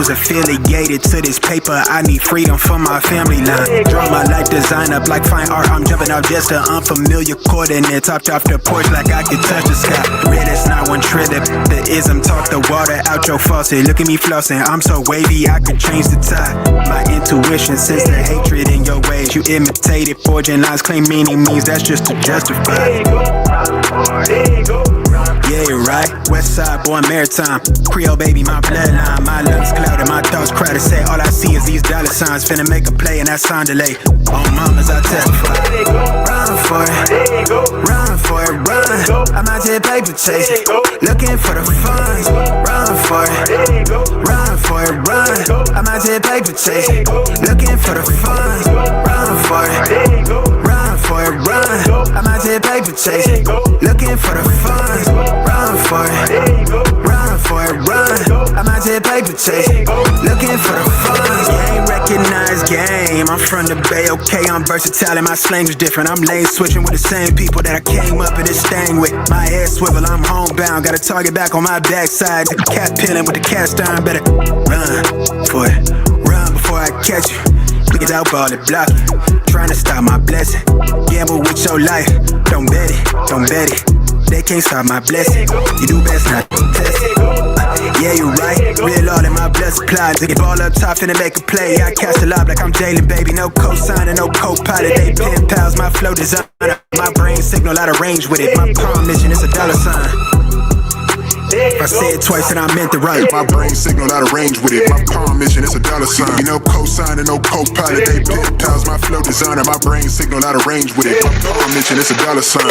Affiliated to this paper, I need freedom from my family line. Draw my life design up like fine art. I'm jumping out just to unfamiliar coordinates. Hopped off the porch like I could touch the sky. Red is not one trip. The ism talk the water out your faucet. Look at me flossing. I'm so wavy, I could change the tide. My intuition sense the hatred in your ways. You imitated, forging lines, claim meaning means that's just to justify. Yeah, you're right. West side, born maritime. Creole baby, my bloodline. My lungs clouded, my thoughts crowded. Say all I see is these dollar signs. Finna make a play and that sound delay. On mamas, I testify. Run for it, run for it, run. I'm out here paper chasing, looking for the funds. Run for it, run for it, run. I'm out here paper chasing, looking for the funds. Run for it, run for it, run. I'm out here paper chasing, looking for the funds. Run for it, run for it, run. I'm out here paper chasing, looking for the funds. Game recognized game. I'm from the Bay, okay, I'm versatile and my slang is different. I'm lane switching with the same people that I came up in this thing with. My head swivel, I'm homebound. Got a target back on my backside. The cat peeling with the cast iron. Better run for it, run before I catch you. Look at out ball and block it. Trying to stop my blessing. Gamble with your life. Don't bet it, don't bet it. They can't stop my blessing. You do best not to test it. Yeah, you right. Real all in my blood supply. Take it ball up top, finna make a play. I catch a lob like I'm Jalen, baby. No co-signer, no co-pilot. They pen pals, my flow designer. My brain signal out of range with it. My palm mission is a dollar sign. If I say it twice and I meant it right. My brain signal out of range with it. My palm mission is a dollar sign. You know co-signer, no co-pilot. They pen pals, my flow designer. My brain signal out of range with it. My palm mission is a dollar sign.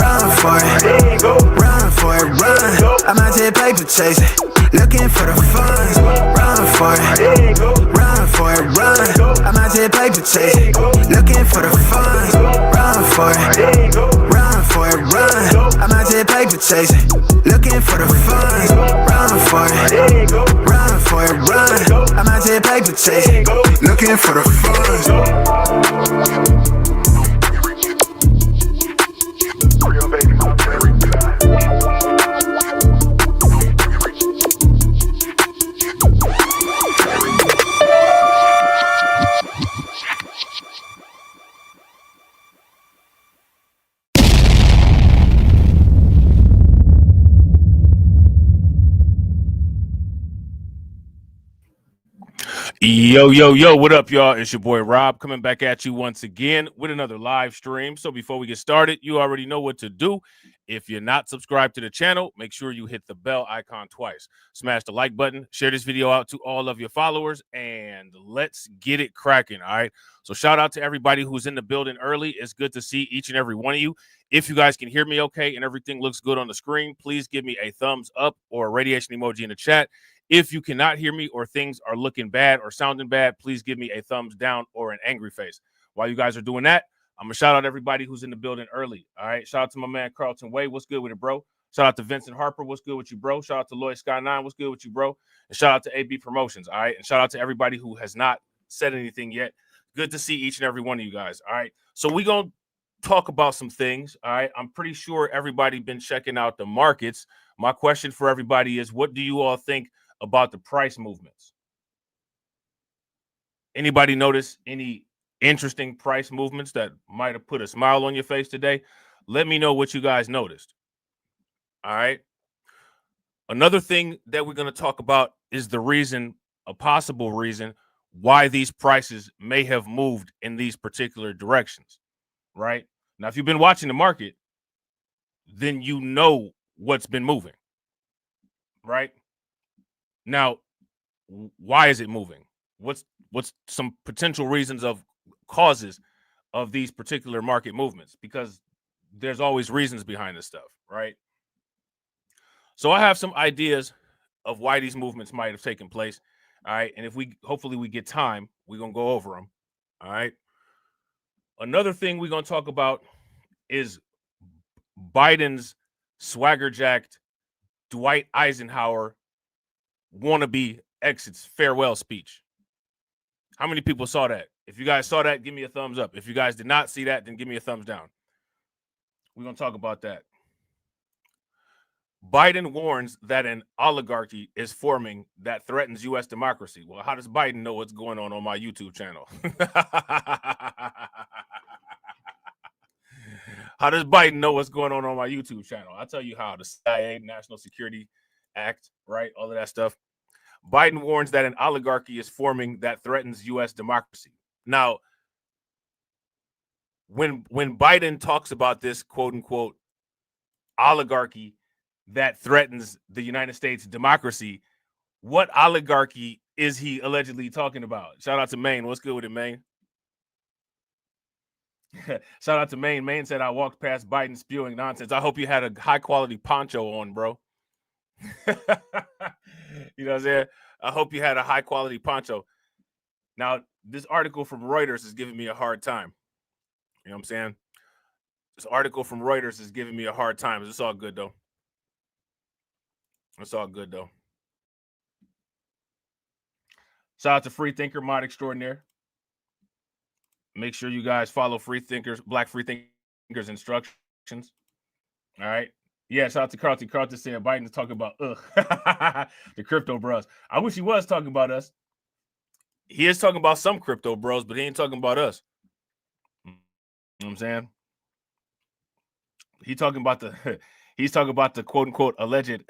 Run for it, run for it, run. I'm out here paper chasing, looking for the funds. Run for it, run for it, run. I'm out here paper chasing, looking for the funds. Run for it, run for it, run. I'm out here paper chasing, looking for the funds. Run for it, run for it, run. I'm out here paper chasing, looking for the funds. Yo, what up, y'all? It's your boy Rob coming back at you once again with another live stream. So before we get started, you already know what to do. If you're not subscribed to the channel, make sure you hit the bell icon twice. Smash the like button, share this video out to all of your followers, and let's get it cracking, all right? So shout out to everybody who's in the building early. It's good to see each and every one of you. If you guys can hear me okay and everything looks good on the screen, please give me a thumbs up or a radiation emoji in the chat. If you cannot hear me or things are looking bad or sounding bad, please give me a thumbs down or an angry face. While you guys are doing that, I'm gonna shout out everybody who's in the building early. All right. Shout out to my man Carlton Way. What's good with it, bro? Shout out to Vincent Harper. What's good with you, bro? Shout out to Lloyd Sky 9. What's good with you, bro? And shout out to AB Promotions. All right. And shout out to everybody who has not said anything yet. Good to see each and every one of you guys. All right. So we're gonna talk about some things. All right. I'm pretty sure everybody been checking out the markets. My question for everybody is, what do you all think about the price movements? Anybody notice any interesting price movements that might have put a smile on your face today? Let me know what you guys noticed. All right. Another thing that we're going to talk about is the reason, a possible reason why these prices may have moved in these particular directions. Right now, if you've been watching the market, then you know what's been moving. Right now, why is it moving? What's some potential reasons of causes of these particular market movements? Because there's always reasons behind this stuff, right? So I have some ideas of why these movements might have taken place. All right. And if hopefully we get time, we're going to go over them. All right. Another thing we're going to talk about is Biden's swagger-jacked Dwight Eisenhower wannabe exits farewell speech. How many people saw that? If you guys saw that, give me a thumbs up. If you guys did not see that, then give me a thumbs down. We're going to talk about that. Biden warns that an oligarchy is forming that threatens U.S. democracy. Well, how does Biden know what's going on my YouTube channel? How does Biden know what's going on my YouTube channel? I'll tell you how. The CIA, National Security Act, right? All of that stuff. Biden warns that an oligarchy is forming that threatens U.S. democracy. Now, when Biden talks about this quote-unquote oligarchy that threatens the United States democracy, what oligarchy is he allegedly talking about? Shout out to Maine. What's good with it, Maine? Shout out to Maine. Maine said, I walked past Biden spewing nonsense. I hope you had a high-quality poncho on, bro. You know what I'm saying? I hope you had a high-quality poncho. Now, this article from Reuters is giving me a hard time. You know what I'm saying? This article from Reuters is giving me a hard time. It's all good, though. It's all good, though. Shout out to Free Thinker Mod Extraordinaire. Make sure you guys follow Free Thinkers, Black Free Thinkers instructions. All right. Yeah, shout out to Carlton. Carlton said Biden is talking about the crypto bros. I wish he was talking about us. He is talking about some crypto bros, but he ain't talking about us. You know what I'm saying? He's talking about the quote unquote alleged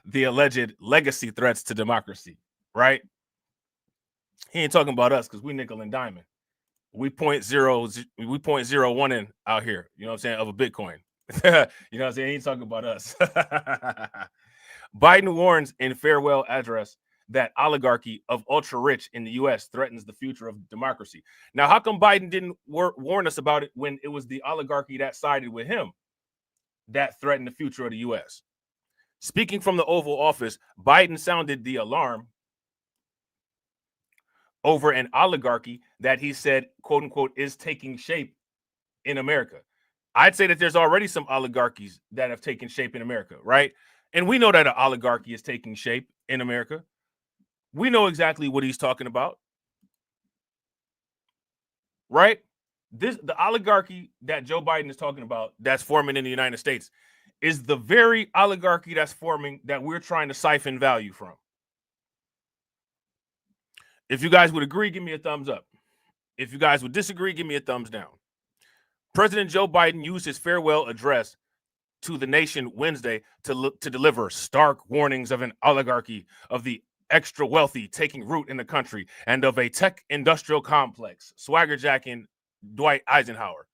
the alleged legacy threats to democracy, right? He ain't talking about us because we nickel and diamond. We 0.01 in out here, you know what I'm saying, of a Bitcoin. You know what I'm saying? He ain't talking about us. Biden warns in farewell address that oligarchy of ultra rich in the U.S. threatens the future of democracy. Now, how come Biden didn't warn us about it when it was the oligarchy that sided with him that threatened the future of the U.S.? Speaking from the Oval Office, Biden sounded the alarm over an oligarchy that he said, quote unquote, is taking shape in America. I'd say that there's already some oligarchies that have taken shape in America, right? And we know that an oligarchy is taking shape in America. We know exactly what he's talking about, right? The oligarchy that Joe Biden is talking about that's forming in the United States is the very oligarchy that's forming that we're trying to siphon value from. If you guys would agree, give me a thumbs up. If you guys would disagree, give me a thumbs down. President Joe Biden used his farewell address to the nation Wednesday to deliver stark warnings of an oligarchy of the extra wealthy taking root in the country and of a tech industrial complex, swagger-jacking Dwight Eisenhower,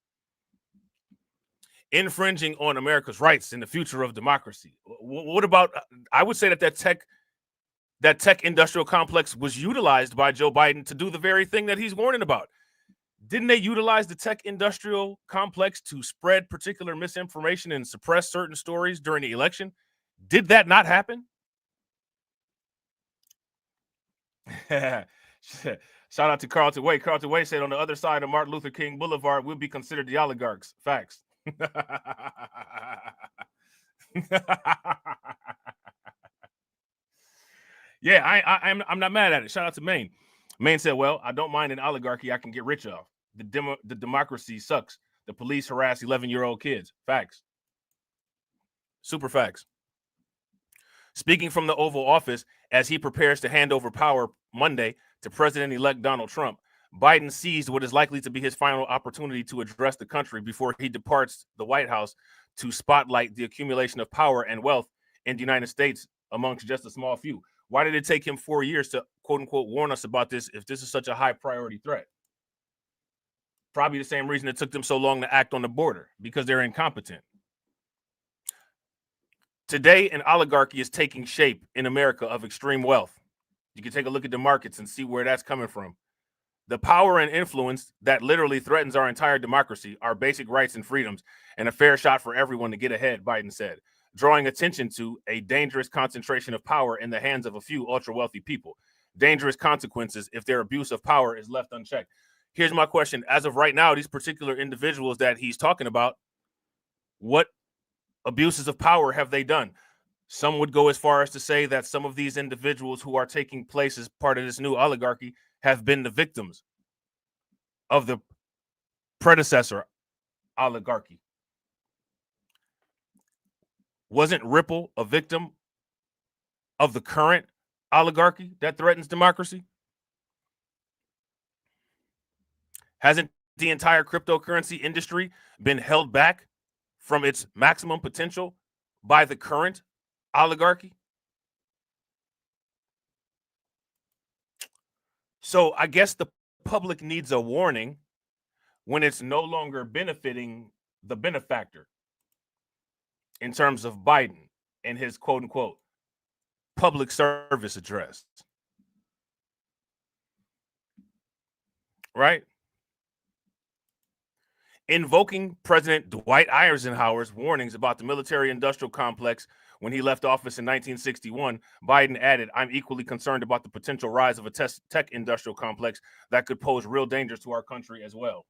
infringing on America's rights in the future of democracy. What about, I would say that tech industrial complex was utilized by Joe Biden to do the very thing that he's warning about. Didn't they utilize the tech industrial complex to spread particular misinformation and suppress certain stories during the election? Did that not happen? Shout Shout out to Carlton Way. Carlton Way said on the other side of Martin Luther King Boulevard, we'll be considered the oligarchs. Facts. Yeah, I'm not mad at it. Shout out to Maine. Maine said, well, I don't mind an oligarchy I can get rich off. The democracy sucks. The police harass 11-year-old kids. Facts. Super facts. Speaking from the Oval Office as he prepares to hand over power Monday to President-elect Donald Trump, Biden seized what is likely to be his final opportunity to address the country before he departs the White House to spotlight the accumulation of power and wealth in the United States amongst just a small few. Why did it take him 4 years to, quote unquote, warn us about this if this is such a high priority threat? Probably the same reason it took them so long to act on the border, because they're incompetent. Today, an oligarchy is taking shape in America of extreme wealth. You can take a look at the markets and see where that's coming from. The power and influence that literally threatens our entire democracy, our basic rights and freedoms, and a fair shot for everyone to get ahead, Biden said, drawing attention to a dangerous concentration of power in the hands of a few ultra-wealthy people. Dangerous consequences if their abuse of power is left unchecked. Here's my question. As of right now, these particular individuals that he's talking about, what abuses of power have they done? Some would go as far as to say that some of these individuals who are taking place as part of this new oligarchy have been the victims of the predecessor oligarchy. Wasn't Ripple a victim of the current oligarchy that threatens democracy? Hasn't the entire cryptocurrency industry been held back from its maximum potential by the current oligarchy? So I guess the public needs a warning when it's no longer benefiting the benefactor in terms of Biden and his quote unquote public service address. Right? Invoking President Dwight Eisenhower's warnings about the military-industrial complex when he left office in 1961, Biden added, I'm equally concerned about the potential rise of a tech industrial complex that could pose real dangers to our country as well.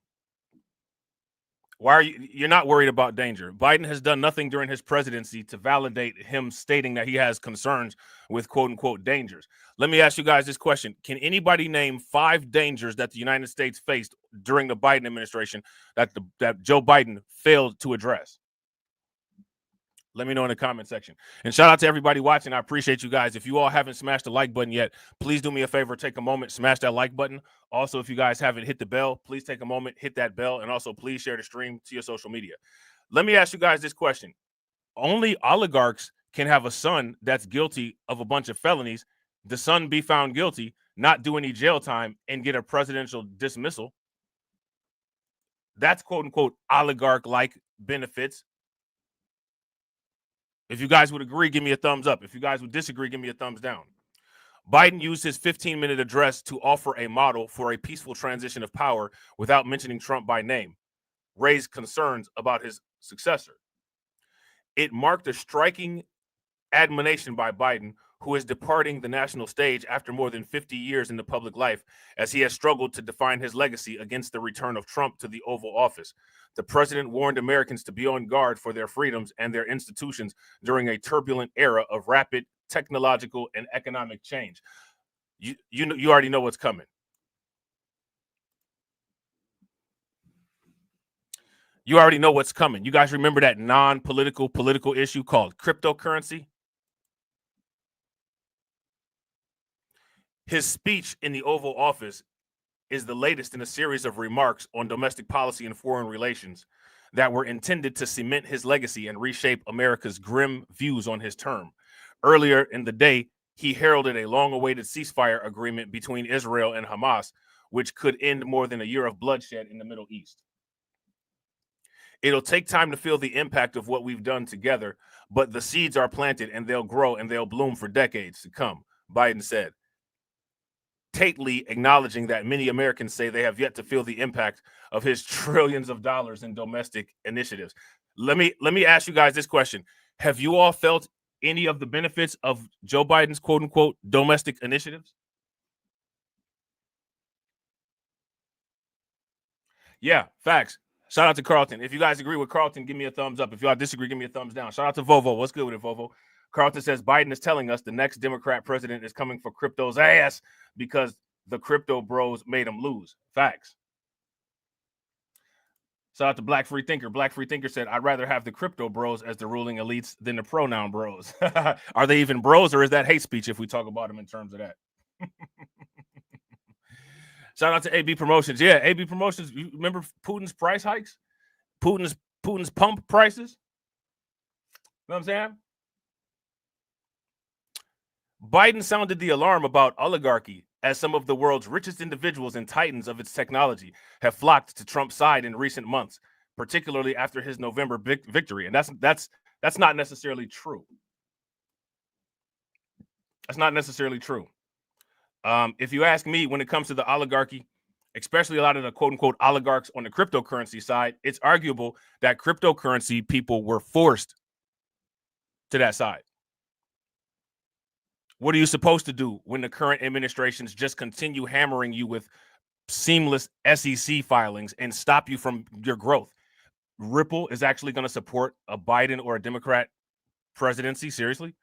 Why are you're not worried about danger? Biden has done nothing during his presidency to validate him stating that he has concerns with quote unquote dangers. Let me ask you guys this question. Can anybody name 5 dangers that the United States faced during the Biden administration that Joe Biden failed to address? Let me know in the comment section. And shout out to everybody watching. I appreciate you guys. If you all haven't smashed the like button yet, please do me a favor. Take a moment, smash that like button. Also, if you guys haven't hit the bell, please take a moment, hit that bell. And also, please share the stream to your social media. Let me ask you guys this question. Only oligarchs can have a son that's guilty of a bunch of felonies, the son be found guilty, not do any jail time, and get a presidential dismissal. That's quote unquote oligarch-like benefits. If you guys would agree, give me a thumbs up. If you guys would disagree, give me a thumbs down. Biden used his 15-minute address to offer a model for a peaceful transition of power without mentioning Trump by name, raised concerns about his successor. It marked a striking admonition by Biden, who is departing the national stage after more than 50 years in the public life, as he has struggled to define his legacy against the return of Trump to the Oval Office. The president warned Americans to be on guard for their freedoms and their institutions during a turbulent era of rapid technological and economic change. You already know what's coming. You already know what's coming. You guys remember that non-political political issue called cryptocurrency? His speech in the Oval Office is the latest in a series of remarks on domestic policy and foreign relations that were intended to cement his legacy and reshape America's grim views on his term. Earlier in the day, he heralded a long-awaited ceasefire agreement between Israel and Hamas, which could end more than a year of bloodshed in the Middle East. It'll take time to feel the impact of what we've done together, but the seeds are planted and they'll grow and they'll bloom for decades to come, Biden said, tately acknowledging that many Americans say they have yet to feel the impact of his trillions of dollars in domestic initiatives. Let me ask you guys this question. Have you all felt any of the benefits of Joe Biden's quote unquote domestic initiatives? Yeah, facts. Shout out to Carlton. If you guys agree with Carlton, give me a thumbs up. If y'all disagree, give me a thumbs down. Shout out to Vovo. What's good with it, Vovo? Carlton says Biden is telling us the next Democrat president is coming for crypto's ass because the crypto bros made him lose. Facts. Shout out to Black Free Thinker. Black Free Thinker said, I'd rather have the crypto bros as the ruling elites than the pronoun bros. Are they even bros, or is that hate speech if we talk about them in terms of that? Shout out to AB Promotions. Yeah, AB Promotions. You remember Putin's price hikes? Putin's pump prices? You know what I'm saying? Biden sounded the alarm about oligarchy as some of the world's richest individuals and titans of its technology have flocked to Trump's side in recent months, particularly after his November victory. And that's not necessarily true. That's not necessarily true. If you ask me, when it comes to the oligarchy, especially a lot of the quote unquote oligarchs on the cryptocurrency side, it's arguable that cryptocurrency people were forced to that side. What are you supposed to do when the current administrations just continue hammering you with seamless SEC filings and stop you from your growth? Ripple is actually going to support a Biden or a Democrat presidency? Seriously?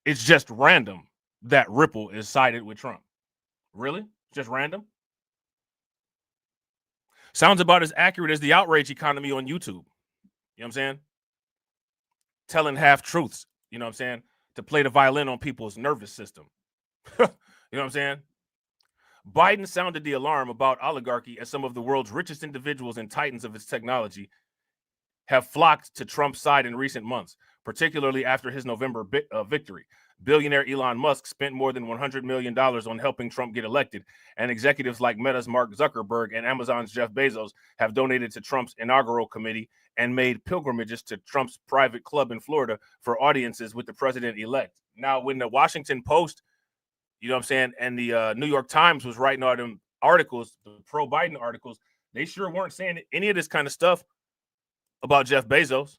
It's just random that Ripple is sided with Trump. Really? Just random? Sounds about as accurate as the outrage economy on YouTube. You know what I'm saying? Telling half truths. You know what I'm saying? To play the violin on people's nervous system. You know what I'm saying? Biden sounded the alarm about oligarchy as some of the world's richest individuals and titans of its technology have flocked to Trump's side in recent months, particularly after his November victory. Billionaire Elon Musk spent more than $100 million on helping Trump get elected, and executives like Meta's Mark Zuckerberg and Amazon's Jeff Bezos have donated to Trump's inaugural committee and made pilgrimages to Trump's private club in Florida for audiences with the president-elect. Now, when the Washington Post, you know what I'm saying, and the New York Times was writing all them articles, the pro-Biden articles, they sure weren't saying any of this kind of stuff about Jeff Bezos,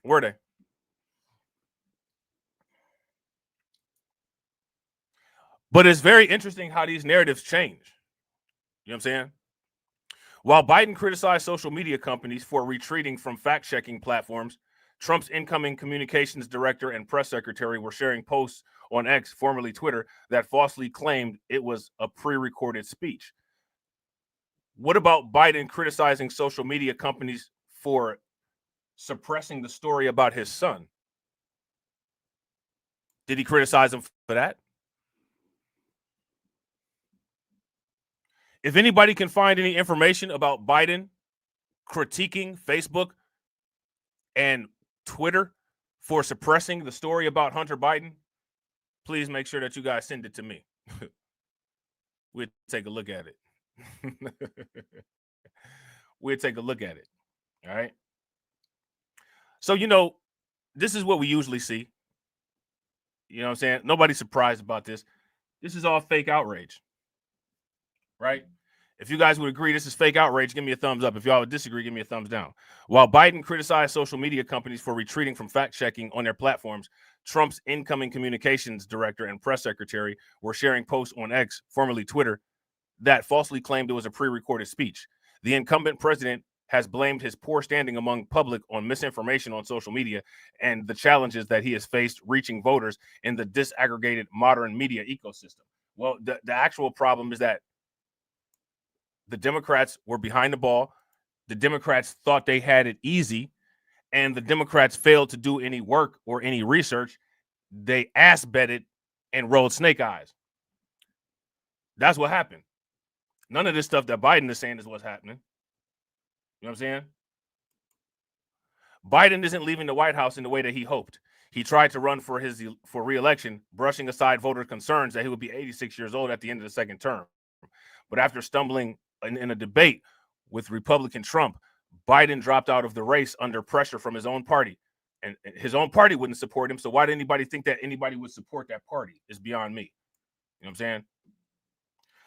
were they? But it's very interesting how these narratives change. You know what I'm saying? While Biden criticized social media companies for retreating from fact-checking platforms, Trump's incoming communications director and press secretary were sharing posts on X, formerly Twitter, that falsely claimed it was a pre-recorded speech. What about Biden criticizing social media companies for suppressing the story about his son? Did he criticize them for that? If anybody can find any information about Biden critiquing Facebook and Twitter for suppressing the story about Hunter Biden, please make sure that you guys send it to me. We'll take a look at it. We'll take a look at it. All right. So, you know, this is what we usually see. You know what I'm saying? Nobody's surprised about this. This is all fake outrage. Right? If you guys would agree this is fake outrage, give me a thumbs up. If y'all would disagree, give me a thumbs down. While Biden criticized social media companies for retreating from fact-checking on their platforms, Trump's incoming communications director and press secretary were sharing posts on X, formerly Twitter, that falsely claimed it was a pre-recorded speech. The incumbent president has blamed his poor standing among public on misinformation on social media and the challenges that he has faced reaching voters in the disaggregated modern media ecosystem. Well, the actual problem is that the Democrats were behind the ball. The Democrats thought they had it easy, and the Democrats failed to do any work or any research. They ass-betted and rolled snake eyes. That's what happened. None of this stuff that Biden is saying is what's happening. You know what I'm saying? Biden isn't leaving the White House in the way that he hoped. He tried to run for re-election, brushing aside voter concerns that he would be 86 years old at the end of the second term. But after stumbling in a debate with Republican Trump, Biden dropped out of the race under pressure from his own party. And his own party wouldn't support him. So why did anybody think that anybody would support that party? Is beyond me. You know what I'm saying?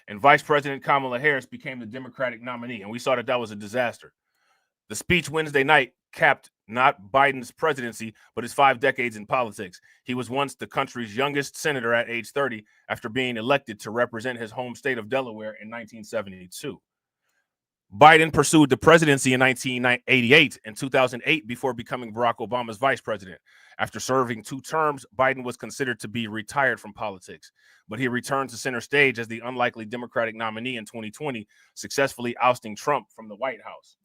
And Vice President Kamala Harris became the Democratic nominee. And we saw that was a disaster. The speech Wednesday night capped not Biden's presidency, but his 5 decades in politics. He was once the country's youngest senator at age 30 after being elected to represent his home state of Delaware in 1972. Biden pursued the presidency in 1988 and 2008 before becoming Barack Obama's vice president. After serving 2 terms, Biden was considered to be retired from politics, but he returned to center stage as the unlikely Democratic nominee in 2020, successfully ousting Trump from the White House.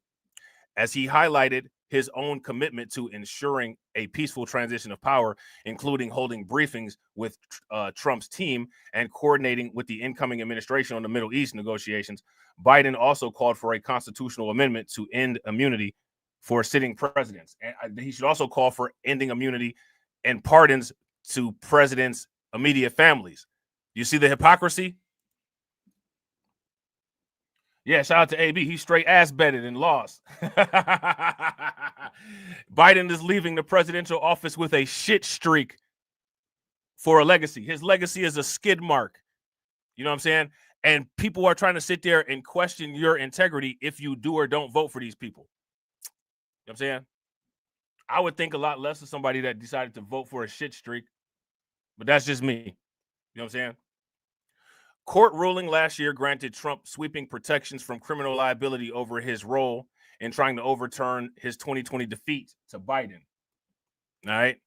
As he highlighted his own commitment to ensuring a peaceful transition of power, including holding briefings with Trump's team and coordinating with the incoming administration on the Middle East negotiations, Biden also called for a constitutional amendment to end immunity for sitting presidents. And he should also call for ending immunity and pardons to presidents' immediate families. You see the hypocrisy? Yeah, shout out to AB. He straight ass betted and lost. Biden is leaving the presidential office with a shit streak for a legacy. His legacy is a skid mark. You know what I'm saying? And people are trying to sit there and question your integrity if you do or don't vote for these people. You know what I'm saying? I would think a lot less of somebody that decided to vote for a shit streak, but that's just me. You know what I'm saying? Court ruling last year granted Trump sweeping protections from criminal liability over his role in trying to overturn his 2020 defeat to Biden. All right.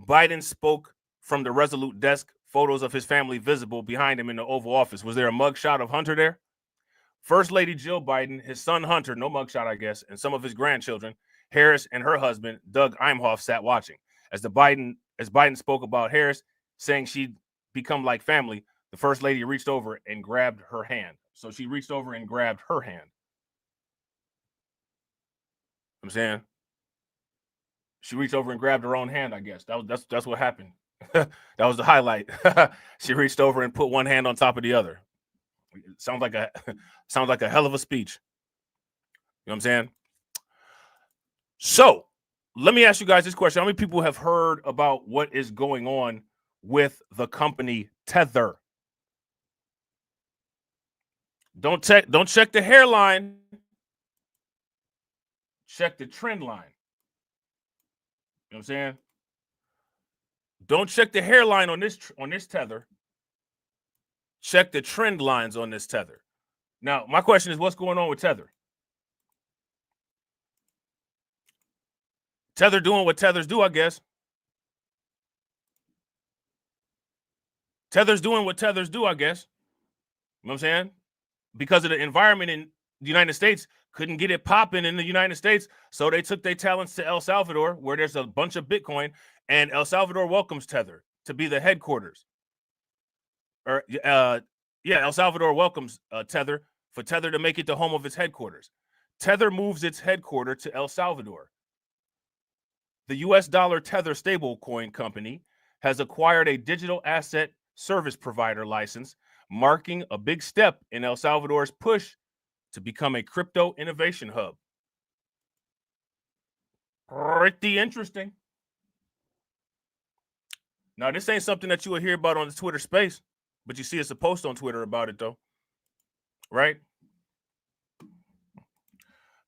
Biden spoke from the Resolute desk, photos of his family visible behind him in the Oval Office. Was there a mugshot of Hunter there? First Lady Jill Biden, his son Hunter, no mugshot, I guess, and some of his grandchildren, Harris and her husband, Doug Imhoff, sat watching. As Biden spoke about Harris, saying she'd become like family, the First Lady reached over and grabbed her hand. So she reached over and grabbed her hand. I'm saying she reached over and grabbed her own hand, I guess. That's what happened. That was the highlight. She reached over and put one hand on top of the other. Sounds like a hell of a speech. You know what I'm saying? So let me ask you guys this question. How many people have heard about what is going on with the company Tether? Don't check the hairline. Check the trend line. You know what I'm saying? Don't check the hairline on this tether. Check the trend lines on this tether. Now, my question is, what's going on with Tether? Tether doing what tethers do, I guess. Tether's doing what tethers do, I guess. You know what I'm saying? Because of the environment in the United States, couldn't get it popping in the United States, so they took their talents to El Salvador, where there's a bunch of Bitcoin, and El Salvador welcomes Tether to be the headquarters. El Salvador welcomes Tether for Tether to make it the home of its headquarters. Tether moves its headquarters to El Salvador. The US dollar Tether stablecoin company has acquired a digital asset service provider license, marking a big step in El Salvador's push to become a crypto innovation hub. Pretty interesting. Now, this ain't something that you will hear about on the Twitter space, but you see it's a post on Twitter about it, though. Right?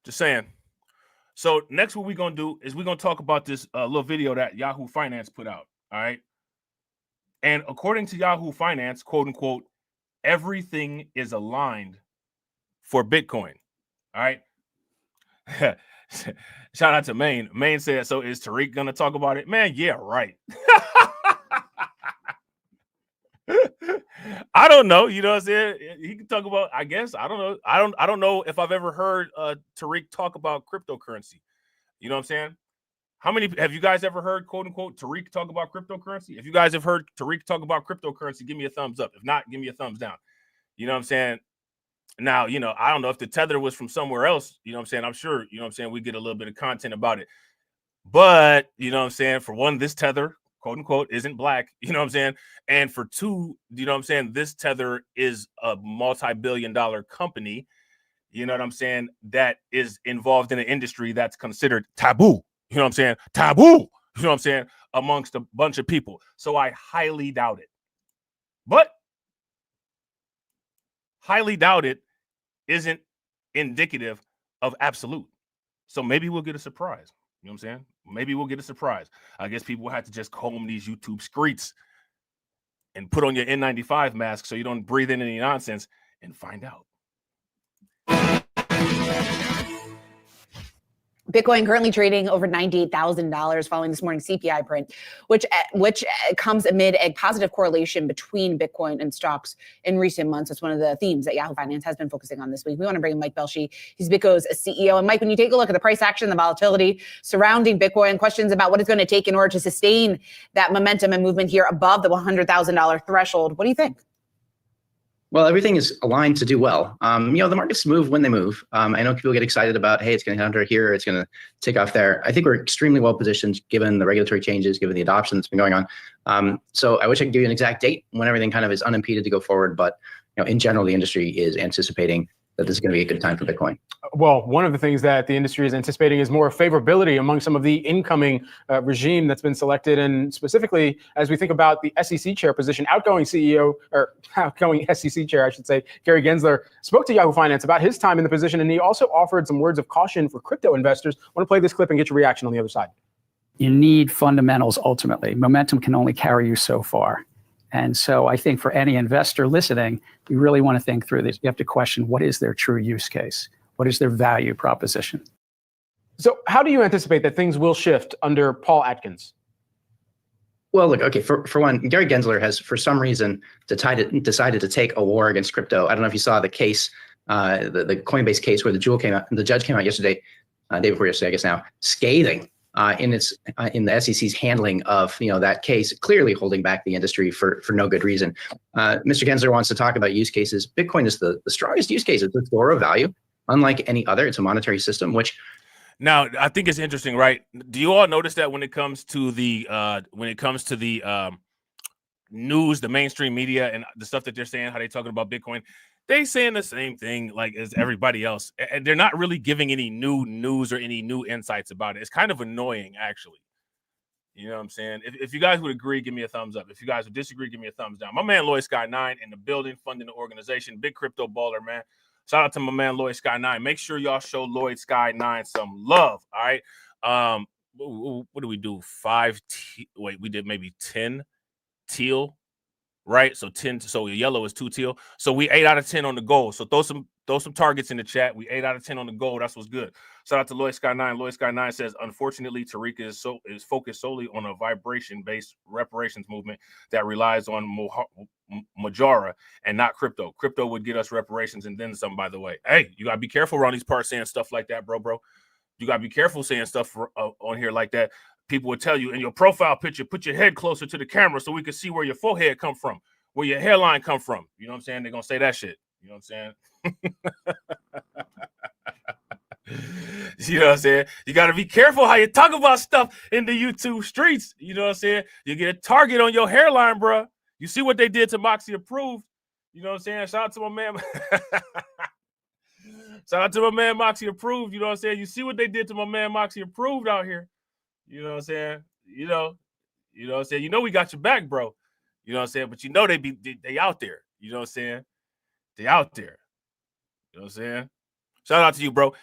Just saying. So next, what we're going to do is we're going to talk about this little video that Yahoo Finance put out. All right. And according to Yahoo Finance, quote unquote, everything is aligned for Bitcoin. All right. Shout out to Maine. Maine said, so is Tariq going to talk about it? Man, yeah, right. I don't know. You know what I'm saying? He can talk about, I guess. I don't know. I don't know if I've ever heard Tariq talk about cryptocurrency. You know what I'm saying? How many have you guys ever heard, quote unquote, Tariq talk about cryptocurrency? If you guys have heard Tariq talk about cryptocurrency, give me a thumbs up. If not, give me a thumbs down. You know what I'm saying? Now, you know, I don't know if the Tether was from somewhere else. You know what I'm saying? I'm sure, you know what I'm saying, we get a little bit of content about it. But, you know what I'm saying, for one, this Tether, quote unquote, isn't black. You know what I'm saying? And for two, you know what I'm saying, this Tether is a multi-billion-dollar company, you know what I'm saying, that is involved in an industry that's considered taboo. You know what I'm saying? Taboo. You know what I'm saying? Amongst a bunch of people. So I highly doubt it. But highly doubt it isn't indicative of absolute. So maybe we'll get a surprise. You know what I'm saying? Maybe we'll get a surprise. I guess people will have to just comb these YouTube streets and put on your N95 mask so you don't breathe in any nonsense and find out. Bitcoin currently trading over $98,000 following this morning's CPI print, which comes amid a positive correlation between Bitcoin and stocks in recent months. That's one of the themes that Yahoo Finance has been focusing on this week. We want to bring in Mike Belshi. He's BitGo's CEO. And Mike, when you take a look at the price action, the volatility surrounding Bitcoin, questions about what it's going to take in order to sustain that momentum and movement here above the $100,000 threshold, what do you think? Well, everything is aligned to do well. The markets move when they move. I know people get excited about, hey, it's going to hit under here, it's going to take off there. I think we're extremely well positioned given the regulatory changes, given the adoption that's been going on. So I wish I could give you an exact date when everything kind of is unimpeded to go forward. But in general, the industry is anticipating that this is going to be a good time for Bitcoin. Well, one of the things that the industry is anticipating is more favorability among some of the incoming regime that's been selected. And specifically, as we think about the SEC chair position, outgoing SEC chair, I should say, Gary Gensler spoke to Yahoo Finance about his time in the position. And he also offered some words of caution for crypto investors. I want to play this clip and get your reaction on the other side. You need fundamentals ultimately. Momentum can only carry you so far. And so I think for any investor listening, you really want to think through this. You have to question, what is their true use case? What is their value proposition? So how do you anticipate that things will shift under Paul Atkins? Well, look, okay, for one, Gary Gensler has, for some reason, decided to take a war against crypto. I don't know if you saw the case, the Coinbase case where the judge came out yesterday, day before yesterday, I guess now, scathing in the SEC's handling of that case, clearly holding back the industry for no good reason. Mr. Gensler wants to talk about use cases. Bitcoin is the strongest use case. It's a store of value, unlike any other. It's a monetary system, which. Now, I think it's interesting, right? Do you all notice that when it comes to the news, the mainstream media, and the stuff that they're saying, how they're talking about Bitcoin, they saying the same thing like as everybody else, and they're not really giving any new news or any new insights about it. It's kind of annoying, actually. You know what I'm saying? If you guys would agree, give me a thumbs up. If you guys would disagree, give me a thumbs down. My man Lloyd Sky 9 in the building, funding the organization, big crypto baller, man. Shout out to my man Lloyd Sky 9. Make sure y'all show Lloyd Sky 9 some love. All right. What do we do? We did maybe 10 teal. Right, so 10. So yellow is 2 teal. So we 8 out of 10 on the gold. So throw some targets in the chat. We 8 out of 10 on the gold. That's what's good. Shout out to Lloyd Sky 9. Lloyd Sky 9 says, unfortunately, Tariq is focused solely on a vibration-based reparations movement that relies on Majora and not crypto. Crypto would get us reparations and then some. By the way, hey, you gotta be careful around these parts saying stuff like that, bro. You gotta be careful saying stuff on here like that. People would tell you in your profile picture, put your head closer to the camera so we can see where your forehead come from, where your hairline come from. You know what I'm saying? They're going to say that shit. You know what I'm saying? You know what I'm saying? You got to be careful how you talk about stuff in the YouTube streets. You know what I'm saying? You get a target on your hairline, bro. You see what they did to Moxie Approved. You know what I'm saying? Shout out to my man. Shout out to my man Moxie Approved. You know what I'm saying? You see what they did to my man Moxie Approved out here. You know what I'm saying? You know what I'm saying? You know we got your back, bro. You know what I'm saying? But they out there. You know what I'm saying? They out there. You know what I'm saying? Shout out to you, bro.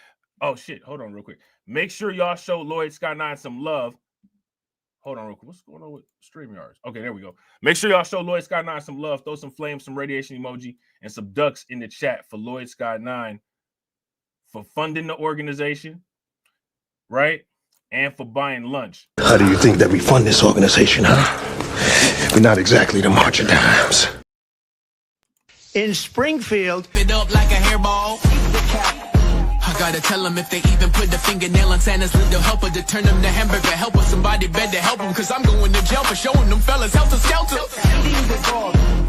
Oh shit. Hold on real quick. Make sure y'all show Lloyd Sky 9 some love. Hold on real quick. What's going on with StreamYard? Okay, there we go. Make sure y'all show Lloyd Sky 9 some love. Throw some flames, some radiation emoji, and some ducks in the chat for Lloyd Sky 9 for funding the organization, right? And for buying lunch. How do you think that we fund this organization, huh? We're not exactly the March of Dimes. In Springfield, it up like a hairball. I gotta tell them if they even put the fingernail on Santa's little helper to turn them to hamburger helper. Somebody better help them, cause I'm going to jail for showing them fellas helter skelter.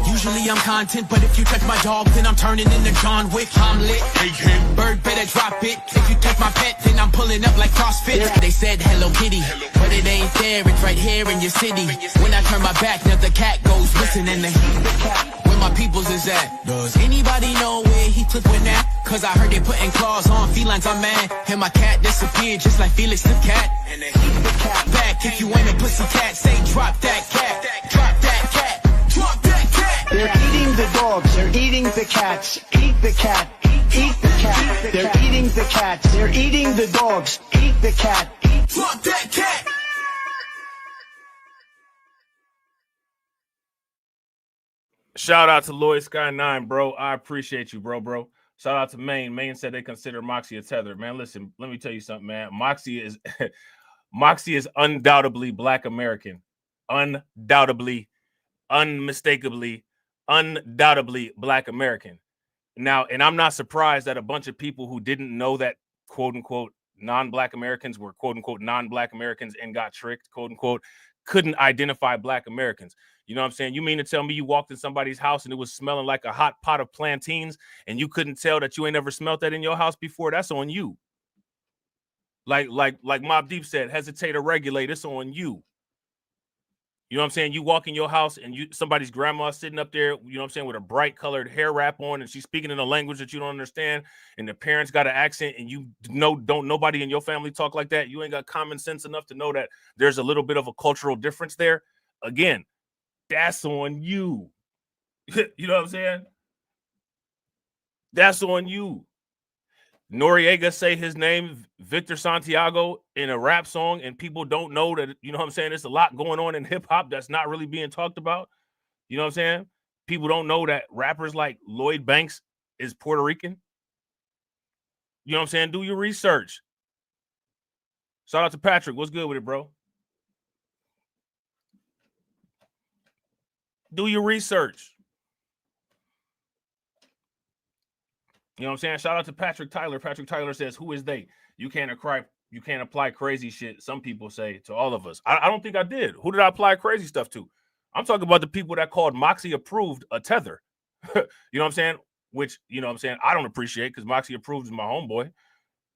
Usually I'm content, but if you touch my dog, then I'm turning into John Wick. I'm lit. Bird better drop it. If you touch my pet, then I'm pulling up like CrossFit. They said Hello Kitty, but it ain't there. It's right here in your city. When I turn my back, now the cat goes missing in the where my peoples is at. Does anybody know where he took when at? Cause I heard they putting claws on felines, I'm mad. And my cat disappeared just like Felix the cat. And they keep the cat back. If you ain't a pussy cat, say drop that cat. Drop that cat. Drop that cat. They're eating the dogs. They're eating the cats. Eat the cat. Eat the cat. They're eating the cats. They're eating the dogs. Eat the cat. Drop that cat. Shout out to Lloyd Sky 9, bro. I appreciate you, bro. Shout out to Maine. Maine said they consider Moxie a tether. Man, listen, let me tell you something, man. Moxie is Moxie is undoubtedly Black American. Undoubtedly, unmistakably, undoubtedly Black American. Now, and I'm not surprised that a bunch of people who didn't know that, quote unquote, non-Black Americans were, quote unquote, non-Black Americans and got tricked, quote unquote, couldn't identify Black Americans. You know what I'm saying? You mean to tell me you walked in somebody's house and it was smelling like a hot pot of plantains and you couldn't tell that you ain't never smelled that in your house before? That's on you. Like Mobb Deep said, hesitate or regulate, it's on you. You know what I'm saying? You walk in your house and somebody's grandma sitting up there, you know what I'm saying, with a bright colored hair wrap on, and she's speaking in a language that you don't understand, and the parents got an accent, and don't nobody in your family talk like that. You ain't got common sense enough to know that there's a little bit of a cultural difference there. Again, that's on you. You know what I'm saying? That's on you. Noriega say his name, Victor Santiago, in a rap song, and people don't know that, you know what I'm saying? There's a lot going on in hip hop that's not really being talked about. You know what I'm saying? People don't know that rappers like Lloyd Banks is Puerto Rican. You know what I'm saying? Do your research. Shout out to Patrick. What's good with it, bro? Do your research. You know what I'm saying? Shout out to Patrick Tyler. Patrick Tyler says, who is they? You can't apply crazy shit, some people say, to all of us. I don't think I did. Who did I apply crazy stuff to? I'm talking about the people that called Moxie Approved a tether. You know what I'm saying? Which, you know what I'm saying, I don't appreciate, because Moxie Approved is my homeboy.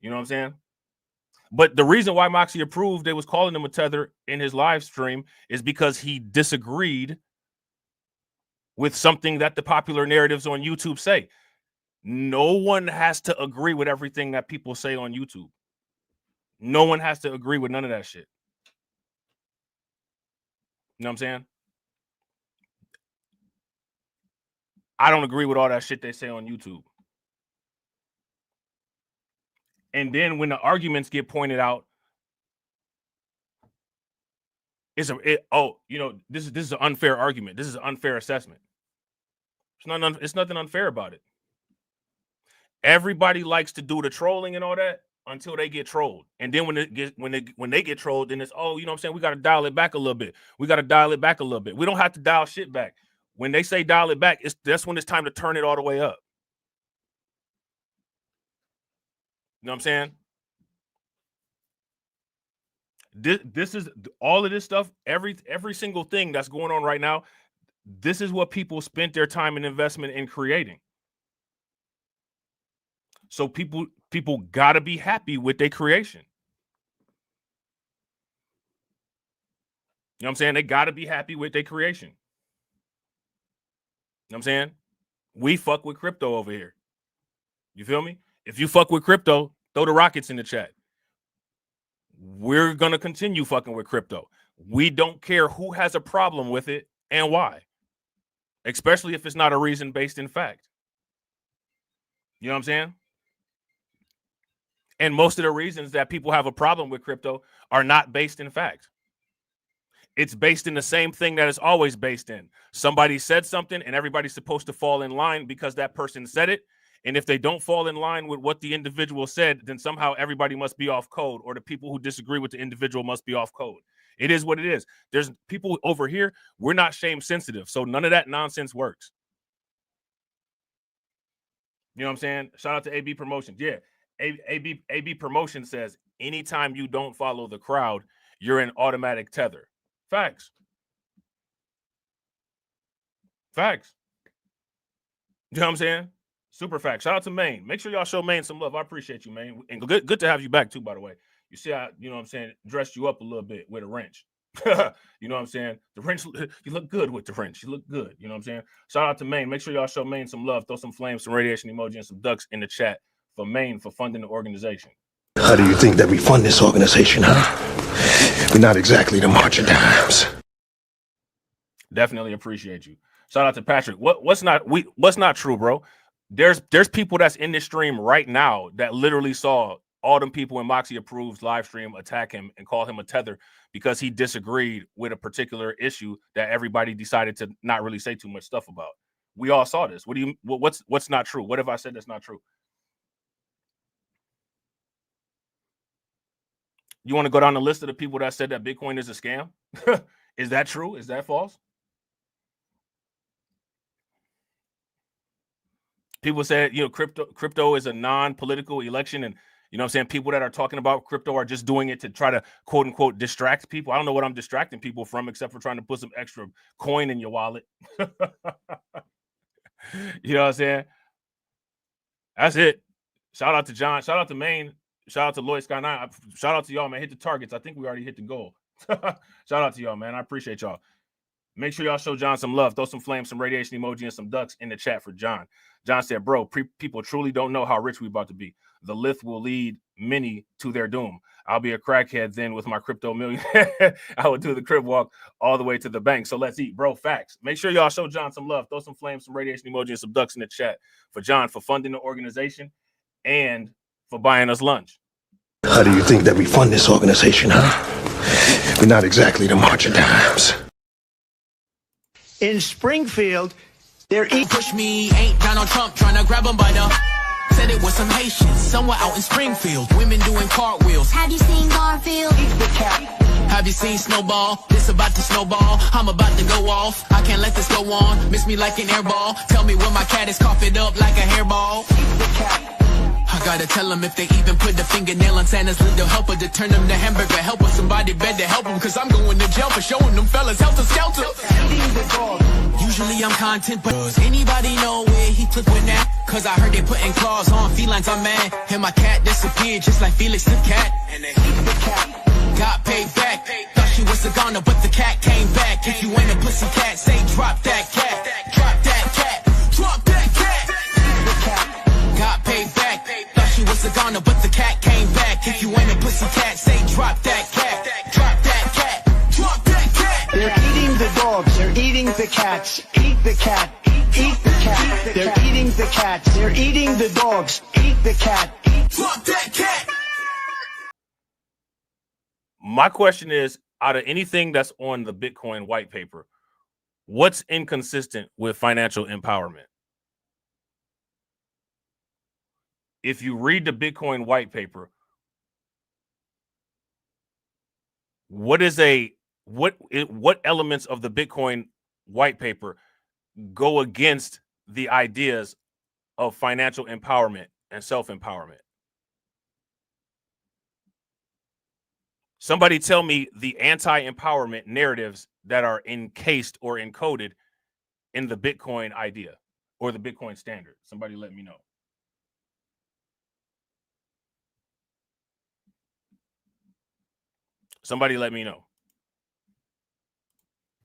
You know what I'm saying? But the reason why Moxie Approved, they was calling him a tether in his live stream, is because he disagreed with something that the popular narratives on YouTube say. No one has to agree with everything that people say on YouTube. No one has to agree with none of that shit. You know what I'm saying? I don't agree with all that shit they say on YouTube. And then when the arguments get pointed out, this is an unfair argument. This is an unfair assessment. It's nothing unfair about it. Everybody likes to do the trolling and all that until they get trolled. And then when they get trolled, then it's, oh, you know what I'm saying? We got to dial it back a little bit. We got to dial it back a little bit. We don't have to dial shit back. When they say dial it back, that's when it's time to turn it all the way up. You know what I'm saying? This is all of this stuff, every single thing that's going on right now. This is what people spent their time and investment in creating. So people got to be happy with their creation. You know what I'm saying? They got to be happy with their creation. You know what I'm saying? We fuck with crypto over here. You feel me? If you fuck with crypto, throw the rockets in the chat. We're going to continue fucking with crypto. We don't care who has a problem with it and why. Especially if it's not a reason based in fact. You know what I'm saying? And most of the reasons that people have a problem with crypto are not based in fact. It's based in the same thing that it's always based in. Somebody said something and everybody's supposed to fall in line because that person said it. And if they don't fall in line with what the individual said, then somehow everybody must be off code, or the people who disagree with the individual must be off code. It is what it is. There's people over here, we're not shame sensitive. So none of that nonsense works. You know what I'm saying? Shout out to AB Promotions. Yeah. AB Promotion says, anytime you don't follow the crowd, you're an automatic tether. Facts. Facts. You know what I'm saying? Super facts. Shout out to Maine. Make sure y'all show Maine some love. I appreciate you, Maine. And good to have you back too, by the way. You see how, you know what I'm saying, dressed you up a little bit with a wrench. You know what I'm saying? The wrench, you look good with the wrench. You look good. You know what I'm saying? Shout out to Maine. Make sure y'all show Maine some love. Throw some flames, some radiation emoji, and some ducks in the chat for Maine for funding the organization. How do you think that we fund this organization, huh? We're not exactly the March of Dimes. Definitely appreciate you. Shout out to Patrick. What's not true, bro? There's people that's in this stream right now that literally saw all them people in Moxie Approved's live stream attack him and call him a tether because he disagreed with a particular issue that everybody decided to not really say too much stuff about. We all saw this. What's not true? What have I said that's not true? You want to go down the list of the people that said that Bitcoin is a scam? Is that true? Is that false? People said, crypto is a non-political election, and you know what I'm saying, people that are talking about crypto are just doing it to try to quote unquote distract people. I don't know what I'm distracting people from except for trying to put some extra coin in your wallet. You know what I'm saying? That's it. Shout out to John. Shout out to Maine. Shout out to Lloyd Sky 9. Shout out to y'all, man. Hit the targets. I think we already hit the goal. Shout out to y'all, man. I appreciate y'all. Make sure y'all show John some love. Throw some flames, some radiation emoji, and some ducks in the chat for John. John said, bro, people truly don't know how rich we about to be. The lift will lead many to their doom. I'll be a crackhead then with my crypto million. I would do the crib walk all the way to the bank. So let's eat, bro. Facts. Make sure y'all show John some love. Throw some flames, some radiation emoji, and some ducks in the chat for John for funding the organization and for buying us lunch. How do you think that we fund this organization, huh? We're not exactly the March of Dimes. In Springfield, they're push me, ain't Donald Trump trying to grab him by the. Said it was some Haitians somewhere out in Springfield. Women doing cartwheels. Have you seen Garfield? Eat the cat. Have you seen Snowball? This about to snowball. I'm about to go off. I can't let this go on. Miss me like an airball. Tell me when my cat is cough it up like a hairball. Eat the cat. I gotta tell them if they even put the fingernail on Santa's little helper to turn them to hamburger helper. Somebody better help them, cause I'm going to jail for showing them fellas helter skelter. Eating the dog. Usually I'm content, but does anybody know where he took with that? Cause I heard they putting claws on felines, I'm mad. And my cat disappeared just like Felix the cat. And they Eat the cat. got paid back. Thought she was a goner, but the cat came back. If you ain't a pussy cat, say drop that cat. Drop that cat. Drop that cat. Eat the cat. Got paid back. Thought she was a goner, but the cat came back. If you ain't a pussy cat, say drop that cat. Drop that cat. Drop that cat. They're eating the dogs. They're eating the cats. Eat the cat. Eat the cat. They're eating the cats. They're eating the dogs. Eat the cat. Drop that cat. My question is, out of anything that's on the Bitcoin white paper, what's inconsistent with financial empowerment? If you read the Bitcoin white paper, what elements of the Bitcoin white paper go against the ideas of financial empowerment and self-empowerment? Somebody tell me the anti-empowerment narratives that are encased or encoded in the Bitcoin idea or the Bitcoin standard. Somebody let me know. Somebody let me know.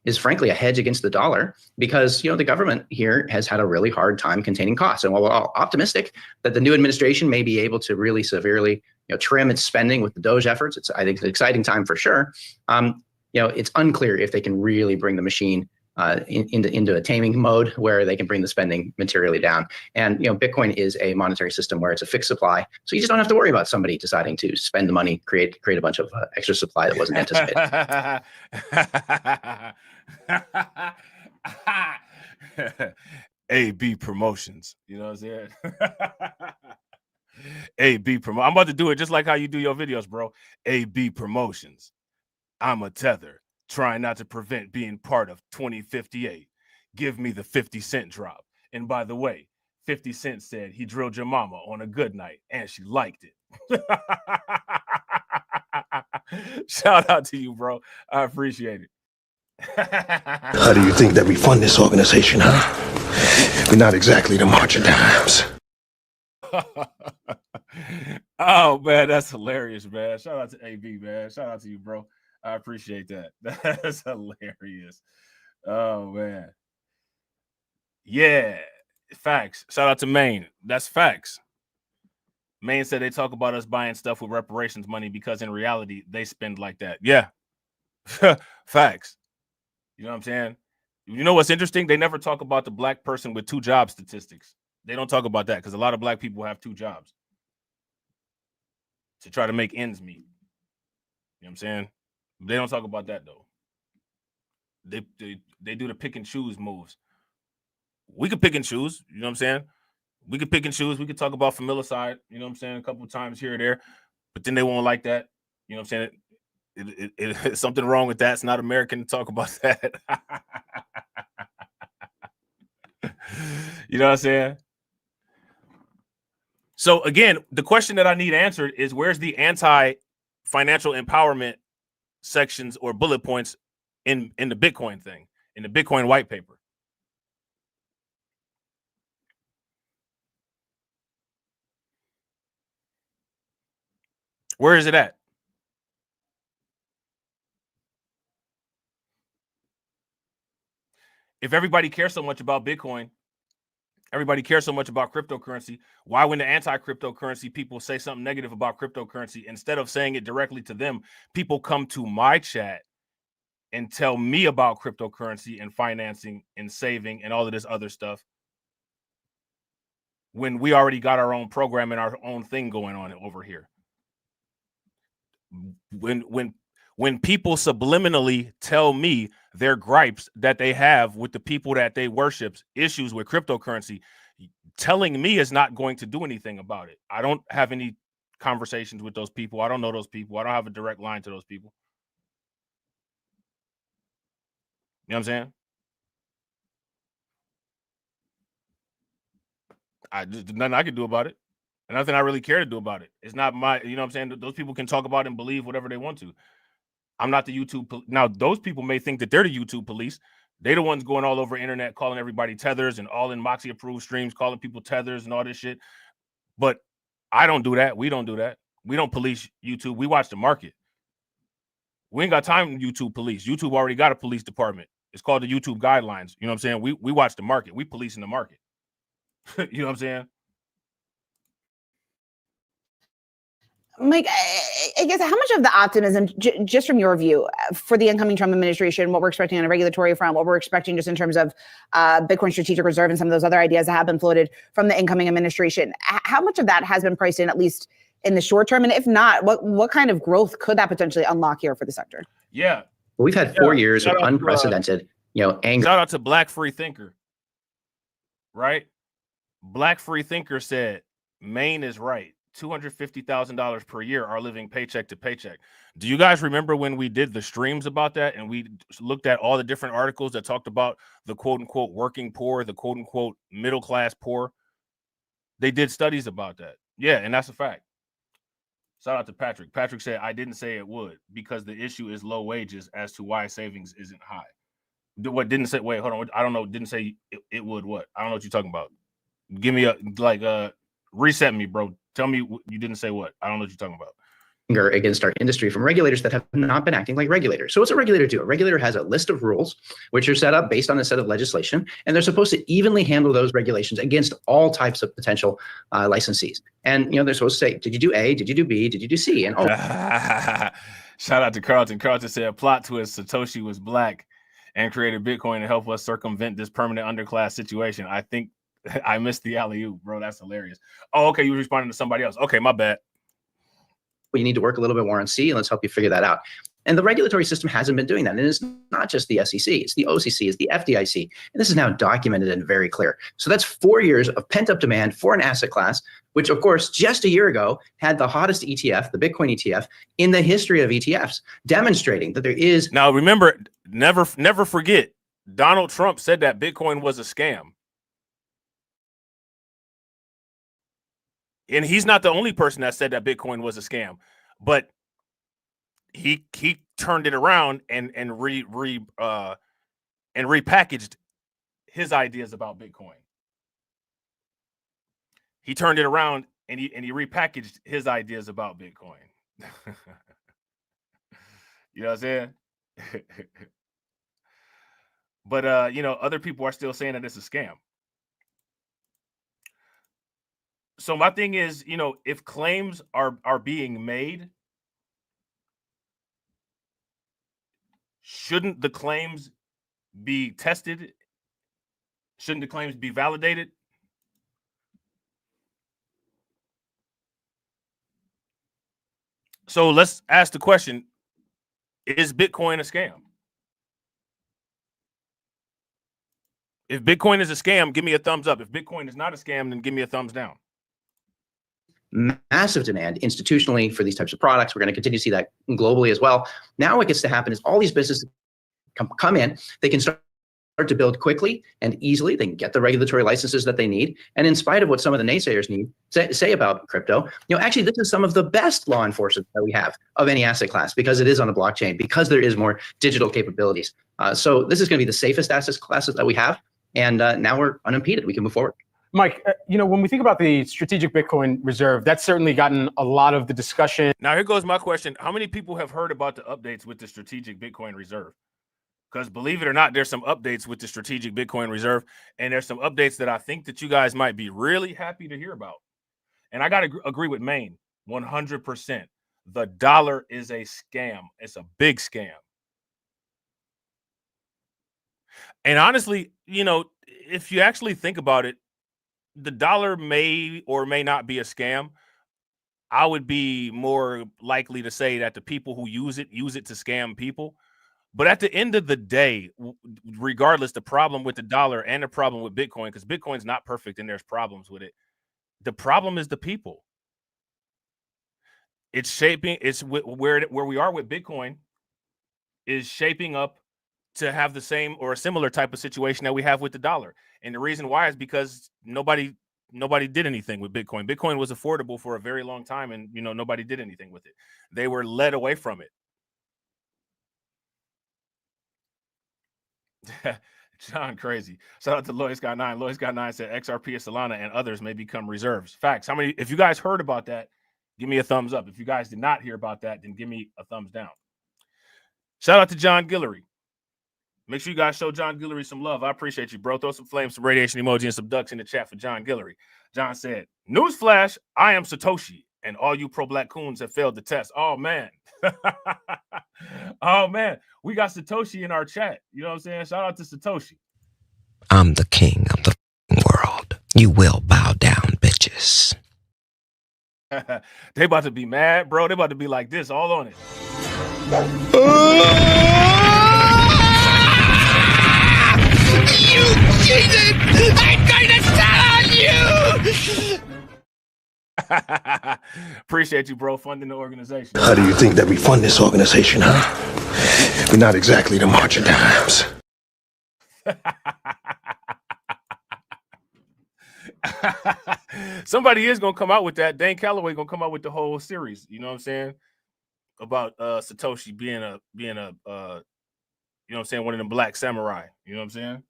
Is frankly a hedge against the dollar because, the government here has had a really hard time containing costs. And while we're all optimistic that the new administration may be able to really severely, trim its spending with the Doge efforts, I think it's an exciting time for sure. It's unclear if they can really bring the machine into a taming mode where they can bring the spending materially down. And, Bitcoin is a monetary system where it's a fixed supply. So you just don't have to worry about somebody deciding to spend the money, create a bunch of extra supply that wasn't anticipated. AB promotions, you know what I'm saying? AB promo. I'm about to do it just like how you do your videos, bro. AB promotions. I'm a tether, trying not to prevent being part of 2058. Give me the 50 cent drop. And by the way, 50 Cent said he drilled your mama on a good night and she liked it. Shout out to you, bro. I appreciate it. How do you think that we fund this organization, huh? We're not exactly the March of Dimes. Oh, man, that's hilarious, man. Shout out to AB, man. Shout out to you, bro. I appreciate that. That's hilarious. Oh, man. Yeah, facts. Shout out to Maine. That's facts. Maine said they talk about us buying stuff with reparations money because in reality, they spend like that. Yeah. Facts. You know what I'm saying? You know what's interesting? They never talk about the black person with 2 job statistics. They don't talk about that because a lot of black people have 2 jobs to try to make ends meet. You know what I'm saying? They don't talk about that though. They do the pick and choose moves. We could pick and choose, you know what I'm saying? We could pick and choose. We could talk about familicide, you know what I'm saying, a couple of times here or there, but then they won't like that. You know what I'm saying? It's something wrong with that. It's not American to talk about that. You know what I'm saying? So again, the question that I need answered is, where's the anti-financial empowerment sections or bullet points in the Bitcoin thing, in the Bitcoin white paper? Where is it at? If everybody cares so much about Bitcoin, everybody cares so much about cryptocurrency, why when the anti-cryptocurrency people say something negative about cryptocurrency, instead of saying it directly to them, people come to my chat and tell me about cryptocurrency and financing and saving and all of this other stuff, when we already got our own program and our own thing going on over here? When people subliminally tell me their gripes that they have with the people that they worship, issues with cryptocurrency, telling me is not going to do anything about it. I don't have any conversations with those people. I don't know those people. I don't have a direct line to those people. You know what I'm saying? There's nothing I can do about it. And nothing I really care to do about it. It's not my, you know what I'm saying? Those people can talk about it and believe whatever they want to. I'm not the YouTube. Now, those people may think that they're the YouTube police. They're the ones going all over internet, calling everybody tethers and all in Moxie approved streams, calling people tethers and all this shit. But I don't do that. We don't do that. We don't police YouTube. We watch the market. We ain't got time to YouTube police. YouTube already got a police department. It's called the YouTube guidelines. You know what I'm saying? We watch the market. We policing the market. You know what I'm saying? Mike, I guess how much of the optimism, just from your view, for the incoming Trump administration, what we're expecting on a regulatory front, what we're expecting just in terms of Bitcoin strategic reserve and some of those other ideas that have been floated from the incoming administration, how much of that has been priced in, at least in the short term? And if not, what kind of growth could that potentially unlock here for the sector? Yeah. We've had 4 years of unprecedented, anger. Shout out to Black Free Thinker, right? Black Free Thinker said, Maine is right. $250,000 per year are living paycheck to paycheck. Do you guys remember when we did the streams about that and we looked at all the different articles that talked about the quote unquote working poor, the quote unquote middle class poor? They did studies about that. Yeah, and that's a fact. Shout out to Patrick. Patrick said, I didn't say it would because the issue is low wages as to why savings isn't high. What didn't say? Wait, hold on. I don't know. Didn't say it would what? I don't know what you're talking about. Give me reset me, bro. Tell me you didn't say what. I don't know what you're talking about. Anger against our industry from regulators that have not been acting like regulators. So what's a regulator do? A regulator has a list of rules which are set up based on a set of legislation, and they're supposed to evenly handle those regulations against all types of potential licensees. And they're supposed to say, did you do A? Did you do B? Did you do C? And Shout out to Carlton. Carlton said, plot twist, Satoshi was black and created Bitcoin to help us circumvent this permanent underclass situation. I think I missed the alley-oop, bro. That's hilarious. Oh, okay. You were responding to somebody else. Okay, my bad. You need to work a little bit more on C, and let's help you figure that out. And the regulatory system hasn't been doing that. And it's not just the SEC, it's the OCC, it's the FDIC. And this is now documented and very clear. So that's 4 years of pent-up demand for an asset class, which, of course, just a year ago had the hottest ETF, the Bitcoin ETF, in the history of ETFs, demonstrating that there is... Now, remember, never forget, Donald Trump said that Bitcoin was a scam. And he's not the only person that said that Bitcoin was a scam, but he turned it around and repackaged his ideas about Bitcoin. He turned it around and he repackaged his ideas about Bitcoin. You know what I'm saying? But other people are still saying that it's a scam. So my thing is, if claims are being made, shouldn't the claims be tested? Shouldn't the claims be validated? So let's ask the question, is Bitcoin a scam? If Bitcoin is a scam, give me a thumbs up. If Bitcoin is not a scam, then give me a thumbs down. massive demand institutionally for these types of products. We're going to continue to see that globally as well. Now what gets to happen is all these businesses come in, they can start to build quickly and easily. They can get the regulatory licenses that they need. And in spite of what some of the naysayers need say about crypto, actually this is some of the best law enforcement that we have of any asset class, because it is on a blockchain, because there is more digital capabilities. So this is going to be the safest asset classes that we have. And now we're unimpeded. We can move forward. Mike, when we think about the strategic Bitcoin reserve, that's certainly gotten a lot of the discussion. Now, here goes my question. How many people have heard about the updates with the strategic Bitcoin reserve? Because believe it or not, there's some updates with the strategic Bitcoin reserve, and there's some updates that I think that you guys might be really happy to hear about. And I got to agree with Maine 100%. The dollar is a scam. It's a big scam. And honestly, if you actually think about it, the dollar may or may not be a scam. I would be more likely to say that the people who use it to scam people. But at the end of the day, regardless, the problem with the dollar and the problem with Bitcoin, because Bitcoin's not perfect and there's problems with it. The problem is the people. It's shaping, where we are with Bitcoin is shaping up to have the same or a similar type of situation that we have with the dollar. And the reason why is because nobody did anything with Bitcoin. Bitcoin was affordable for a very long time, and nobody did anything with it. They were led away from it. John crazy. Shout out to Lois Got 9. Lois Got 9 said XRP, Solana, and others may become reserves. Facts. How many? If you guys heard about that, give me a thumbs up. If you guys did not hear about that, then give me a thumbs down. Shout out to John Guillory. Make sure you guys show John Guillory some love. I appreciate you, bro. Throw some flames, some radiation emoji, and some ducks in the chat for John Guillory. John said, "Newsflash, I am Satoshi, and all you pro-black coons have failed the test." Oh, man. Oh, man. We got Satoshi in our chat. You know what I'm saying? Shout out to Satoshi. I'm the king of the world. You will bow down, bitches. They about to be mad, bro. They about to be like this, all on it. You cheated! I'm going to tell on you! Appreciate you, bro, funding the organization. How do you think that we fund this organization, huh? We're not exactly the march of dimes. Somebody is gonna come out with that. Dane Calloway gonna come out with the whole series. You know what I'm saying? About Satoshi being a you know what I'm saying, one of them black samurai. You know what I'm saying?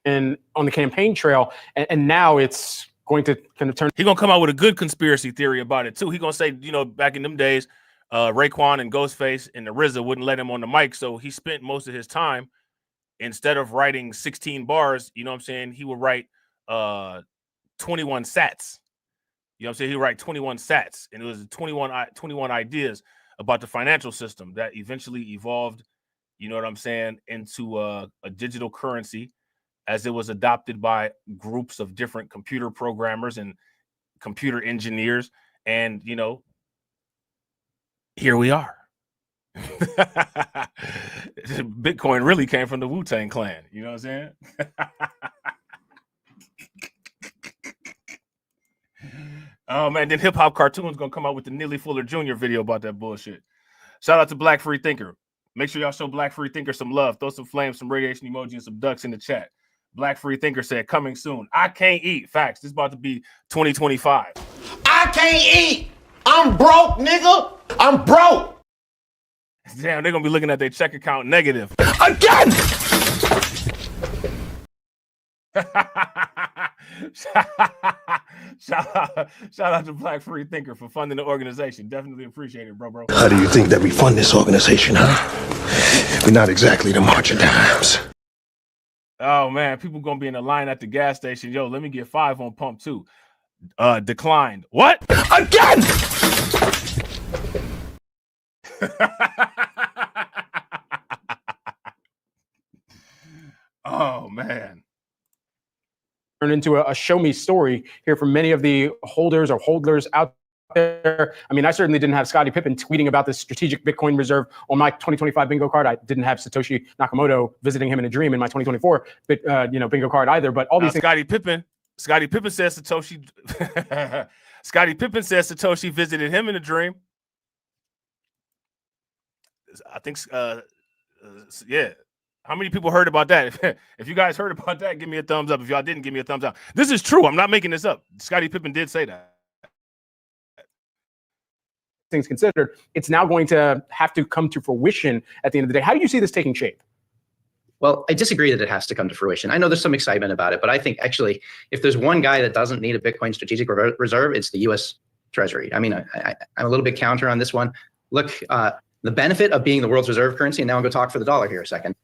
And on the campaign trail, and now it's going to kind of turn. He's gonna come out with a good conspiracy theory about it too. He's gonna say, back in them days, Raekwon and Ghostface and the RZA wouldn't let him on the mic, so he spent most of his time, instead of writing 16 bars, you know what I'm saying, he would write 21 sats. You know what I'm saying? He would write 21 sats, and it was 21 ideas about the financial system that eventually evolved, you know what I'm saying, into a digital currency, as it was adopted by groups of different computer programmers and computer engineers. And, here we are. Bitcoin really came from the Wu-Tang Clan. You know what I'm saying? Oh, man. Then Hip Hop Cartoon's going to come out with the Neely Fuller Jr. video about that bullshit. Shout out to Black Free Thinker. Make sure y'all show Black Free Thinker some love. Throw some flames, some radiation emoji, and some ducks in the chat. Black Free Thinker said, coming soon. I can't eat. Facts. This is about to be 2025. I can't eat. I'm broke, nigga. I'm broke. Damn, they're going to be looking at their check account negative. Again! Shout out to Black Free Thinker for funding the organization. Definitely appreciate it, bro. How do you think that we fund this organization, huh? We're not exactly the march of dimes. Oh, man, people going to be in the line at the gas station. Yo, let me get 5 on pump 2. Declined. What? Again! Oh, man. Turn into a show me story here from many of the holders or holders out there. I mean, I certainly didn't have Scottie Pippen tweeting about this strategic Bitcoin reserve on my 2025 bingo card. I didn't have Satoshi Nakamoto visiting him in a dream in my 2024 bingo card either. But all these things. Scottie Pippen says Satoshi Scottie Pippen says Satoshi visited him in a dream. I think, yeah. How many people heard about that? If you guys heard about that, give me a thumbs up. If y'all didn't, give me a thumbs up. This is true. I'm not making this up. Scottie Pippen did say that. Things considered, it's now going to have to come to fruition at the end of the day. How do you see this taking shape? Well, I disagree that it has to come to fruition. I know there's some excitement about it, but I think actually, if there's one guy that doesn't need a Bitcoin strategic reserve, it's the U.S. Treasury. I mean, I'm a little bit counter on this one. Look, the benefit of being the world's reserve currency, and now I'm going to talk for the dollar here a second,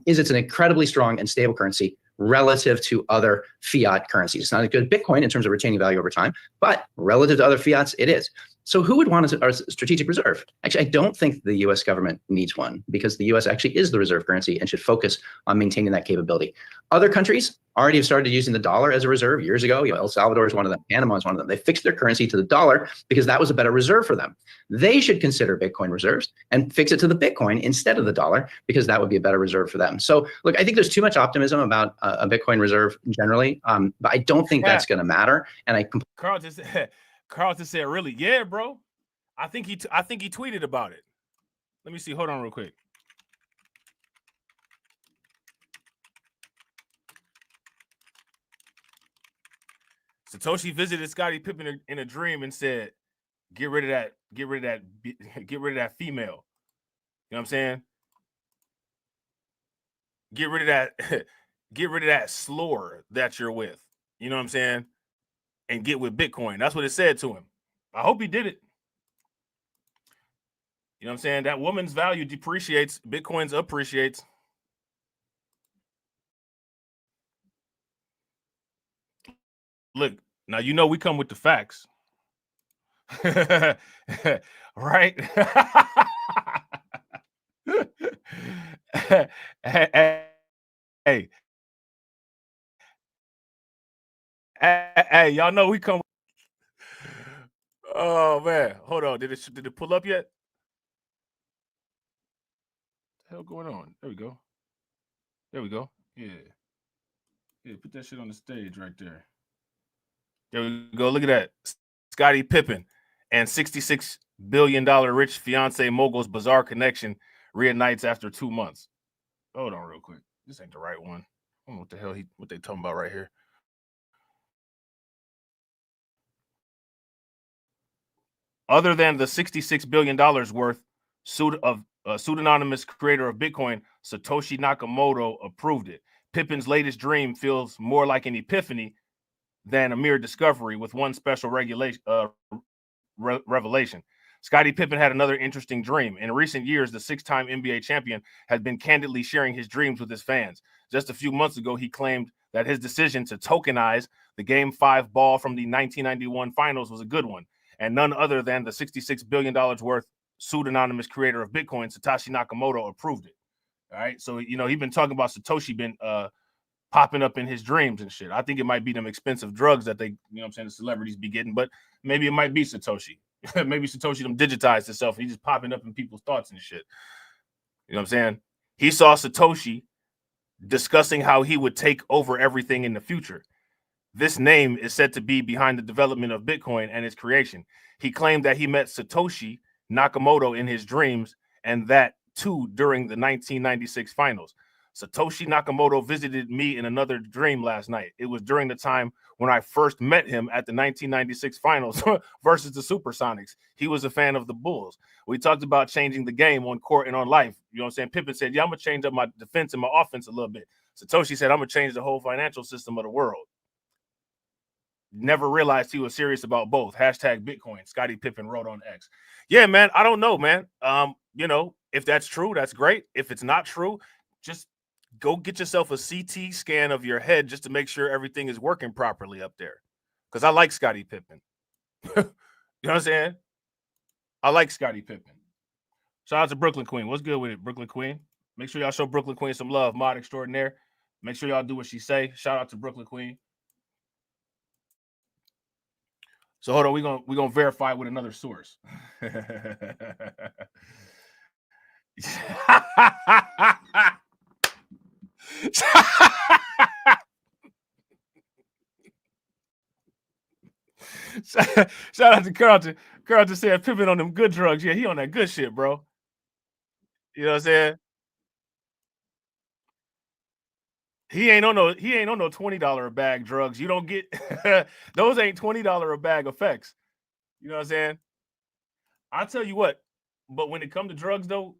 is it's an incredibly strong and stable currency relative to other fiat currencies. It's not as good as Bitcoin in terms of retaining value over time, but relative to other fiats, it is. So who would want a strategic reserve? Actually, I don't think the U.S. government needs one because the U.S. actually is the reserve currency and should focus on maintaining that capability. Other countries already have started using the dollar as a reserve years ago. El Salvador is one of them. Panama is one of them. They fixed their currency to the dollar because that was a better reserve for them. They should consider Bitcoin reserves and fix it to the Bitcoin instead of the dollar because that would be a better reserve for them. So look, I think there's too much optimism about a Bitcoin reserve generally, but I don't think that's going to matter. And Carl just said, really? Yeah, bro. I think he tweeted about it. Let me see. Hold on real quick. Satoshi visited Scottie Pippen in a dream and said, get rid of that female. You know what I'm saying? Get rid of that slur that you're with. You know what I'm saying? And get with Bitcoin. That's what it said to him. I hope he did it. You know what I'm saying? That woman's value depreciates. Bitcoin's appreciates. Look, now you know we come with the facts. Right? Hey, y'all know we come. Oh man, hold on. Did it pull up yet? What the hell going on? There we go. There we go. Yeah. Put that shit on the stage right there. There we go. Look at that. Scottie Pippen and $66 billion rich fiance mogul's bizarre connection reunites after 2 months. Hold on real quick. This ain't the right one. I don't know what the hell what they talking about right here. Other than the $66 billion worth pseudonymous creator of Bitcoin, Satoshi Nakamoto, approved it. Pippen's latest dream feels more like an epiphany than a mere discovery, with one special revelation. Scottie Pippen had another interesting dream. In recent years, the 6-time NBA champion had been candidly sharing his dreams with his fans. Just a few months ago, he claimed that his decision to tokenize the Game 5 ball from the 1991 finals was a good one, and none other than the $66 billion worth pseudonymous creator of Bitcoin, Satoshi Nakamoto, approved it. All right. So, you know, he's been talking about Satoshi been popping up in his dreams and shit. I think it might be them expensive drugs that they, you know what I'm saying, the celebrities be getting, but maybe it might be Satoshi. Maybe Satoshi them digitized himself. He's just popping up in people's thoughts and shit. You know what I'm saying? He saw Satoshi discussing how he would take over everything in the future. This name is said to be behind the development of Bitcoin and its creation. He claimed that he met Satoshi Nakamoto in his dreams, and that too during the 1996 finals. Satoshi Nakamoto visited me in another dream last night. It was during the time when I first met him at the 1996 finals versus the Supersonics. He was a fan of the Bulls. We talked about changing the game on court and on life. You know what I'm saying? Pippen said, yeah, I'm going to change up my defense and my offense a little bit. Satoshi said, I'm going to change the whole financial system of the world. Never realized he was serious about both. Hashtag Bitcoin. Scottie Pippen wrote on X. Yeah, man. I don't know, man. You know, if that's true, that's great. If it's not true, just go get yourself a CT scan of your head just to make sure everything is working properly up there. Because I like Scottie Pippen. You know what I'm saying? I like Scottie Pippen. Shout out to Brooklyn Queen. What's good with it, Brooklyn Queen? Make sure y'all show Brooklyn Queen some love. Mod extraordinaire. Make sure y'all do what she say. Shout out to Brooklyn Queen. So hold on, we're gonna verify with another source. Shout out to Carlton. Carlton said Pippen on them good drugs. Yeah, he on that good shit, bro. You know what I'm saying? He ain't on no $20 a bag drugs. You don't get those ain't $20 a bag effects. You know what I'm saying? I'll tell you what, but when it comes to drugs though,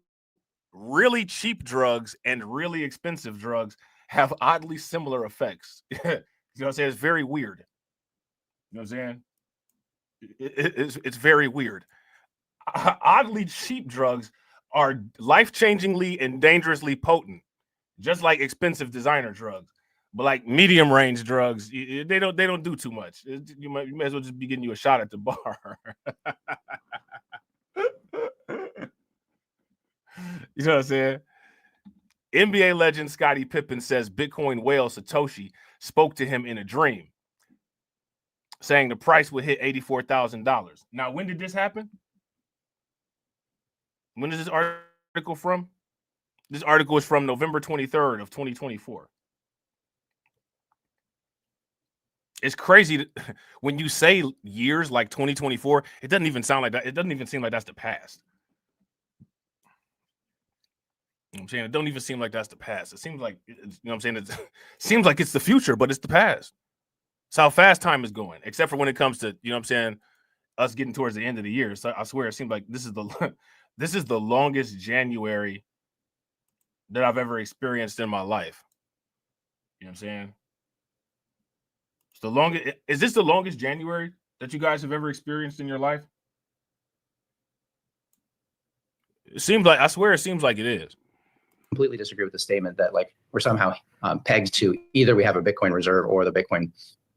really cheap drugs and really expensive drugs have oddly similar effects. You know what I'm saying? It's very weird. You know what I'm saying? It's very weird. Oddly cheap drugs are life-changingly and dangerously potent, just like expensive designer drugs. But like medium range drugs, they don't do too much. You may as well just be getting you a shot at the bar. You know what I'm saying? NBA legend Scottie Pippen says Bitcoin whale Satoshi spoke to him in a dream, saying the price would hit $84,000. Now, when did this happen? When is this article from? This article is from November 23rd of 2024. It's crazy when you say years like 2024, it doesn't even sound like that. It doesn't even seem like that's the past. You know what I'm saying? It don't even seem like that's the past. It seems like, you know what I'm saying? It seems like it's the future, but it's the past. It's how fast time is going, except for when it comes to, you know what I'm saying, us getting towards the end of the year. So I swear it seems like this is the longest January that I've ever experienced in my life. You know what I'm saying? It's the longest. Is this the longest January that you guys have ever experienced in your life? It seems like, I swear it seems like it is. Completely disagree with the statement that like we're somehow pegged to either we have a Bitcoin reserve or the Bitcoin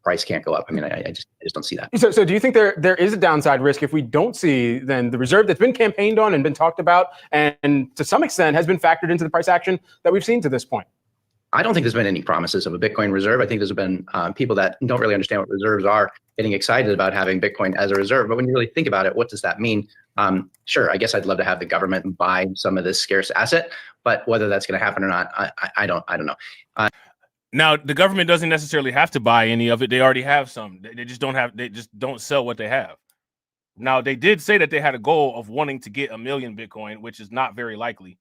price can't go up. I mean, I just don't see that. So do you think there is a downside risk if we don't see then the reserve that's been campaigned on and been talked about and to some extent has been factored into the price action that we've seen to this point? I don't think there's been any promises of a Bitcoin reserve. I think there's been people that don't really understand what reserves are getting excited about having Bitcoin as a reserve. But when you really think about it, what does that mean? Sure, I guess I'd love to have the government buy some of this scarce asset, but whether that's going to happen or not, I don't know. Now, the government doesn't necessarily have to buy any of it. They already have some. They just don't sell what they have. Now, they did say that they had a goal of wanting to get 1 million Bitcoin, which is not very likely.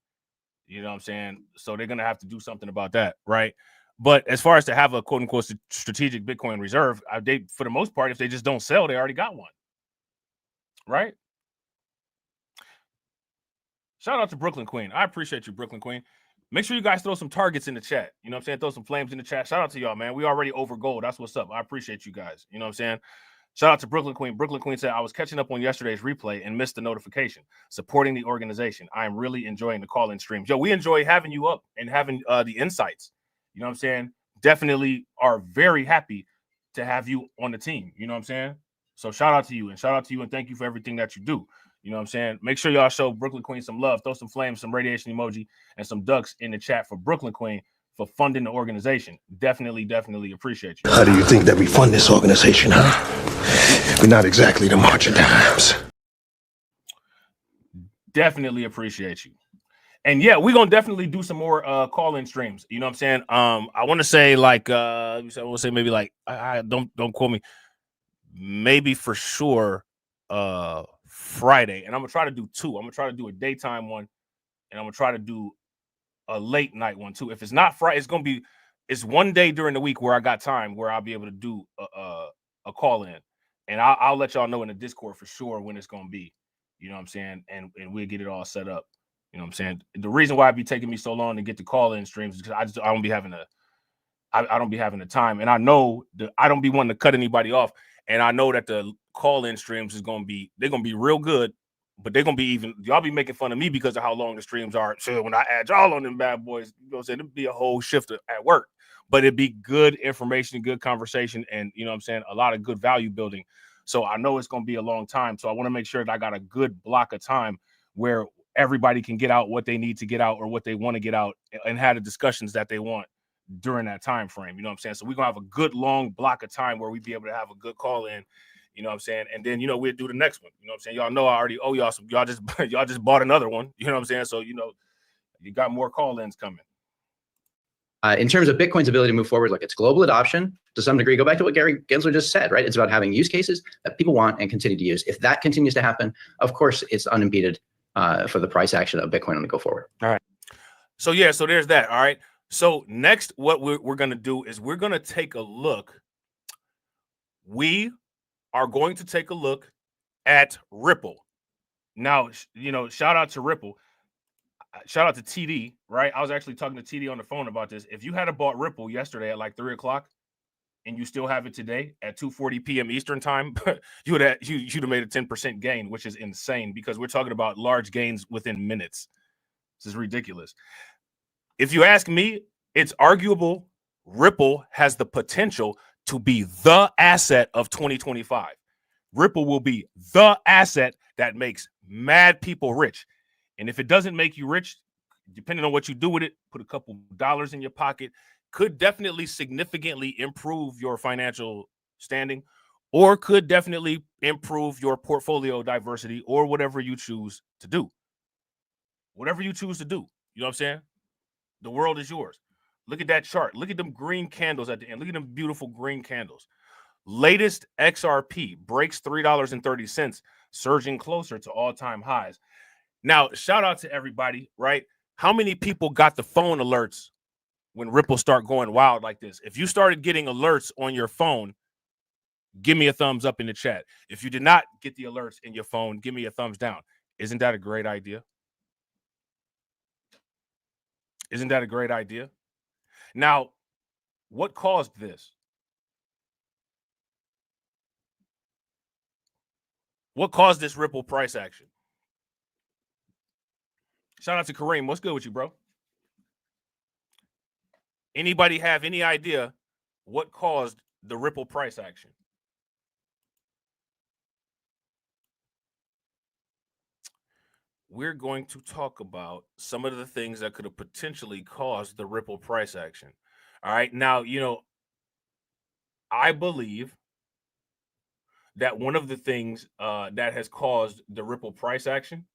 You know what I'm saying? So they're going to have to do something about that, right? But as far as to have a quote unquote strategic Bitcoin reserve, they, for the most part, if they just don't sell, they already got one, right? Shout out to Brooklyn Queen. I appreciate you, Brooklyn Queen. Make sure you guys throw some targets in the chat. You know what I'm saying? Throw some flames in the chat. Shout out to y'all, man. We already over gold. That's what's up. I appreciate you guys. You know what I'm saying? Shout out to Brooklyn Queen. Brooklyn Queen said, I was catching up on yesterday's replay and missed the notification. Supporting the organization. I am really enjoying the call-in streams. Yo, we enjoy having you up and having the insights. You know what I'm saying? Definitely are very happy to have you on the team. You know what I'm saying? So shout out to you and thank you for everything that you do. You know what I'm saying? Make sure y'all show Brooklyn Queen some love. Throw some flames, some radiation emoji, and some ducks in the chat for Brooklyn Queen for funding the organization. Definitely appreciate you. How do you think that we fund this organization, huh? We're not exactly the march of dimes. Definitely appreciate you. And yeah, we're gonna definitely do some more call-in streams. You know what I'm saying? I want to say like we'll say maybe like I don't quote me, maybe for sure Friday, and I'm gonna try to do 2. I'm gonna try to do a daytime one, and I'm gonna try to do a late night one too. If it's not Friday, it's one day during the week where I got time where I'll be able to do a call in, and I'll let y'all know in the Discord for sure when it's gonna be. You know what I'm saying? And we'll get it all set up. You know what I'm saying? The reason why it be taking me so long to get the call in streams is because I don't be having the time, and I know that I don't be wanting to cut anybody off, and I know that the call in streams they're gonna be real good. But they're gonna be y'all be making fun of me because of how long the streams are. So when I add y'all on them bad boys, you know what I'm saying, it'd be a whole shift at work. But it'd be good information, good conversation, and you know what I'm saying, a lot of good value building. So I know it's gonna be a long time. So I want to make sure that I got a good block of time where everybody can get out what they need to get out or what they want to get out and have the discussions that they want during that time frame. You know what I'm saying? So we're gonna have a good long block of time where we be able to have a good call in. You know what I'm saying? And then, you know, we'll do the next one. You know what I'm saying? Y'all know I already owe y'all some. Y'all just bought another one. You know what I'm saying? So, you know, you got more call-ins coming. In terms of Bitcoin's ability to move forward, look, it's global adoption to some degree. Go back to what Gary Gensler just said, right? It's about having use cases that people want and continue to use. If that continues to happen, of course, it's unimpeded for the price action of Bitcoin on the go forward. All right. So yeah, so there's that. All right. So next, what we're going to do is we're going to take a look. We are going to take a look at Ripple. Now, you know, shout out to Ripple. Shout out to TD, right? I was actually talking to TD on the phone about this. If you had bought Ripple yesterday at like 3 o'clock and you still have it today at 2:40 p.m. Eastern time, you'd have made a 10% gain, which is insane because we're talking about large gains within minutes. This is ridiculous. If you ask me, it's arguable Ripple has the potential to be the asset of 2025. Ripple will be the asset that makes mad people rich. And if it doesn't make you rich, depending on what you do with it, put a couple dollars in your pocket, could definitely significantly improve your financial standing, or could definitely improve your portfolio diversity, or whatever you choose to do. Whatever you choose to do. You know what I'm saying? The world is yours. Look at that chart. Look at them green candles at the end. Look at them beautiful green candles. Latest XRP breaks $3.30, surging closer to all-time highs. Now, shout out to everybody, right? How many people got the phone alerts when Ripple start going wild like this? If you started getting alerts on your phone, give me a thumbs up in the chat. If you did not get the alerts in your phone, give me a thumbs down. Isn't that a great idea? Isn't that a great idea? Now, what caused this? What caused this Ripple price action? Shout out to Kareem. What's good with you, bro? Anybody have any idea what caused the Ripple price action? We're going to talk about some of the things that could have potentially caused the Ripple price action. All right. Now, you know, I believe that one of the things that has caused the Ripple price action,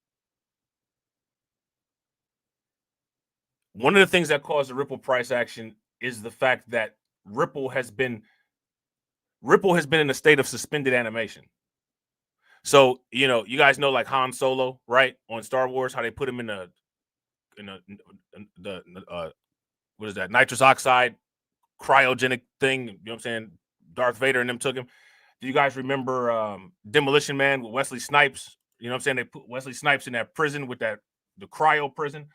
one of the things that caused the Ripple price action is the fact that Ripple has been in a state of suspended animation. So, you know, you guys know like Han Solo, right? On Star Wars, how they put him in the what is that? Nitrous oxide cryogenic thing. You know what I'm saying? Darth Vader and them took him. Do you guys remember Demolition Man with Wesley Snipes? You know what I'm saying? They put Wesley Snipes in that prison with the cryo prison.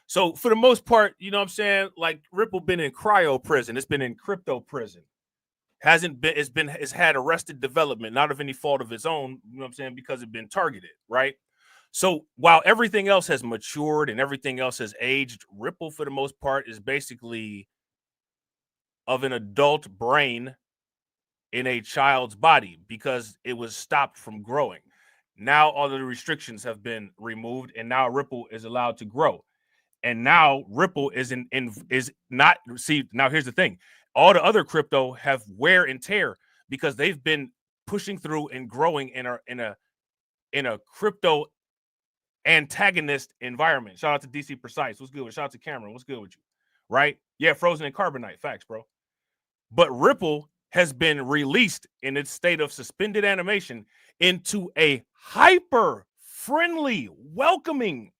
So for the most part, you know what I'm saying? Like Ripple been in cryo prison. It's been in crypto prison. It's had arrested development, not of any fault of its own, you know what I'm saying, because it's been targeted, right? So while everything else has matured and everything else has aged, Ripple for the most part is basically of an adult brain in a child's body because it was stopped from growing. Now all of the restrictions have been removed and now Ripple is allowed to grow. And now Ripple now here's the thing. All the other crypto have wear and tear because they've been pushing through and growing in a crypto antagonist environment. Shout out to DC Precise. What's good with you? Shout out to Cameron. What's good with you? Right? Yeah, frozen in carbonite. Facts, bro. But Ripple has been released in its state of suspended animation into a hyper friendly, welcoming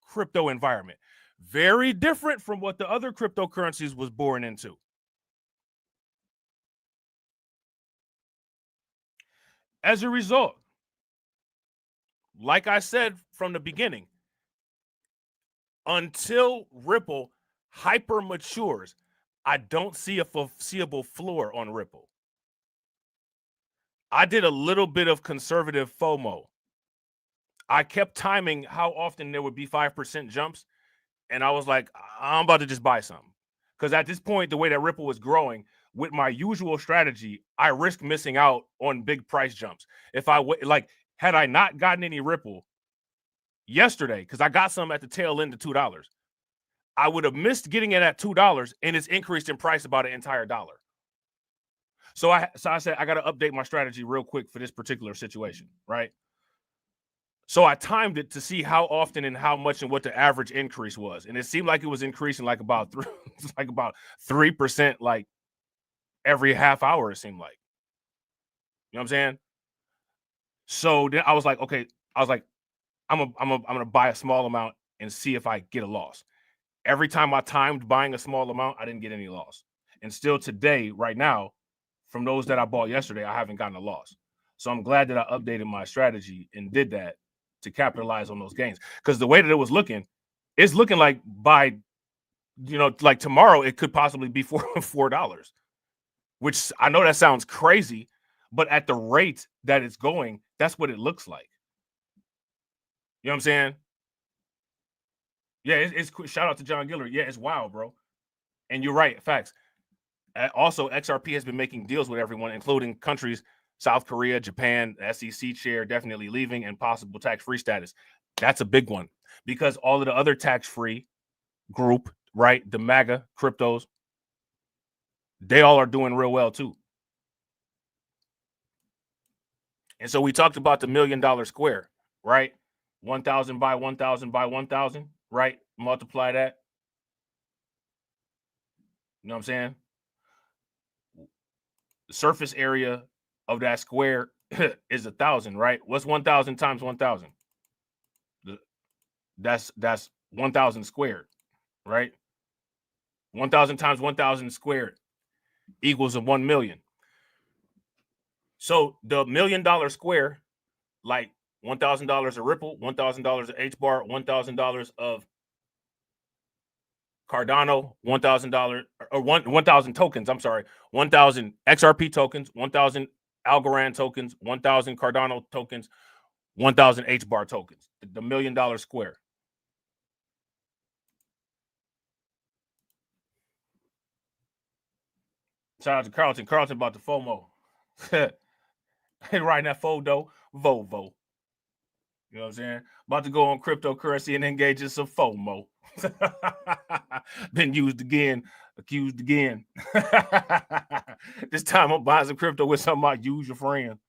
crypto environment. Very different from what the other cryptocurrencies was born into. As a result, like I said from the beginning, until Ripple hyper matures, I don't see a foreseeable floor on Ripple. I did a little bit of conservative FOMO. I kept timing how often there would be 5% jumps. And I was like, I'm about to just buy some. Because at this point, the way that Ripple was growing, with my usual strategy, I risk missing out on big price jumps. Had I not gotten any Ripple yesterday, because I got some at the tail end of $2, I would have missed getting it at $2 and it's increased in price about an entire dollar. So I said, I got to update my strategy real quick for this particular situation, right? So I timed it to see how often and how much and what the average increase was. And it seemed like it was increasing like about 3%, like every half hour, it seemed like. You know what I'm saying? So then I was like, okay, I'm gonna buy a small amount and see if I get a loss. Every time I timed buying a small amount, I didn't get any loss. And still today, right now, from those that I bought yesterday, I haven't gotten a loss. So I'm glad that I updated my strategy and did that to capitalize on those gains. Because the way that it was looking, it's looking like by, like tomorrow, it could possibly be $4, which I know that sounds crazy, but at the rate that it's going, that's what it looks like. You know what I'm saying? Yeah, it's shout out to John Gillard. Yeah, it's wild, bro. And you're right, facts. Also, XRP has been making deals with everyone, including countries South Korea, Japan, SEC chair definitely leaving, and possible tax-free status. That's a big one because all of the other tax-free group, right, the MAGA cryptos, they all are doing real well too. And so we talked about the $1 million square, right? 1,000 by 1,000 by 1,000, right? Multiply that. You know what I'm saying? The surface area of that square is 1,000, right? What's 1,000 times 1,000? That's 1,000 squared, right? 1,000 times 1,000 squared equals a 1 million. So the $1 million square, like $1,000 of Ripple, $1,000 of H-bar, $1,000 of Cardano, $1,000 or 1,000 tokens. I'm sorry, 1,000 XRP tokens, 1,000 Algorand tokens, 1,000 Cardano tokens, 1,000 H-bar tokens. The $1 million square. Shout out to Carlton. Carlton about the FOMO. Right now, Vovo. You know what I'm saying? About to go on cryptocurrency and engage in some FOMO. Been used again, accused again. This time I'm buying some crypto with some of my usual friends.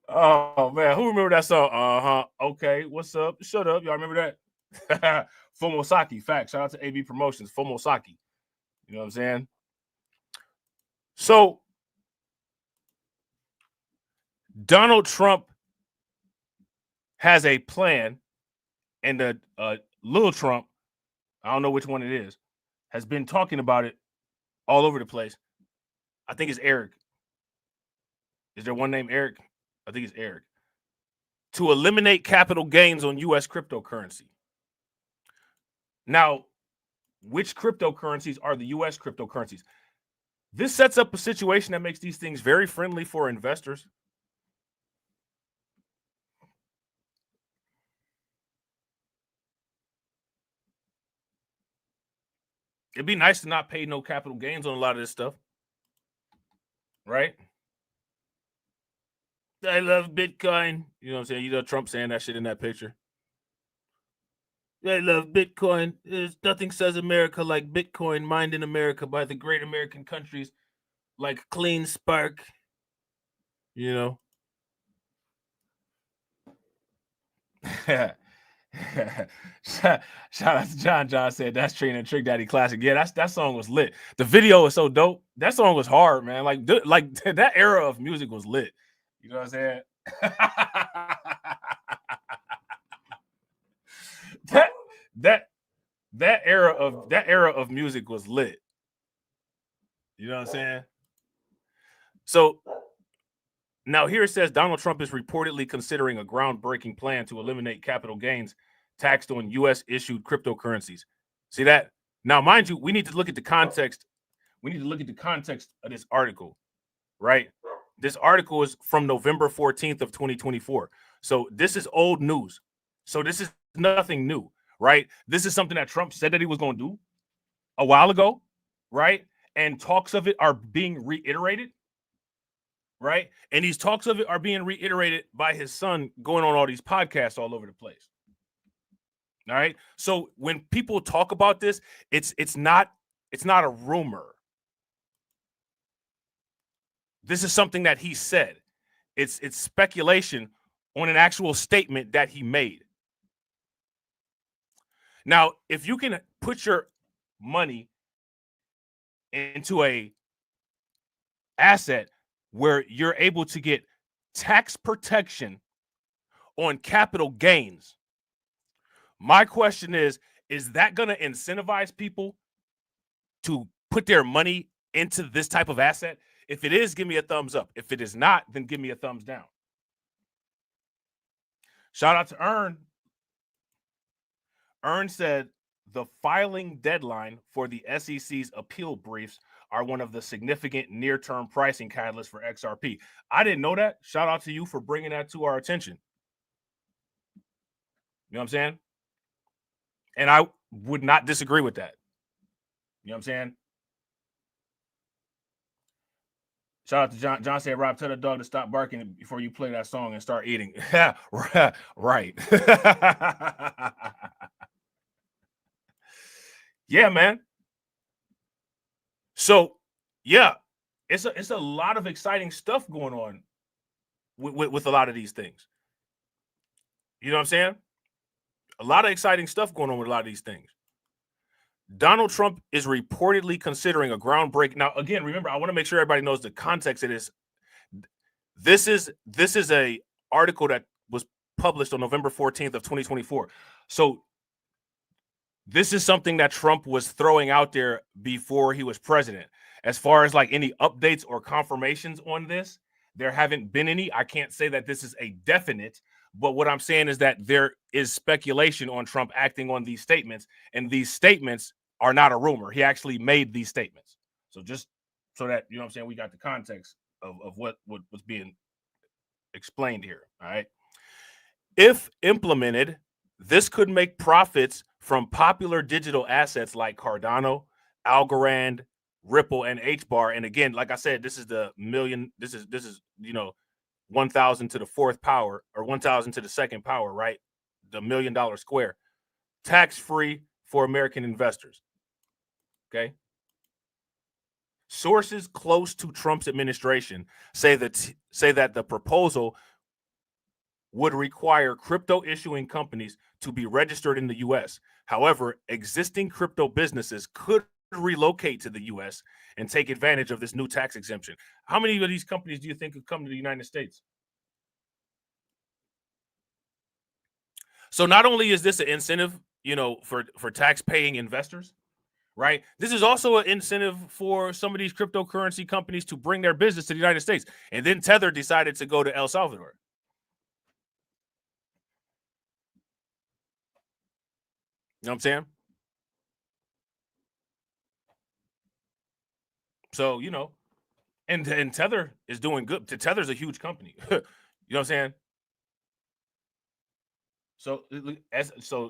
Oh man, who remember that song? Okay, what's up? Shut up, y'all remember that? Fomosaki, facts. Shout out to AB Promotions, Fomosaki. You know what I'm saying? So Donald Trump has a plan, and the little Trump, I don't know which one it is, has been talking about it all over the place. I think it's Eric. Is there one named Eric? I think it's Eric. To eliminate capital gains on U.S. cryptocurrency. Now, which cryptocurrencies are the U.S. cryptocurrencies? This sets up a situation that makes these things very friendly for investors. It'd be nice to not pay no capital gains on a lot of this stuff. Right? I love Bitcoin. You know what I'm saying? You know Trump saying that shit in that picture. I love Bitcoin. There's nothing says America like Bitcoin mined in America by the great American countries like Clean Spark. You know? Shout out to John said that's Trina and Trick Daddy classic. Yeah, that song was lit. The video is so dope. That song was hard, man. Like that era of music was lit. You know what I'm saying? that era of music was lit. You know what I'm saying? So now here it says Donald Trump is reportedly considering a groundbreaking plan to eliminate capital gains taxed on U.S. issued cryptocurrencies. See that? Now, mind you, we need to look at the context. We need to look at the context of this article, right? This article is from November 14th of 2024. So this is old news. So this is nothing new, right? This is something that Trump said that he was going to do a while ago, right? And talks of it are being reiterated, right? And these talks of it are being reiterated by his son going on all these podcasts all over the place. All right. So when people talk about this, it's not a rumor. This is something that he said. It's speculation on an actual statement that he made. Now, if you can put your money into a asset where you're able to get tax protection on capital gains, my question is that going to incentivize people to put their money into this type of asset? If it is, give me a thumbs up. If it is not, then give me a thumbs down. Shout out to Earn. Earn said the filing deadline for the SEC's appeal briefs are one of the significant near-term pricing catalysts for XRP. I didn't know that. Shout out to you for bringing that to our attention. You know what I'm saying? And I would not disagree with that. You know what I'm saying? Shout out to John. John said, Rob, tell the dog to stop barking before you play that song and start eating. Right. Yeah, man. So, yeah, it's a lot of exciting stuff going on with a lot of these things. You know what I'm saying? A lot of exciting stuff going on with a lot of these things. Donald Trump is reportedly considering a groundbreaking. Now, again, remember, I want to make sure everybody knows the context of this. This is a article that was published on November 14th of 2024. So this is something that Trump was throwing out there before he was president. As far as like any updates or confirmations on this, there haven't been any. I can't say that this is a definite, but what I'm saying is that there is speculation on Trump acting on these statements, and these statements are not a rumor. He actually made these statements. So just so that, you know what I'm saying, we got the context of what was being explained here, all right? If implemented, this could make profits from popular digital assets like Cardano, Algorand, Ripple, and HBAR. And again, like I said, this is the million. This is 1,000 to the fourth power, or 1,000 to the second power, right? The $1 million square, tax-free for American investors. Okay. Sources close to Trump's administration say that the proposal would require crypto issuing companies to be registered in the U.S. However, existing crypto businesses could relocate to the U.S. and take advantage of this new tax exemption. How many of these companies do you think could come to the United States? So not only is this an incentive, for tax-paying investors, right? This is also an incentive for some of these cryptocurrency companies to bring their business to the United States. And then Tether decided to go to El Salvador. You know what I'm saying? So, and Tether is doing good. Tether's a huge company. You know what I'm saying? So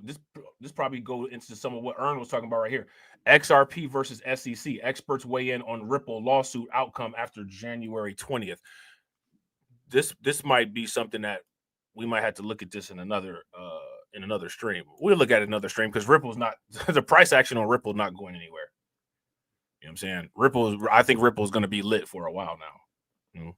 this probably go into some of what Earn was talking about right here. XRP versus SEC. Experts weigh in on Ripple lawsuit outcome after January 20th. This might be something that we might have to look at this in another stream. We'll look at another stream because Ripple's not the price action on Ripple not going anywhere. You know what I'm saying? I think Ripple's going to be lit for a while now.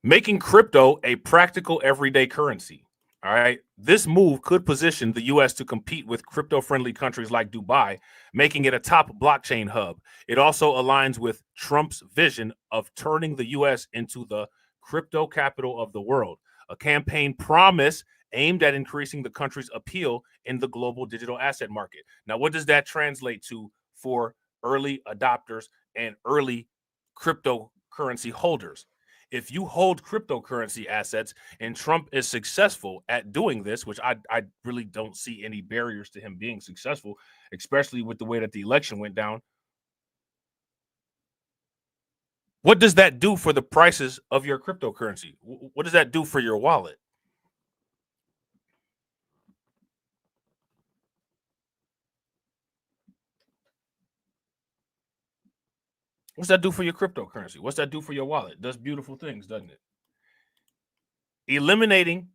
Making crypto a practical everyday currency. All right. This move could position the U.S. to compete with crypto-friendly countries like Dubai, making it a top blockchain hub. It also aligns with Trump's vision of turning the U.S. into the crypto capital of the world, a campaign promise aimed at increasing the country's appeal in the global digital asset market. Now, what does that translate to for early adopters and early cryptocurrency holders? If you hold cryptocurrency assets and Trump is successful at doing this, which I really don't see any barriers to him being successful, especially with the way that the election went down. What does that do for the prices of your cryptocurrency? What does that do for your wallet? What's that do for your cryptocurrency? What's that do for your wallet? It does beautiful things, doesn't it? Eliminating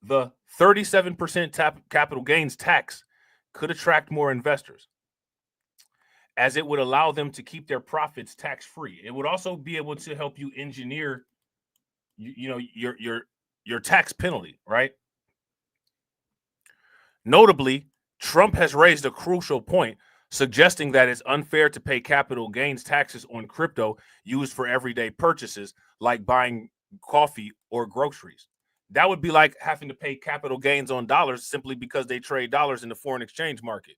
the 37% capital gains tax could attract more investors. as it would allow them to keep their profits tax-free. It would also be able to help you engineer, your tax penalty, right? Notably, Trump has raised a crucial point, suggesting that it's unfair to pay capital gains taxes on crypto used for everyday purchases like buying coffee or groceries. That would be like having to pay capital gains on dollars simply because they trade dollars in the foreign exchange market.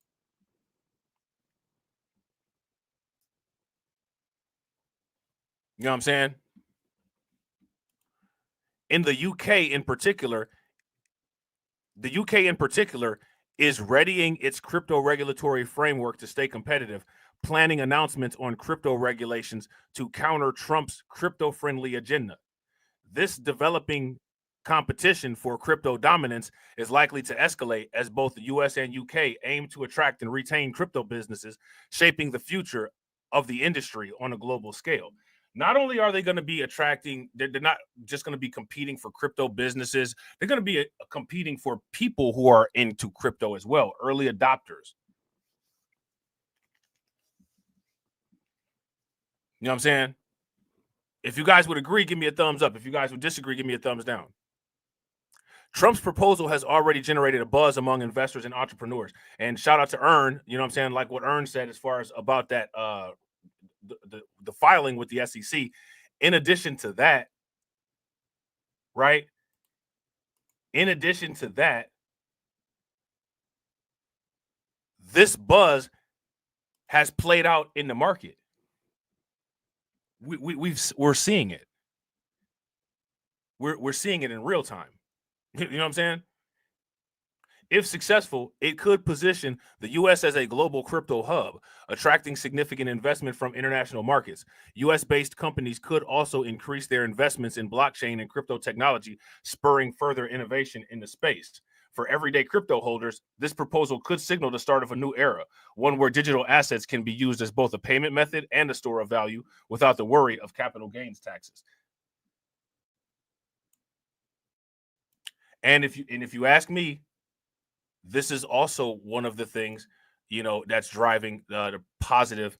You know what I'm saying? In the UK in particular, is readying its crypto regulatory framework to stay competitive, planning announcements on crypto regulations to counter Trump's crypto-friendly agenda. This developing competition for crypto dominance is likely to escalate as both the US and UK aim to attract and retain crypto businesses, shaping the future of the industry on a global scale. Not only are they going to be attracting, they're not just going to be competing for crypto businesses, they're going to be competing for people who are into crypto as well, early adopters. You know what I'm saying? If you guys would agree, give me a thumbs up. If you guys would disagree, give me a thumbs down. Trump's proposal has already generated a buzz among investors and entrepreneurs. And shout out to Earn, you know what I'm saying? Like what Earn said as far as about that, the filing with the SEC. In addition to that, right? In addition to that, this buzz has played out in the market. We're seeing it. We're seeing it in real time. You know what I'm saying? If successful, it could position the U.S. as a global crypto hub, attracting significant investment from international markets. U.S.-based companies could also increase their investments in blockchain and crypto technology, spurring further innovation in the space. For everyday crypto holders, this proposal could signal the start of a new era, one where digital assets can be used as both a payment method and a store of value without the worry of capital gains taxes. And if you ask me, this is also one of the things, that's driving the positive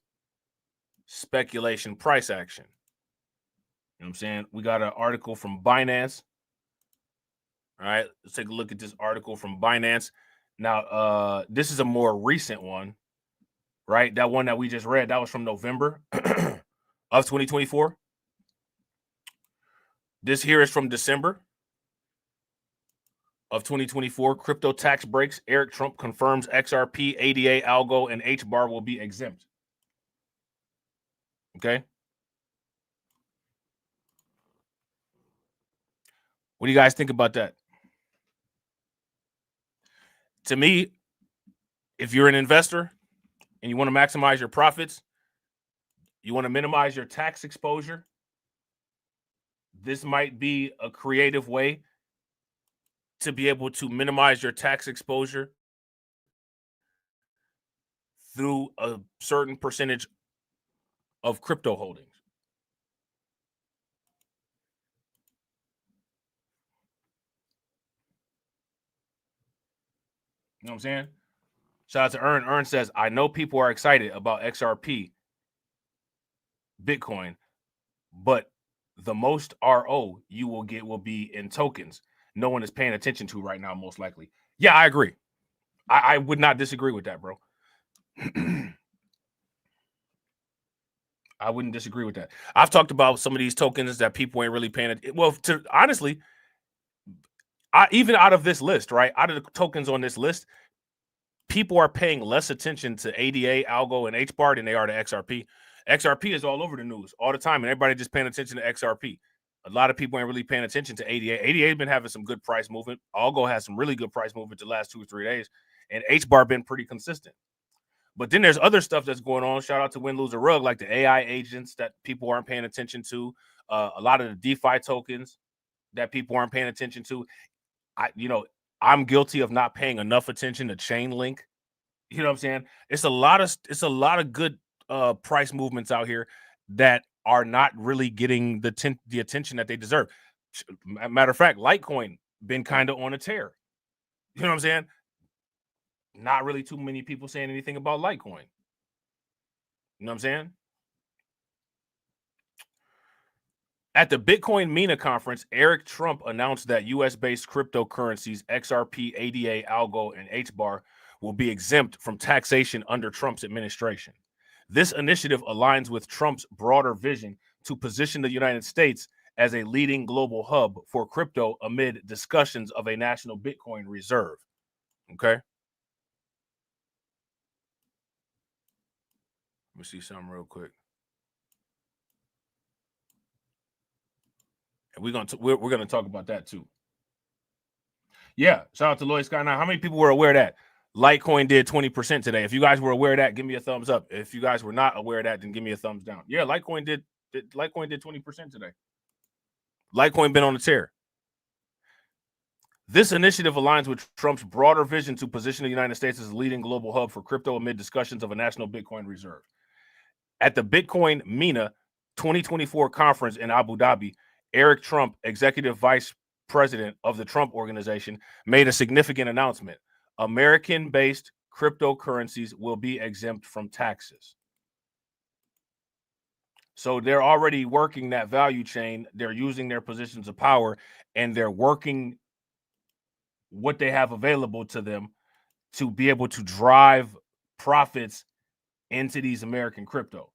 speculation price action. You know what I'm saying? We got an article from Binance. All right, let's take a look at this article from Binance. Now, this is a more recent one, right? That one that we just read, that was from November of 2024. This here is from December of 2024. Crypto tax breaks. Eric Trump confirms XRP, ADA, Algo, and HBAR will be exempt. Okay. What do you guys think about that? To me, if you're an investor and you want to maximize your profits, you want to minimize your tax exposure, this might be a creative way to be able to minimize your tax exposure through a certain percentage of crypto holdings. You know what I'm saying? Shout out to Earn. Earn says, I know people are excited about XRP, Bitcoin, but the most RO you will get will be in tokens. No one is paying attention to right now, most likely. Yeah, I agree. I would not disagree with that, bro. I wouldn't disagree with that. I've talked about some of these tokens that people ain't really paying attention. Well, honestly, even out of this list, right? Out of the tokens on this list, people are paying less attention to ADA, Algo, and HBAR than they are to XRP. XRP is all over the news all the time, and everybody just paying attention to XRP. A lot of people ain't really paying attention to ADA. ADA has been having some good price movement. Algo has some really good price movement the last 2 or 3 days, and HBAR been pretty consistent. But then there's other stuff that's going on. Shout out to Win, Lose, or Rug, like the AI agents that people aren't paying attention to. A lot of the DeFi tokens that people aren't paying attention to. I'm guilty of not paying enough attention to Chainlink. You know what I'm saying? It's a lot of good price movements out here that are not really getting the attention that they deserve. Matter of fact, Litecoin been kind of on a tear. You know what I'm saying? Not really too many people saying anything about Litecoin. You know what I'm saying? At the Bitcoin MENA conference, Eric Trump announced that U.S.-based cryptocurrencies XRP, ADA, Algo, and HBAR will be exempt from taxation under Trump's administration. This initiative aligns with Trump's broader vision to position the United States as a leading global hub for crypto amid discussions of a national Bitcoin reserve. Okay? Let me see something real quick. And we're gonna talk about that too. Yeah, shout out to Lloyd Scott. Now, how many people were aware that Litecoin did 20% today? If you guys were aware of that, give me a thumbs up. If you guys were not aware of that, then give me a thumbs down. Yeah, Litecoin did 20% today. Litecoin been on the tear. This initiative aligns with Trump's broader vision to position the United States as a leading global hub for crypto amid discussions of a national Bitcoin reserve. At the Bitcoin MENA 2024 conference in Abu Dhabi, Eric Trump, executive vice president of the Trump Organization, made a significant announcement. American-based cryptocurrencies will be exempt from taxes. So they're already working that value chain. They're using their positions of power, and they're working what they have available to them to be able to drive profits into these American crypto.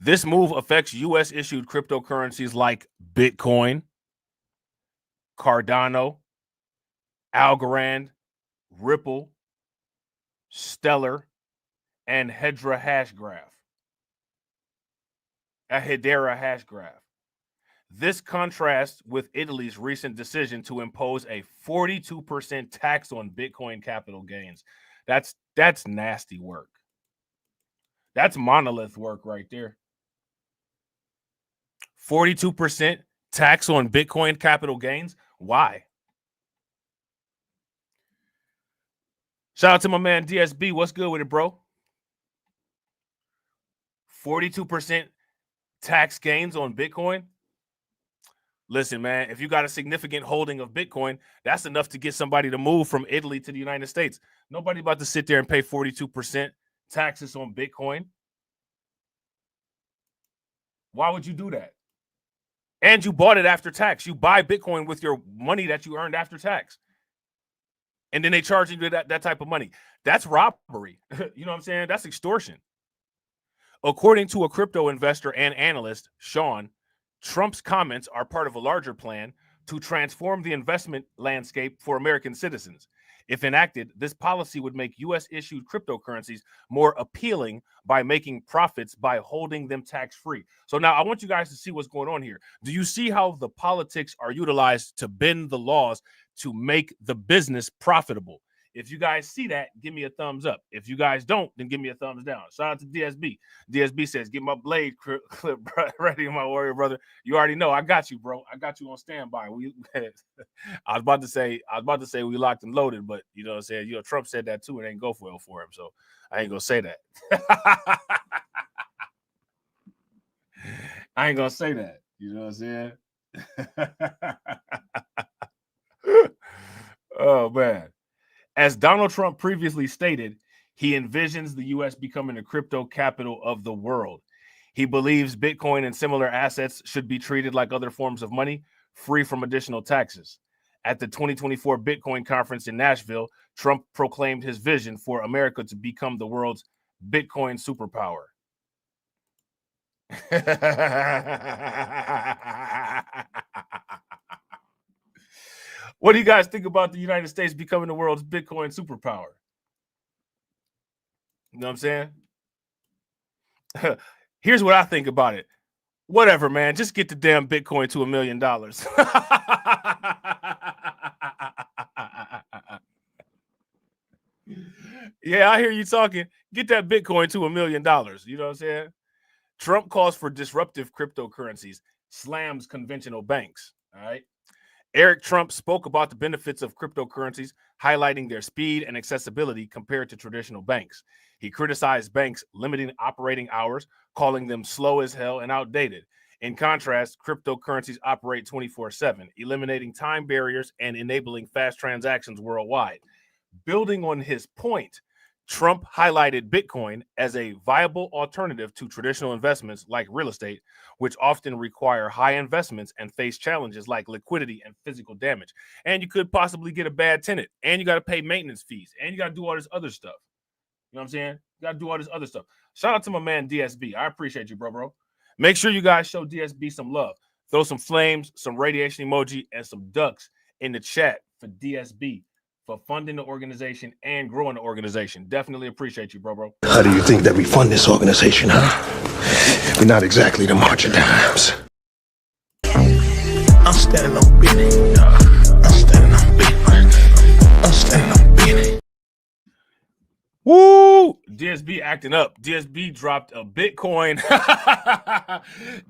This move affects U.S. issued cryptocurrencies like Bitcoin, Cardano, Algorand, Ripple, Stellar, and Hedera Hashgraph. This contrasts with Italy's recent decision to impose a 42% tax on Bitcoin capital gains. That's nasty work. That's monolith work right there. 42% tax on Bitcoin capital gains. Why? Shout out to my man DSB. What's good with it, bro? 42% tax gains on Bitcoin. Listen, man, if you got a significant holding of Bitcoin, that's enough to get somebody to move from Italy to the United States. Nobody about to sit there and pay 42% taxes on Bitcoin. Why would you do that? And you bought it after tax. You buy Bitcoin with your money that you earned after tax. And then they charge you that type of money. That's robbery. You know what I'm saying? That's extortion. According to a crypto investor and analyst, Sean, Trump's comments are part of a larger plan to transform the investment landscape for American citizens. If enacted, this policy would make U.S.-issued cryptocurrencies more appealing by making profits by holding them tax-free. So now I want you guys to see what's going on here. Do you see how the politics are utilized to bend the laws to make the business profitable? If you guys see that, give me a thumbs up. If you guys don't, then give me a thumbs down. Shout out to DSB. DSB says, get my blade clip ready, my warrior brother. You already know. I got you, bro. I got you on standby. I was about to say we locked and loaded, but you know what I'm saying? You know, Trump said that too. It ain't go well for him. So I ain't gonna say that. I ain't gonna say that. You know what I'm saying? Oh man. As Donald Trump previously stated, he envisions the U.S. becoming the crypto capital of the world. He believes Bitcoin and similar assets should be treated like other forms of money, free from additional taxes. At the 2024 Bitcoin conference in Nashville, Trump proclaimed his vision for America to become the world's Bitcoin superpower. What do you guys think about the United States becoming the world's Bitcoin superpower? You know what I'm saying? Here's what I think about it. Whatever, man. Just get the damn Bitcoin to $1 million. Yeah, I hear you talking. Get that Bitcoin to $1 million. You know what I'm saying? Trump calls for disruptive cryptocurrencies, slams conventional banks. All right. Eric Trump spoke about the benefits of cryptocurrencies, highlighting their speed and accessibility compared to traditional banks. He criticized banks limiting operating hours, calling them slow as hell and outdated. In contrast, cryptocurrencies operate 24/7, eliminating time barriers and enabling fast transactions worldwide. Building on his point, Trump highlighted Bitcoin as a viable alternative to traditional investments like real estate, which often require high investments and face challenges like liquidity and physical damage. And you could possibly get a bad tenant, and you got to pay maintenance fees, and you got to do all this other stuff. You know what I'm saying? You got to do all this other stuff. Shout out to my man DSB. I appreciate you, bro. Make sure you guys show DSB some love. Throw some flames, some radiation emoji, and some ducks in the chat for DSB for funding the organization and growing the organization. Definitely appreciate you, bro. How do you think that we fund this organization, huh? We're not exactly the March of Dimes. I'm standing on business. I'm standing on business. I'm standing on business. Woo! DSB acting up. DSB dropped a Bitcoin.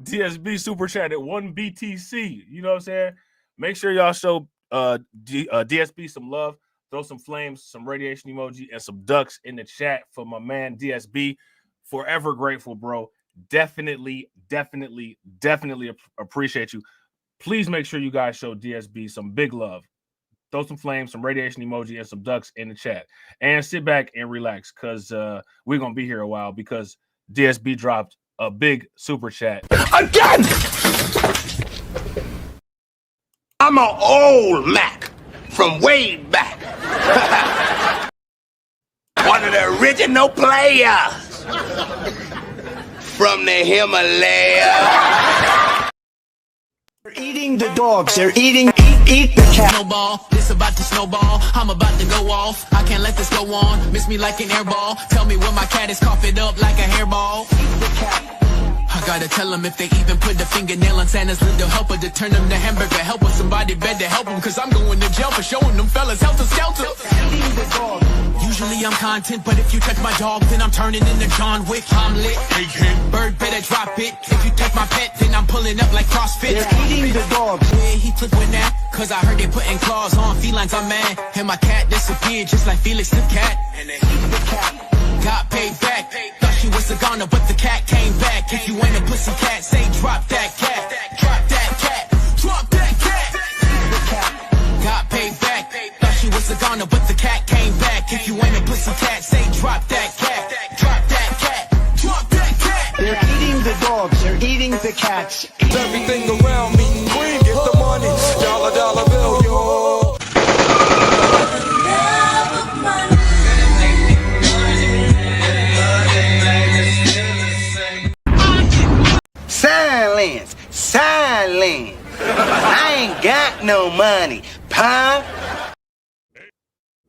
DSB super chat at 1 BTC. You know what I'm saying? Make sure y'all show DSB some love. Throw some flames, some radiation emoji, and some ducks in the chat for my man DSB. Forever grateful, bro. Definitely appreciate you. Please make sure you guys show DSB some big love. Throw some flames, some radiation emoji, and some ducks in the chat. And sit back and relax, because we're going to be here a while, because DSB dropped a big super chat. Again! I'm an old Mac from way back. One of the original players from the Himalaya. They're eating the dogs. They're eat the cat. Snowball, this about to snowball. I'm about to go off. I can't let this go on. Miss me like an airball. Tell me when my cat is cough it up like a hairball. Eat the cat. I gotta tell them if they even put the fingernail on Santa's little helper to turn them to hamburger helper. Somebody better help them, cause I'm going to jail for showing them fellas helter skelter. Eating the dog. Usually I'm content, but if you touch my dog, then I'm turning into John Wick. I'm lit. Bird better drop it. If you touch my pet, then I'm pulling up like CrossFit. They're eating the dogs. Yeah, he clicked with that, cause I heard they putting claws on felines. I'm mad, and my cat disappeared just like Felix the cat. And they eat the cat. Got paid back. Thought she was a goner, but the cat came back. If you ain't a pussy cat, say drop that cat. Drop that cat. Drop that cat. Got paid back. Thought she was a goner, but the cat came back. If you ain't a pussy cat, say drop that cat. Drop that cat. Drop that cat. They're eating the dogs. They're eating the cats. Everything around me, green, get the money. Dollar bill, yo. Silence. I ain't got no money, punk.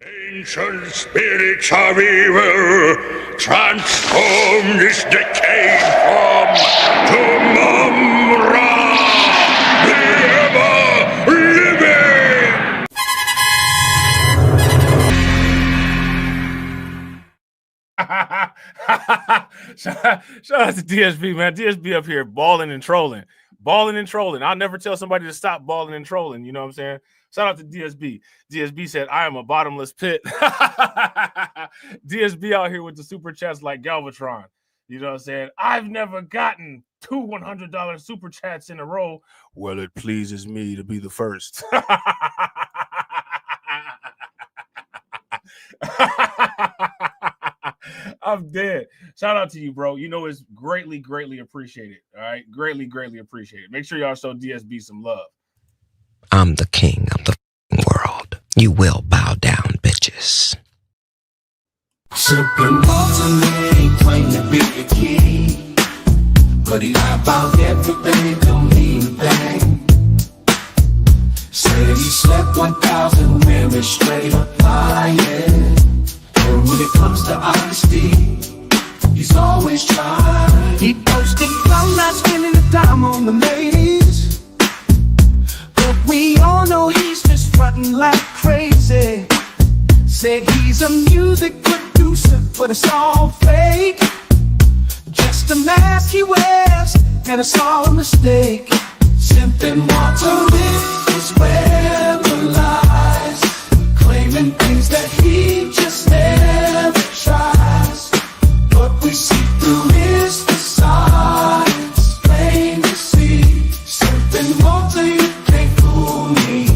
Ancient spirits of evil, transform this decayed form to Mum-Ra, the ever-living. Shout out to DSB, man. DSB up here balling and trolling. I'll never tell somebody to stop balling and trolling. You know what I'm saying? Shout out to DSB. DSB said, I am a bottomless pit. DSB out here with the super chats like Galvatron. You know what I'm saying? I've never gotten 2 $100 super chats in a row. Well, it pleases me to be the first. I'm dead. Shout out to you, bro. You know it's greatly appreciated. All right, greatly appreciated. Make sure y'all show DSB some love. I'm the king of the world. You will bow down, bitches. Sippin' Walter ain't claim to be the king, but he lie about everything, don't need a thing. Said he slept 1,000 women straight up lying. But when it comes to honesty, he's always trying. He posted clown not spending the time on the ladies, but we all know he's just frontin' like crazy. Said he's a music producer, but it's all fake. Just a mask he wears, and it's all a mistake. Simpin' Walter is where the lies, claiming things that he just never tries. What we see through his facades, plain to see. Simpin' Walter, you can't fool me.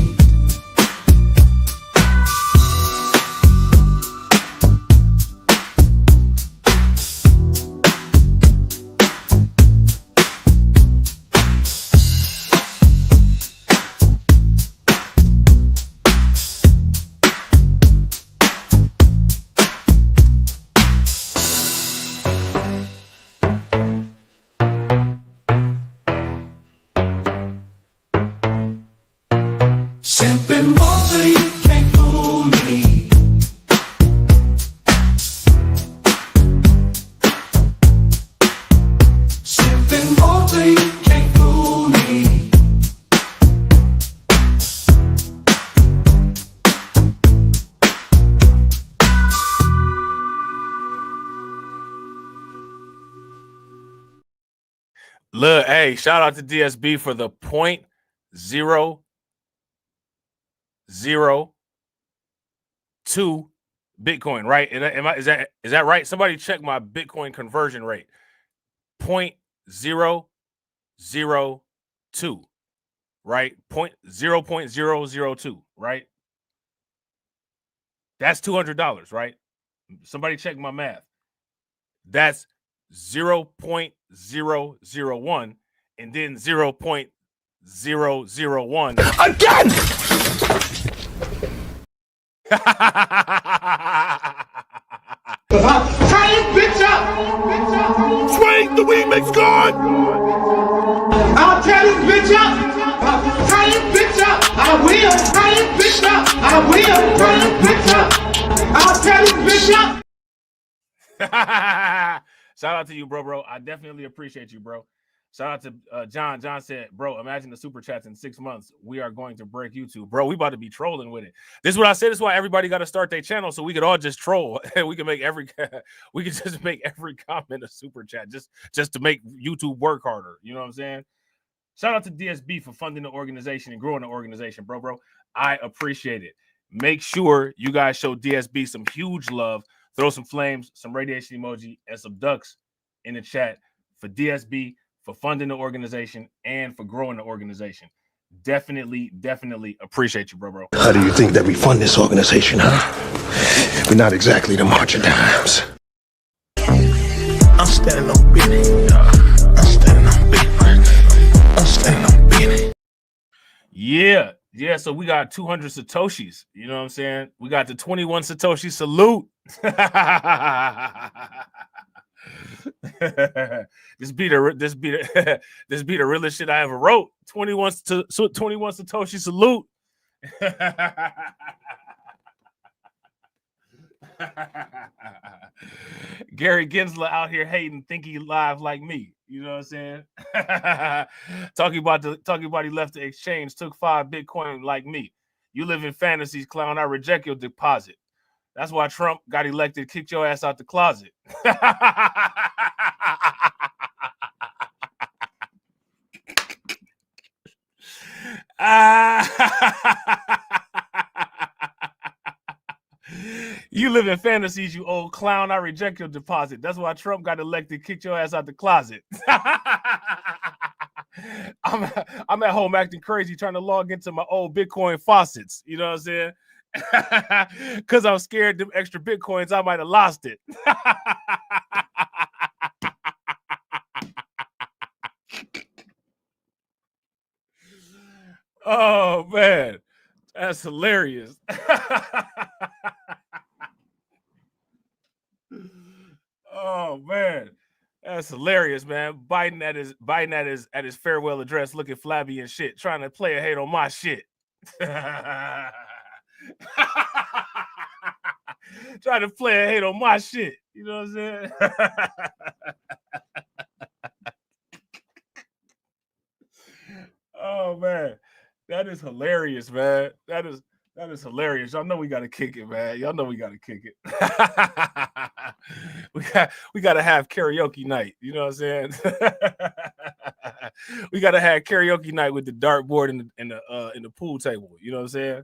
Simping water, you can't fool me. Simping water, you can't fool me. Look, hey, shout out to DSB for the 0.002 Bitcoin, right? Is that right? Somebody check my Bitcoin conversion rate. 0.002, right? 0.002, right? That's $200, right? Somebody check my math. That's 0.001 and then 0.001 again. Bitch up! Swing the remix God! I'll tell this bitch up! Tie this bitch up! I will! Tie this bitch up! I will! Tie this bitch up! I'll tell this bitch up! Shout out to you, bro. I definitely appreciate you, bro. Shout out to John. John said, bro, imagine the super chats in 6 months. We are going to break YouTube. Bro, we about to be trolling with it. This is what I said. This is why everybody got to start their channel so we could all just troll. we can just make every comment a super chat just to make YouTube work harder. You know what I'm saying? Shout out to DSB for funding the organization and growing the organization, bro. I appreciate it. Make sure you guys show DSB some huge love. Throw some flames, some radiation emoji, and some ducks in the chat for DSB, for funding the organization, and for growing the organization. Definitely appreciate you, bro. How do you think that we fund this organization, huh? We're not exactly the marching dimes. I'm standing on business. I'm standing on business. I'm standing on business. Yeah, so we got 200 Satoshis. You know what I'm saying? We got the 21 Satoshi salute. This be the realest shit I ever wrote. 21 Satoshi salute. Gary Gensler out here hating, think he live like me. You know what I'm saying? talking about he left the exchange, took 5 Bitcoin like me. You live in fantasies, clown. I reject your deposit. That's why Trump got elected, kicked your ass out the closet. You live in fantasies, you old clown. I reject your deposit. That's why Trump got elected, kicked your ass out the closet. I'm at home acting crazy, trying to log into my old Bitcoin faucets. You know what I'm saying? Because I'm scared them extra Bitcoins, I might have lost it. Oh, man. That's hilarious. Oh, man. That's hilarious, man. Biden at his farewell address looking flabby and shit, trying to play a hate on my shit. Trying to play a hate on my shit. You know what I'm saying? Oh, man. That is hilarious, man. That is hilarious. Y'all know we gotta kick it, man. Y'all know we gotta kick it. we gotta have karaoke night. You know what I'm saying? We gotta have karaoke night with the dartboard in the pool table. You know what I'm saying?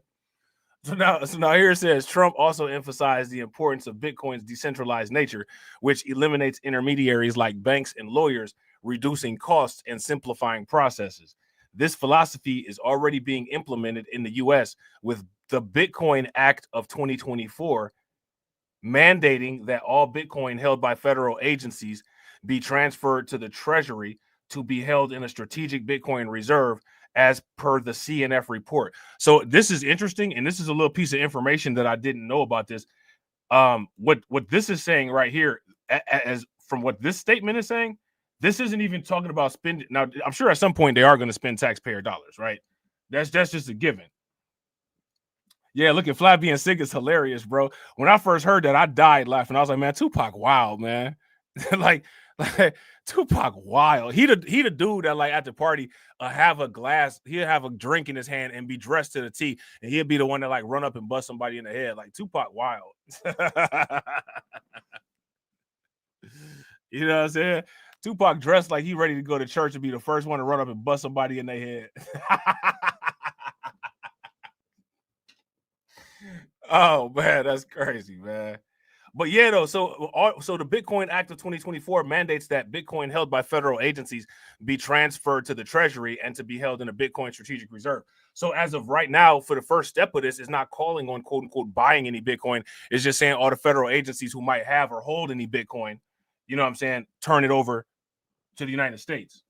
So now here it says Trump also emphasized the importance of Bitcoin's decentralized nature, which eliminates intermediaries like banks and lawyers, reducing costs and simplifying processes. This philosophy is already being implemented in the U.S. with the Bitcoin Act of 2024, mandating that all Bitcoin held by federal agencies be transferred to the Treasury to be held in a strategic Bitcoin reserve as per the CNF report. So this is interesting, and this is a little piece of information that I didn't know about this. What this is saying right here, as from what this statement is saying, this isn't even talking about spending. Now, I'm sure at some point they are going to spend taxpayer dollars, right? That's just a given. Yeah, look at Flat being sick is hilarious, bro. When I first heard that, I died laughing. I was like, man, Tupac wild, man. like Tupac wild. He the dude that like at the party have a glass, he'll have a drink in his hand and be dressed to the T, and he'll be the one that like run up and bust somebody in the head. Like Tupac wild. You know what I'm saying? Tupac dressed like he ready to go to church and be the first one to run up and bust somebody in their head. Oh man, that's crazy, man. But yeah, though, so the Bitcoin Act of 2024 mandates that Bitcoin held by federal agencies be transferred to the Treasury and to be held in a Bitcoin strategic reserve. So as of right now, for the first step of this, is not calling on quote unquote buying any Bitcoin. It's just saying all the federal agencies who might have or hold any Bitcoin, you know what I'm saying, turn it over to the United States.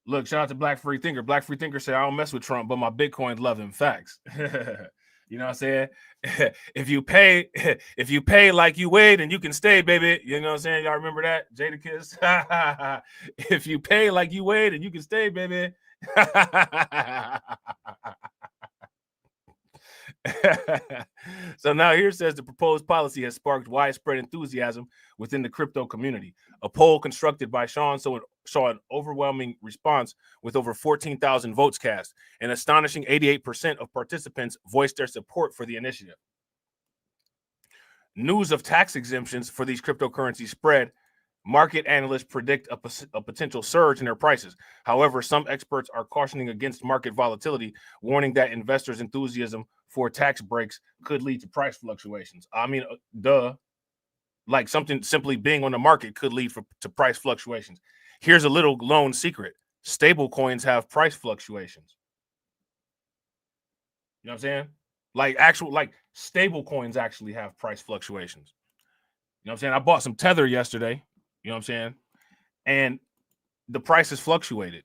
Look, shout out to Black Free Thinker. Black Free Thinker said, I don't mess with Trump, but my Bitcoin love him. Facts. You know what I'm saying? If you pay like you weigh, then you can stay, baby. You know what I'm saying? Y'all remember that? Jadakiss? If you pay like you weigh, then you can stay, baby. So now here says the proposed policy has sparked widespread enthusiasm within the crypto community. A poll constructed by Sean saw an overwhelming response with over 14,000 votes cast. An astonishing 88% of participants voiced their support for the initiative. News of tax exemptions for these cryptocurrencies spread. Market analysts predict a potential surge in their prices. However, some experts are cautioning against market volatility, warning that investors' enthusiasm for tax breaks could lead to price fluctuations. I mean, like something simply being on the market could lead to price fluctuations. Here's a little known secret. Stable coins have price fluctuations. You know what I'm saying? Like stable coins actually have price fluctuations. You know what I'm saying? I bought some Tether yesterday. You know what I'm saying? And the price has fluctuated.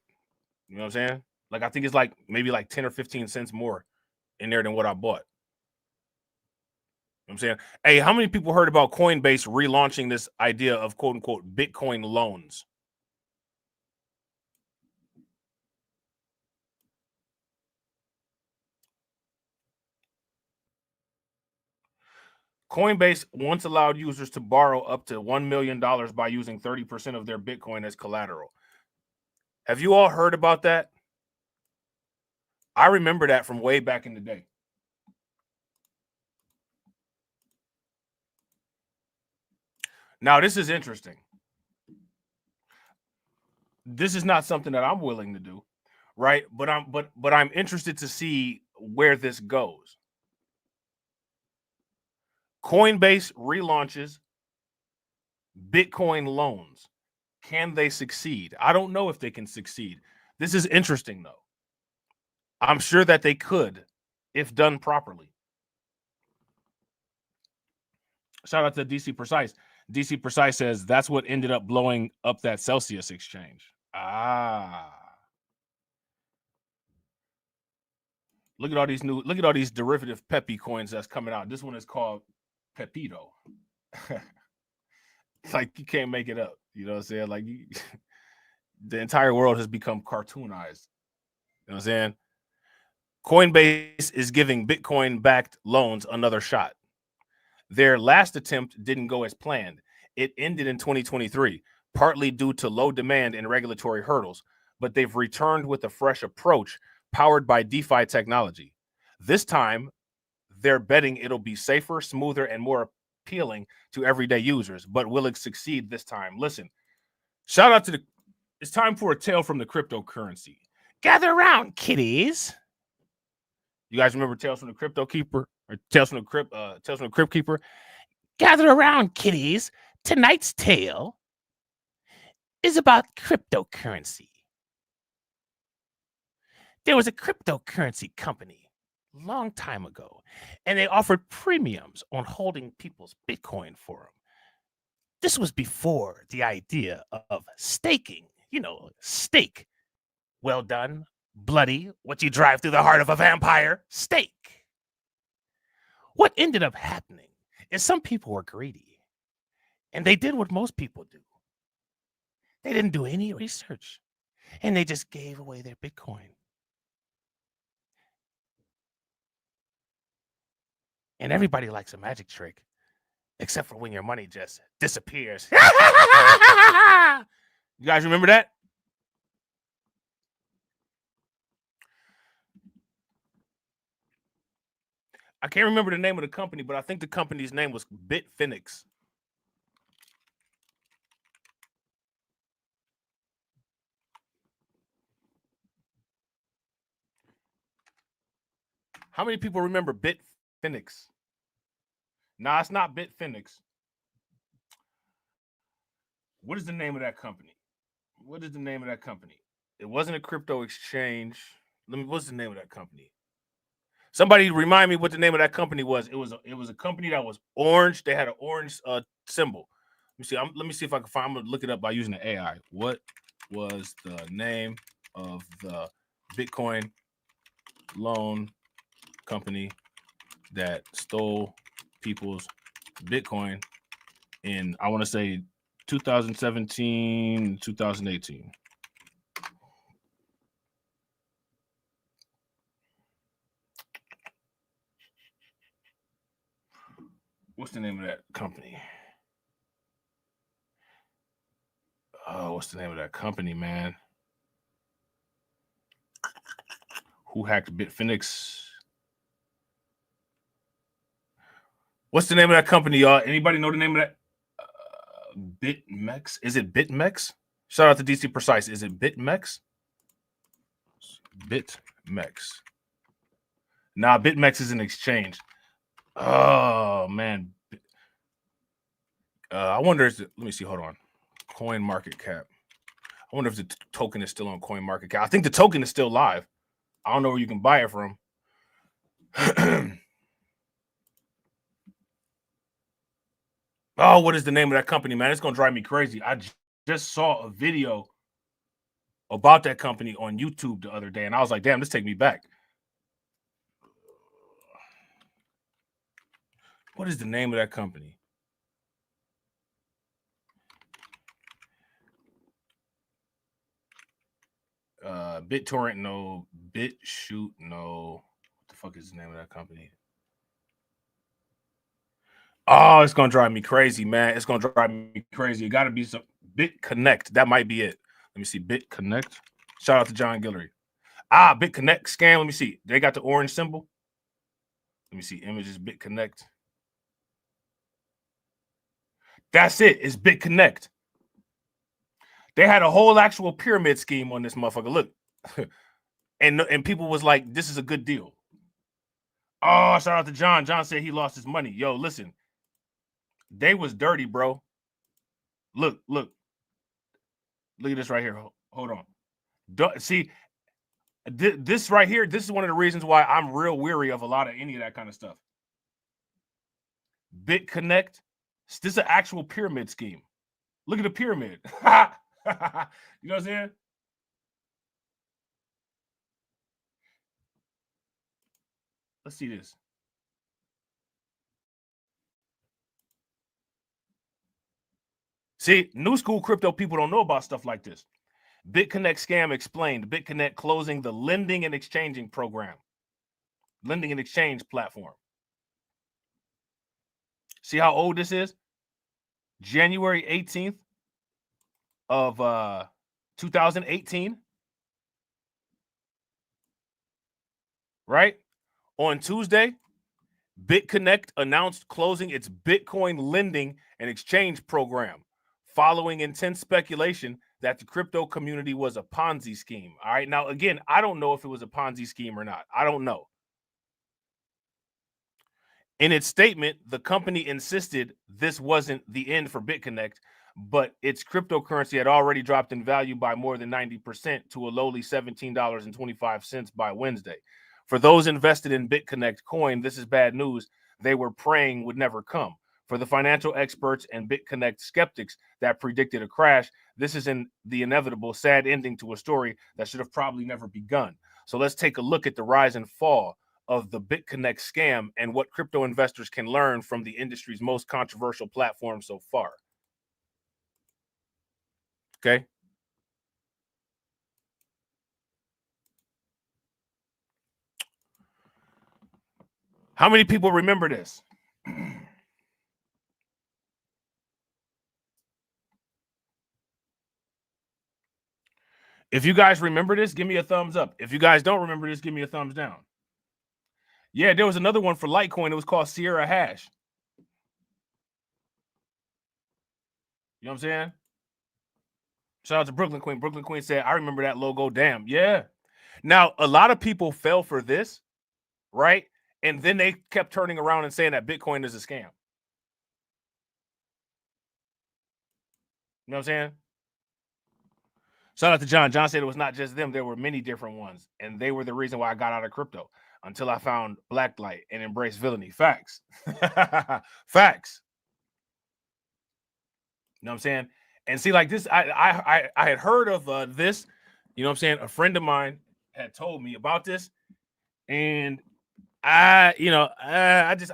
You know what I'm saying? Like, I think it's like maybe like 10 or 15 cents more in there than what I bought. You know what I'm saying? Hey, how many people heard about Coinbase relaunching this idea of quote unquote Bitcoin loans? Coinbase once allowed users to borrow up to $1 million by using 30% of their Bitcoin as collateral. Have you all heard about that? I remember that from way back in the day. Now, this is interesting. This is not something that I'm willing to do, right? But I'm interested to see where this goes. Coinbase relaunches Bitcoin loans. Can they succeed? I don't know if they can succeed. This is interesting, though. I'm sure that they could if done properly. Shout out to DC Precise. DC Precise says that's what ended up blowing up that Celsius exchange. Look at all these derivative Pepe coins that's coming out. This one is called Pepito. Like, you can't make it up. You know what I'm saying? Like, the entire world has become cartoonized. You know what I'm saying? Coinbase is giving Bitcoin-backed loans another shot. Their last attempt didn't go as planned. It ended in 2023, partly due to low demand and regulatory hurdles, but they've returned with a fresh approach powered by DeFi technology. This time, they're betting it'll be safer, smoother, and more appealing to everyday users. But will it succeed this time? Listen, shout out to it's time for a tale from the cryptocurrency. Gather around, kiddies. You guys remember Tales from the Crypto Keeper or Tales from the Crypt Keeper? Gather around, kiddies. Tonight's tale is about cryptocurrency. There was a cryptocurrency company a long time ago, and they offered premiums on holding people's Bitcoin for them. This was before the idea of staking. You know, stake. Well done. Bloody, what you drive through the heart of a vampire, stake. What ended up happening is some people were greedy, and they did what most people do. They didn't do any research, and they just gave away their Bitcoin. And everybody likes a magic trick, except for when your money just disappears. You guys remember that? I can't remember the name of the company, but I think the company's name was Bitfinex. How many people remember Bitfinex? Nah, it's not Bitfinex. What is the name of that company? What is the name of that company? It wasn't a crypto exchange. What's the name of that company? Somebody remind me what the name of that company was. It was a company that was orange. They had an orange symbol. Let me see if I can find. I'm gonna look it up by using the AI. What was the name of the Bitcoin loan company that stole people's Bitcoin in, I want to say, 2017, 2018? What's the name of that company? Oh, what's the name of that company, man? Who hacked Bitfinex? What's the name of that company, y'all? Anybody know the name of that? BitMEX? Is it BitMEX? Shout out to DC Precise. Is it BitMEX? BitMEX. Nah, BitMEX is an exchange. Oh, man. I wonder if let me see. Hold on. Coin market cap. I wonder if the token is still on Coin market cap. I think the token is still live. I don't know where you can buy it from. Oh, what is the name of that company, man? It's going to drive me crazy. I just saw a video about that company on YouTube the other day, and I was like, damn, this take me back. What is the name of that company? BitTorrent, no. BitShoot, no. What the fuck is the name of that company? Oh, it's gonna drive me crazy, man. It's gonna drive me crazy. It gotta be some BitConnect. That might be it. Let me see. BitConnect. Shout out to John Guillory. BitConnect scam. Let me see. They got the orange symbol. Let me see. Images, BitConnect. That's it. It's BitConnect. They had a whole actual pyramid scheme on this motherfucker. Look. and people was like, this is a good deal. Oh, shout out to John. John said he lost his money. Yo, listen. They was dirty, bro. Look. Look at this right here. Hold on. See, this right here, this is one of the reasons why I'm real weary of a lot of any of that kind of stuff. BitConnect. This is an actual pyramid scheme. Look at the pyramid. You know what I'm saying? Let's see this. See, new school crypto people don't know about stuff like this. BitConnect scam explained. BitConnect closing the lending and exchanging program. Lending and exchange platform. See how old this is? January 18th of 2018. Right? On Tuesday, BitConnect announced closing its Bitcoin lending and exchange program following intense speculation that the crypto community was a Ponzi scheme. All right. Now, again, I don't know if it was a Ponzi scheme or not. I don't know. In its statement, the company insisted this wasn't the end for BitConnect, but its cryptocurrency had already dropped in value by more than 90% to a lowly $17.25 by Wednesday. For those invested in BitConnect coin, this is bad news. They were praying would never come. For the financial experts and BitConnect skeptics that predicted a crash, this is the inevitable sad ending to a story that should have probably never begun. So let's take a look at the rise and fall of the BitConnect scam and what crypto investors can learn from the industry's most controversial platform so far. Okay. How many people remember this? If you guys remember this, give me a thumbs up. If you guys don't remember this, give me a thumbs down. Yeah, there was another one for Litecoin. It was called Sierra Hash. You know what I'm saying? Shout out to Brooklyn Queen. Brooklyn Queen said, I remember that logo. Damn. Yeah. Now, a lot of people fell for this, right? And then they kept turning around and saying that Bitcoin is a scam. You know what I'm saying? Shout out to John. John said it was not just them. There were many different ones. And they were the reason why I got out of crypto until I found blacklight and embraced villainy. Facts. Facts. You know what I'm saying? And see, like this, I had heard of this. You know what I'm saying? A friend of mine had told me about this. And I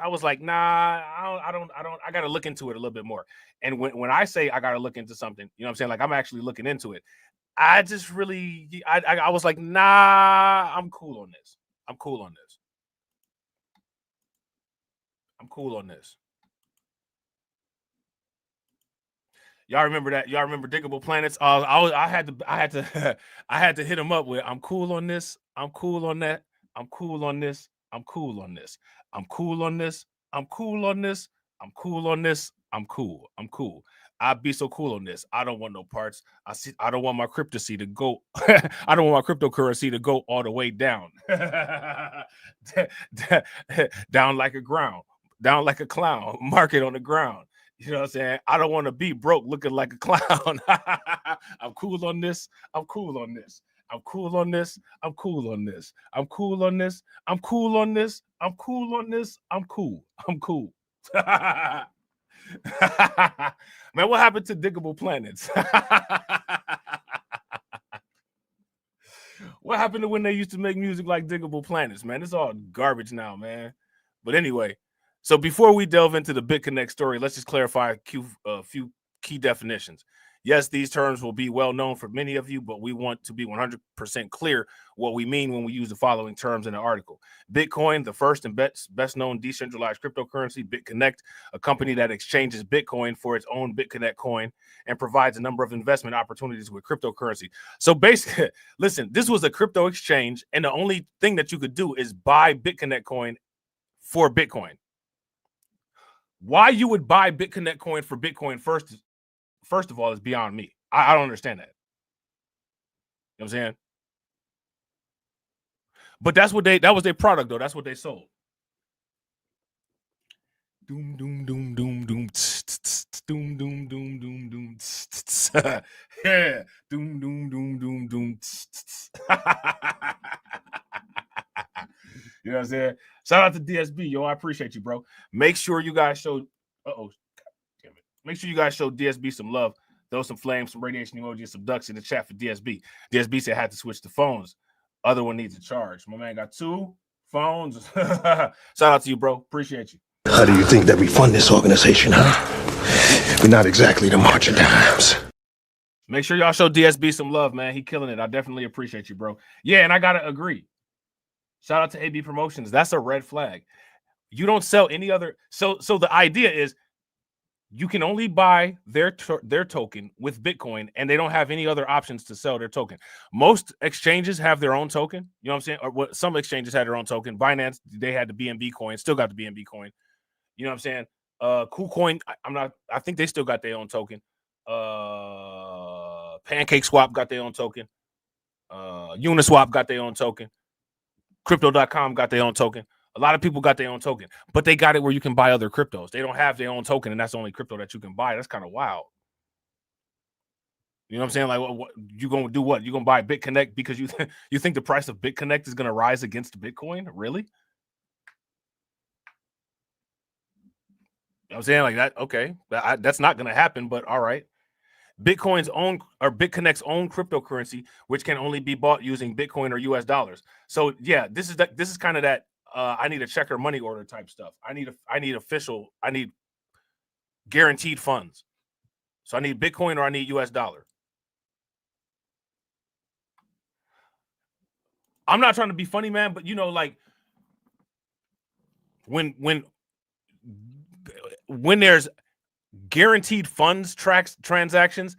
was like, nah, I got to look into it a little bit more. And when I say I got to look into something, you know what I'm saying? Like I'm actually looking into it. I just really, I was like, nah, I'm cool on this. I'm cool on this. I'm cool on this. Y'all remember that? Y'all remember Diggable Planets? I had to hit him up with, I'm cool on this. I'm cool on that. I'm cool on this. I'm cool on this. I'm cool on this. I'm cool on this. I'm cool on this. I'm cool. I'm cool. I'd be so cool on this. I don't want no parts. I don't want my cryptocurrency to go. I don't want my cryptocurrency to go all the way down. Down like a ground. Down like a clown. Market on the ground. You know what I'm saying? I don't want to be broke looking like a clown. I'm cool on this. I'm cool on this. I'm cool on this. I'm cool on this. I'm cool on this. I'm cool on this. I'm cool on this. I'm cool. I'm cool. Man, what happened to Diggable Planets? What happened to when they used to make music like Diggable Planets, man? It's all garbage now, man. But anyway, so before we delve into the BitConnect story, let's just clarify a few key definitions. Yes, these terms will be well known for many of you, but we want to be 100% clear what we mean when we use the following terms in the article. Bitcoin, the first and best known decentralized cryptocurrency. BitConnect, a company that exchanges Bitcoin for its own BitConnect coin and provides a number of investment opportunities with cryptocurrency. So basically, listen, this was a crypto exchange, and the only thing that you could do is buy BitConnect coin for Bitcoin. Why you would buy BitConnect coin for Bitcoin first of all, is beyond me. I don't understand that. You know what I'm saying? But that was their product, though. That's what they sold. Doom, doom, doom, doom, doom. Doom, doom, doom, doom, doom. Yeah. Doom, doom, doom, doom, doom. You know what I'm saying? Shout out to DSB, yo. I appreciate you, bro. Make sure you guys show. Damn it. Make sure you guys show DSB some love. Throw some flames, some radiation emojis, some ducks in the chat for DSB. DSB said had to switch the phones. Other one needs a charge. My man got 2 phones. Shout out to you, bro. Appreciate you. How do you think that we fund this organization, huh? We're not exactly the march of dimes. Make sure y'all show DSB some love, man. He killing it. I definitely appreciate you, bro. Yeah, and I gotta agree. Shout out to AB Promotions. That's a red flag. You don't sell any other. So the idea is you can only buy their token with Bitcoin, and they don't have any other options to sell their token. Most exchanges have their own token. You know what I'm saying? Or what? Some exchanges had their own token. Binance, they had the BNB coin, still got the BNB coin. You know what I'm saying? KuCoin, I think they still got their own token. Pancake Swap got their own token. Uniswap got their own token. Crypto.com got their own token. A lot of people got their own token, but they got it where you can buy other cryptos. They don't have their own token, and that's the only crypto that you can buy. That's kind of wild. You know what I'm saying? Like, what you gonna do? What you gonna buy BitConnect because you think the price of BitConnect is gonna rise against Bitcoin? Really? You know what I'm saying? Like that. Okay, that's not gonna happen. But all right. Bitcoin's own or BitConnect's own cryptocurrency, which can only be bought using Bitcoin or US dollars. So yeah, this is kind of that I need a check or money order type stuff. I need guaranteed funds. So I need Bitcoin or I need US dollar. I'm not trying to be funny, man, but you know, like when there's guaranteed funds transactions,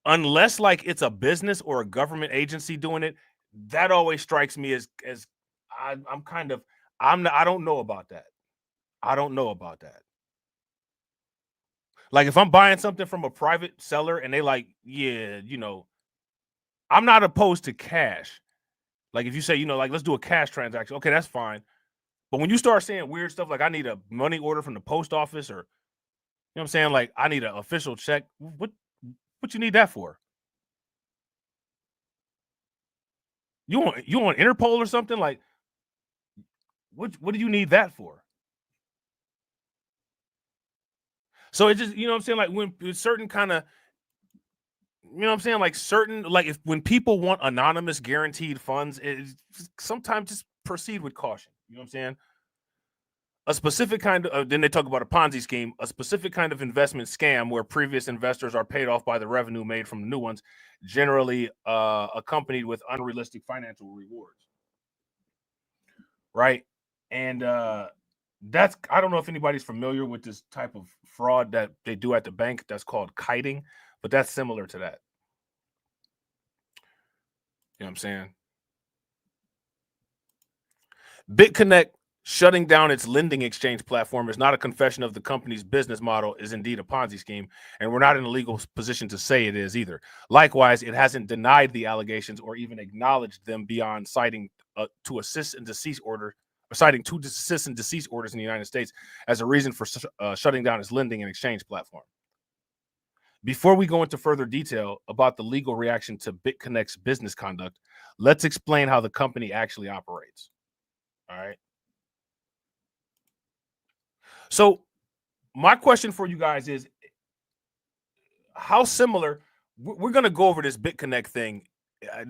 unless like it's a business or a government agency doing it, that always strikes me as I don't know about that. I don't know about that. Like if I'm buying something from a private seller and they like, yeah, I'm not opposed to cash. Like if you say, like let's do a cash transaction, okay, that's fine. But when you start saying weird stuff like I need a money order from the post office, or you know what I'm saying, like I need an official check, what you need that for? You want Interpol or something? Like what do you need that for? So it just, what I'm saying, like when certain kind of, what I'm saying, like certain, like when people want anonymous guaranteed funds, sometimes just proceed with caution. You know what I'm saying? A specific kind of, then they talk about a Ponzi scheme, a specific kind of investment scam where previous investors are paid off by the revenue made from the new ones, generally accompanied with unrealistic financial rewards. Right. And that's, I don't know if anybody's familiar with this type of fraud that they do at the bank that's called kiting, but that's similar to that. You know what I'm saying? BitConnect shutting down its lending exchange platform is not a confession of the company's business model, is indeed a Ponzi scheme, and we're not in a legal position to say it is either. Likewise, it hasn't denied the allegations or even acknowledged them beyond citing to assist and decease order, or citing two assist and decease orders in the United States as a reason for shutting down its lending and exchange platform. Before we go into further detail about the legal reaction to BitConnect's business conduct, let's explain how the company actually operates. All right. So my question for you guys is, how similar, we're going to go over this BitConnect thing.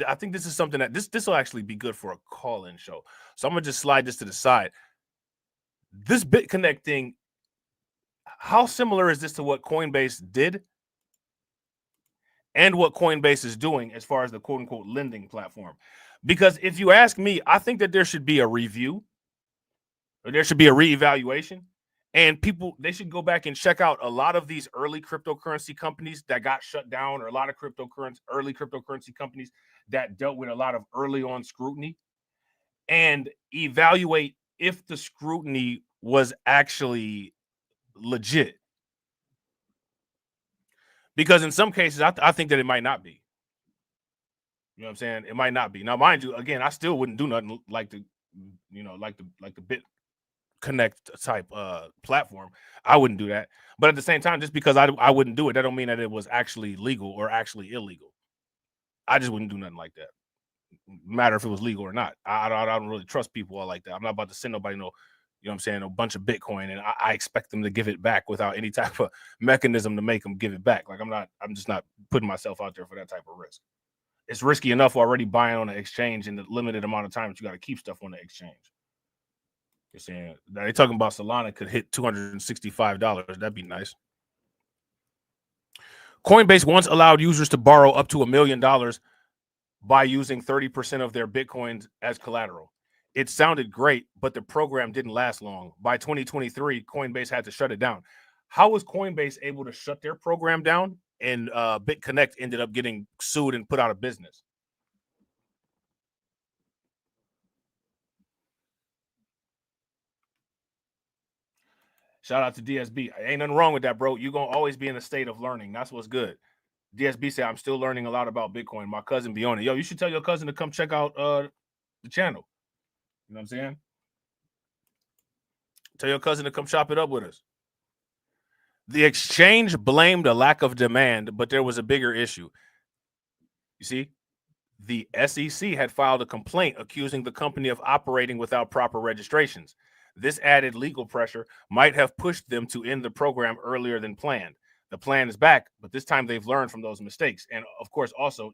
I think this is something that this will actually be good for a call-in show. So I'm going to just slide this to the side. This BitConnect thing, how similar is this to what Coinbase did and what Coinbase is doing as far as the quote-unquote lending platform? Because if you ask me, I think that there should be a review, or there should be a reevaluation. And people, they should go back and check out a lot of these early cryptocurrency companies that got shut down, or a lot of early cryptocurrency companies that dealt with a lot of early on scrutiny, and evaluate if the scrutiny was actually legit. Because in some cases, I think that it might not be. You know what I'm saying? It might not be. Now, mind you, again, I still wouldn't do nothing like the, like the BitConnect type platform. I wouldn't do that. But at the same time, just because I wouldn't do it, that don't mean that it was actually legal or actually illegal. I just wouldn't do nothing like that. No matter if it was legal or not. I don't really trust people all like that. I'm not about to send nobody you know what I'm saying, a bunch of Bitcoin and I expect them to give it back without any type of mechanism to make them give it back. Like I'm just not putting myself out there for that type of risk. It's risky enough already buying on the exchange in the limited amount of time that you got to keep stuff on the exchange. You're saying now they're talking about Solana could hit $265. That'd be nice. Coinbase once allowed users to borrow up to $1 million by using 30% of their Bitcoins as collateral. It sounded great, but the program didn't last long. By 2023, Coinbase had to shut it down. How was Coinbase able to shut their program down and BitConnect ended up getting sued and put out of business? Shout out to DSB. Ain't nothing wrong with that, bro. You're going to always be in a state of learning. That's what's good. DSB said, I'm still learning a lot about Bitcoin. My cousin be on it. Yo, you should tell your cousin to come check out the channel. You know what I'm saying? Tell your cousin to come chop it up with us. The exchange blamed a lack of demand, but there was a bigger issue. You see, the SEC had filed a complaint accusing the company of operating without proper registrations. This added legal pressure might have pushed them to end the program earlier than planned. The plan is back, but this time they've learned from those mistakes. And of course, also,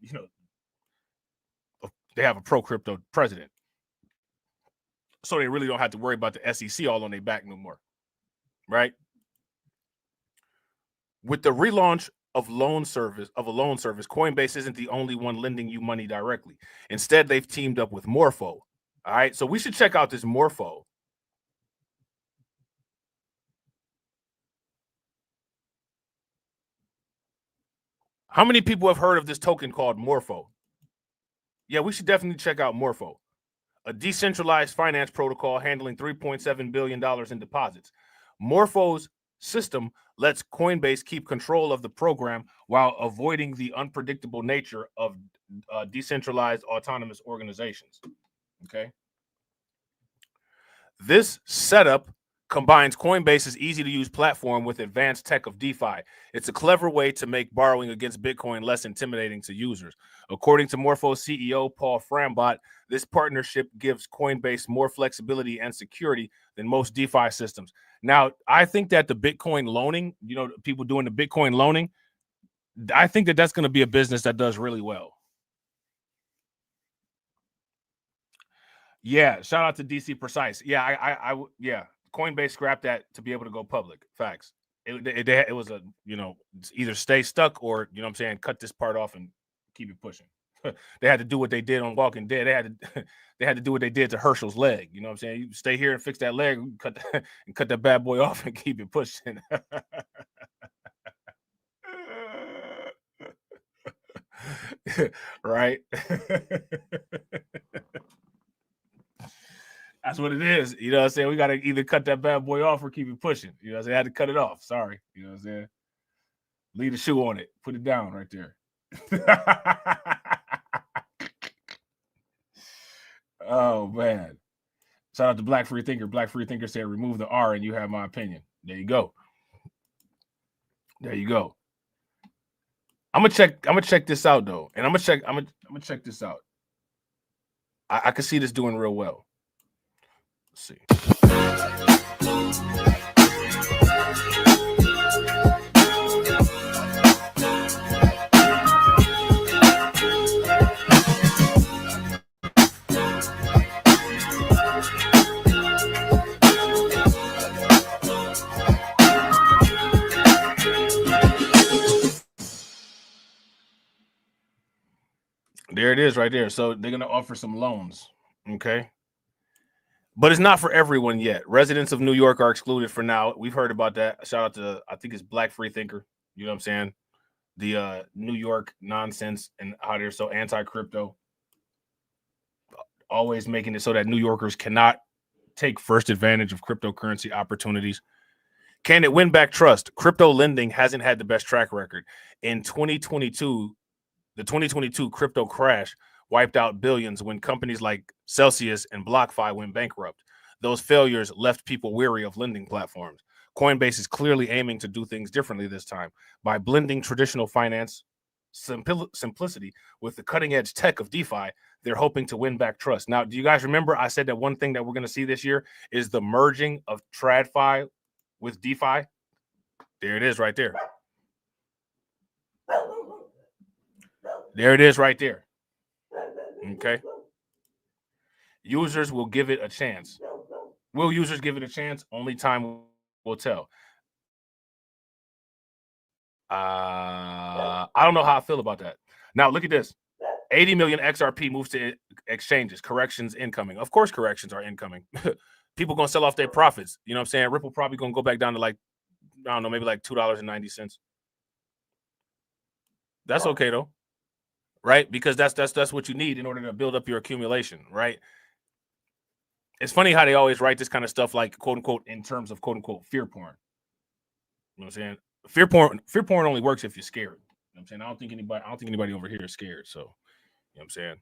they have a pro-crypto president. So they really don't have to worry about the SEC all on their back no more. Right? With the relaunch of a loan service, Coinbase isn't the only one lending you money directly. Instead, they've teamed up with Morpho. All right. So we should check out this Morpho. How many people have heard of this token called Morpho? Yeah, we should definitely check out Morpho, a decentralized finance protocol handling $3.7 billion in deposits. Morpho's system lets Coinbase keep control of the program while avoiding the unpredictable nature of decentralized autonomous organizations. Okay. This setup combines Coinbase's easy-to-use platform with advanced tech of DeFi. It's a clever way to make borrowing against Bitcoin less intimidating to users. According to Morpho's CEO, Paul Frambot, this partnership gives Coinbase more flexibility and security than most DeFi systems. Now, I think that the Bitcoin loaning, people doing the Bitcoin loaning, I think that that's going to be a business that does really well. Yeah, shout out to DC Precise. Yeah, yeah. Coinbase scrapped that to be able to go public. Facts. It was a, either stay stuck or, cut this part off and keep it pushing. They had to do what they did on Walking Dead. They had to do what they did to Herschel's leg. You know what I'm saying? You stay here and fix that leg, cut that bad boy off and keep it pushing. Right? That's what it is. You know what I'm saying? We got to either cut that bad boy off or keep it pushing. You know what I'm saying? I had to cut it off. Sorry. You know what I'm saying? Leave the shoe on it. Put it down right there. Oh, man. Shout out to Black Free Thinker. Black Free Thinker said, remove the R and you have my opinion. There you go. There you go. I'm gonna check this out though. And I'm gonna check this out. I can see this doing real well. Let's see. There it is right there. So they're going to offer some loans. Okay. But it's not for everyone yet. Residents of New York are excluded for now. We've heard about that. Shout out to, I think it's Black Free Thinker. You know what I'm saying? The New York nonsense and how they're so anti-crypto. Always making it so that New Yorkers cannot take first advantage of cryptocurrency opportunities. Can it win back trust? Crypto lending hasn't had the best track record. In 2022, the 2022 crypto crash wiped out billions when companies like Celsius and BlockFi went bankrupt. Those failures left people weary of lending platforms. Coinbase is clearly aiming to do things differently this time by blending traditional finance simplicity with the cutting-edge tech of DeFi. They're hoping to win back trust. Now, do you guys remember I said that one thing that we're going to see this year is the merging of TradFi with DeFi? There it is right there. There it is right there. Okay. Users will give it a chance. Will users give it a chance? Only time will tell. I don't know how I feel about that. Now, look at this. 80 million XRP moves to exchanges. Corrections incoming. Of course, corrections are incoming. People going to sell off their profits. You know what I'm saying? Ripple probably going to go back down to like, I don't know, maybe like $2.90. That's okay, though. Right? Because that's what you need in order to build up your accumulation, right? It's funny how they always write this kind of stuff like, quote unquote, in terms of quote unquote fear porn. You know what I'm saying? Fear porn only works if you're scared. You know what I'm saying? I don't think anybody over here is scared. So, you know what I'm saying?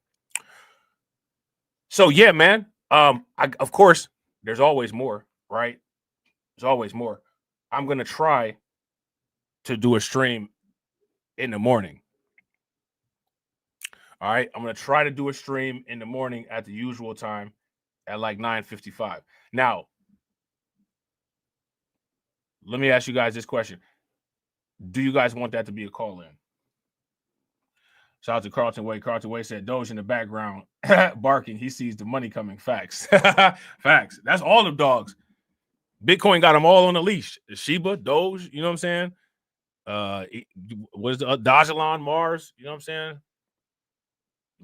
So yeah, man. Of course, there's always more, right? There's always more. I'm gonna try to do a stream in the morning. All right, I'm going to try to do a stream in the morning at the usual time at like 9:55. Now, let me ask you guys this question. Do you guys want that to be a call-in? Shout out to Carlton Way. Carlton Way said, Doge in the background barking. He sees the money coming. Facts. Facts. That's all the dogs. Bitcoin got them all on the leash. Shiba, Doge, you know what I'm saying? What is the Dajalon, Mars, you know what I'm saying?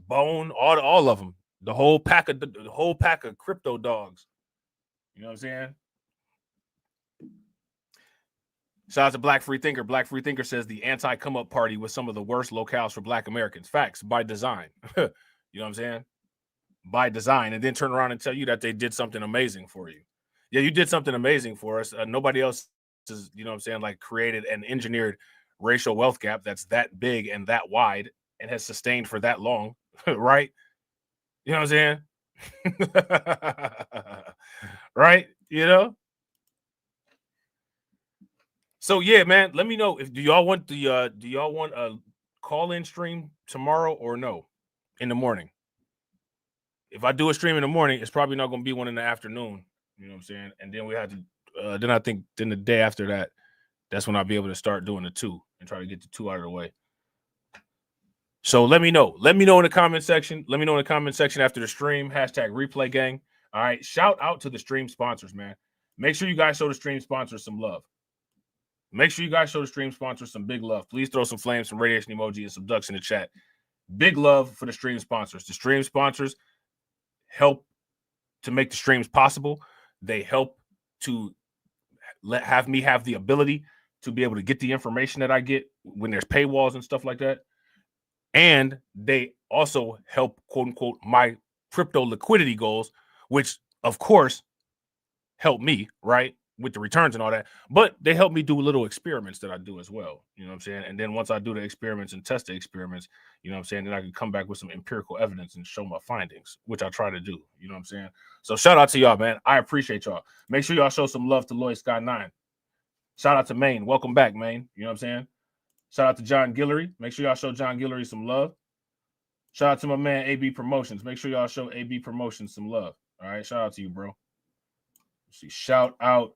Bone, all of them, the whole pack of crypto dogs. You know what I'm saying? Shout out to Black Free Thinker. Black Free Thinker says the anti-come up party was some of the worst locales for Black Americans. Facts, by design. You know what I'm saying? By design, and then turn around and tell you that they did something amazing for you. Yeah, you did something amazing for us. Nobody else is, you know what I'm saying, like created and engineered racial wealth gap that's that big and that wide and has sustained for that long, right? You know what I'm saying? Right? You know? So yeah, man, let me know if do y'all want a call-in stream tomorrow or no in the morning? If I do a stream in the morning, it's probably not going to be one in the afternoon. You know what I'm saying? And then we have to, then I think then the day after that, that's when I'll be able to start doing the 2 and try to get the 2 out of the way. So let me know. Let me know in the comment section. Let me know in the comment section after the stream. #replay gang. All right. Shout out to the stream sponsors, man. Make sure you guys show the stream sponsors some love. Make sure you guys show the stream sponsors some big love. Please throw some flames, some radiation emoji, and some ducks in the chat. Big love for the stream sponsors. The stream sponsors help to make the streams possible. They help to have me have the ability to be able to get the information that I get when there's paywalls and stuff like that. And they also help, quote unquote, my crypto liquidity goals, which of course help me, right, with the returns and all that. But they help me do little experiments that I do as well. You know what I'm saying? And then once I do the experiments and test the experiments, you know what I'm saying, then I can come back with some empirical evidence and show my findings, which I try to do. You know what I'm saying? So shout out to y'all, man. I appreciate y'all. Make sure y'all show some love to Lloyd Sky 9. Shout out to Maine. Welcome back, Maine. You know what I'm saying? Shout out to John Guillory. Make sure y'all show John Guillory some love. Shout out to my man, AB Promotions. Make sure y'all show AB Promotions some love. All right? Shout out to you, bro. Let's see. Shout out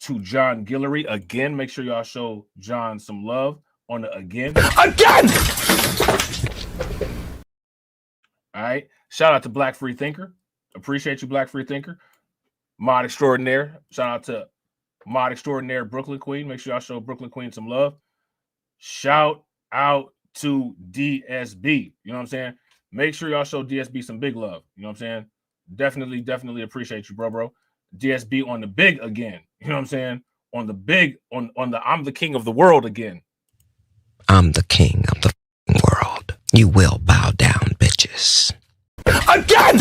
to John Guillory. Again, make sure y'all show John some love on the again. Again! All right. Shout out to Black Free Thinker. Appreciate you, Black Free Thinker. Mod Extraordinaire. Shout out to Mod Extraordinaire Brooklyn Queen. Make sure y'all show Brooklyn Queen some love. Shout out to DSB. You know what I'm saying? Make sure y'all show DSB some big love. You know what I'm saying? Definitely appreciate you, bro. DSB on the big again. You know what I'm saying? On the big, on the I'm the king of the world again. I'm the king of the world. You will bow down, bitches. Again!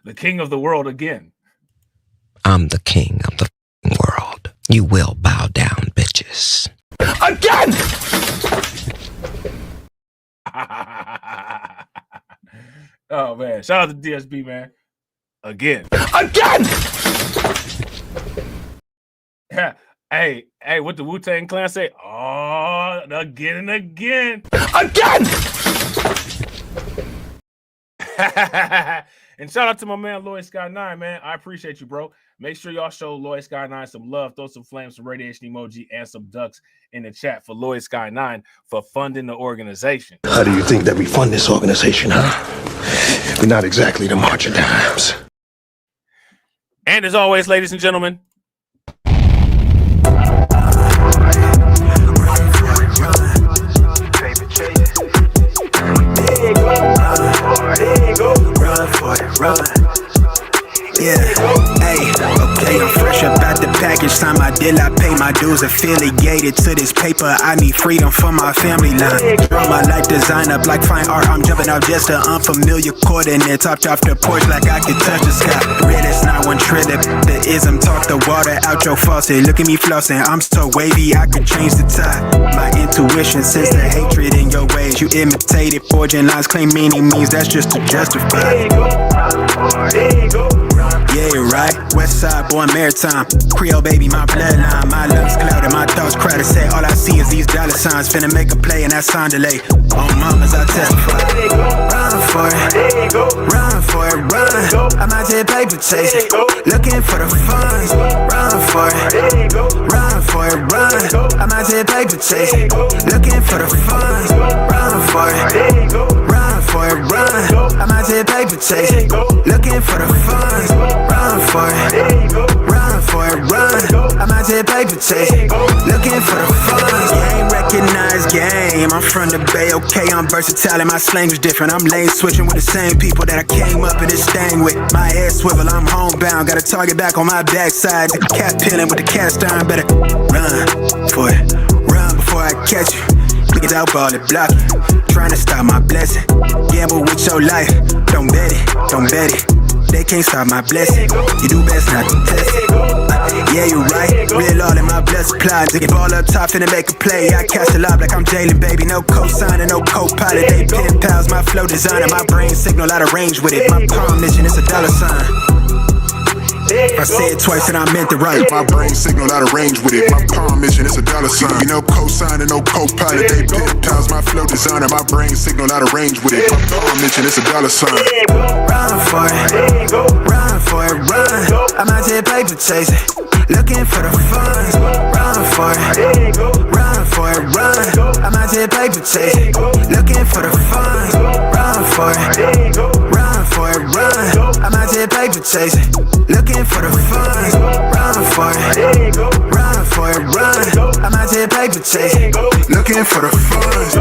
The king of the world again. I'm the king of the world. You will bow down, bitches. Again! Oh, man. Shout out to DSB, man. Again. Again! Yeah. Hey, what the Wu-Tang Clan say? Oh, again and again. Again! And shout out to my man, Lloyd Sky 9, man. I appreciate you, bro. Make sure y'all show Lloyd Sky 9 some love. Throw some flames, some radiation emoji, and some ducks in the chat for Lloyd Sky 9 for funding the organization. How do you think that we fund this organization, huh? We're not exactly the March of Dimes. And as always, ladies and gentlemen, run. Yeah, hey, okay, I'm fresh up out the package. Time I did, I pay my dues. Affiliated to this paper, I need freedom for my family line. Draw my life design up like fine art. I'm jumping out just an unfamiliar coordinates. Topped off the porch like I could touch the sky. Red is not one trillion. The ism talk the water out your faucet. Look at me flossing, I'm so wavy, I could change the tide. My intuition sense the hatred in your ways. You imitated, forging lines, claim meaning means that's just to justify. Yeah, right. West side boy, maritime. Creole baby, my bloodline. My lungs clouded, my thoughts crowded. Say all I see is these dollar signs. Finna make a play and that sound delay. On mamas, I testify. Run for it, run for it, run. I'm out here paper chasing, looking for the funds. Run for it, run for it, run. I'm out here paper chasing, looking for the funds. Run for it, run for it, run. I'm out here paper chasing, looking for the funds. Run for it, run for it, run. I'm out here paper chasing, looking for the funds. Game recognized game. I'm from the bay, okay, I'm versatile and my slang was different. I'm lane switching with the same people that I came up in this thing with. My head swivel, I'm homebound, got a target back on my backside. The cat peeling with the cast iron, better run for it. Run before I catch you. Niggas out ball it, block it. Trying to stop my blessing. Gamble with your life, don't bet it, don't bet it. They can't stop my blessing. You do best not to test it. Yeah, you're right. Real all in my blood supply. Dig ball up top, finna make a play. I catch a lob like I'm Jalen, baby. No cosign and no co-pilot. They pen pals, my flow designer. My brain signal out of range with it. My palm mission is a dollar sign. If I say it twice and I meant it right. My brain signal out of range with it. My palm mission is a dollar sign. You know cosign and no co-pilot. They pen pals, my flow designer. My brain signal out of range with it. My palm mission is a dollar sign. Run for it, run for it, run. I'm out here paper chasing, looking for the funds. Run for it, run for it, run. I'm out here paper chasing, looking for the funds. Run for it, run for it, run. I'm out here paper chasing, looking for the funds. Run for it, run for it, run. I'm out here paper chasing, looking for the funds.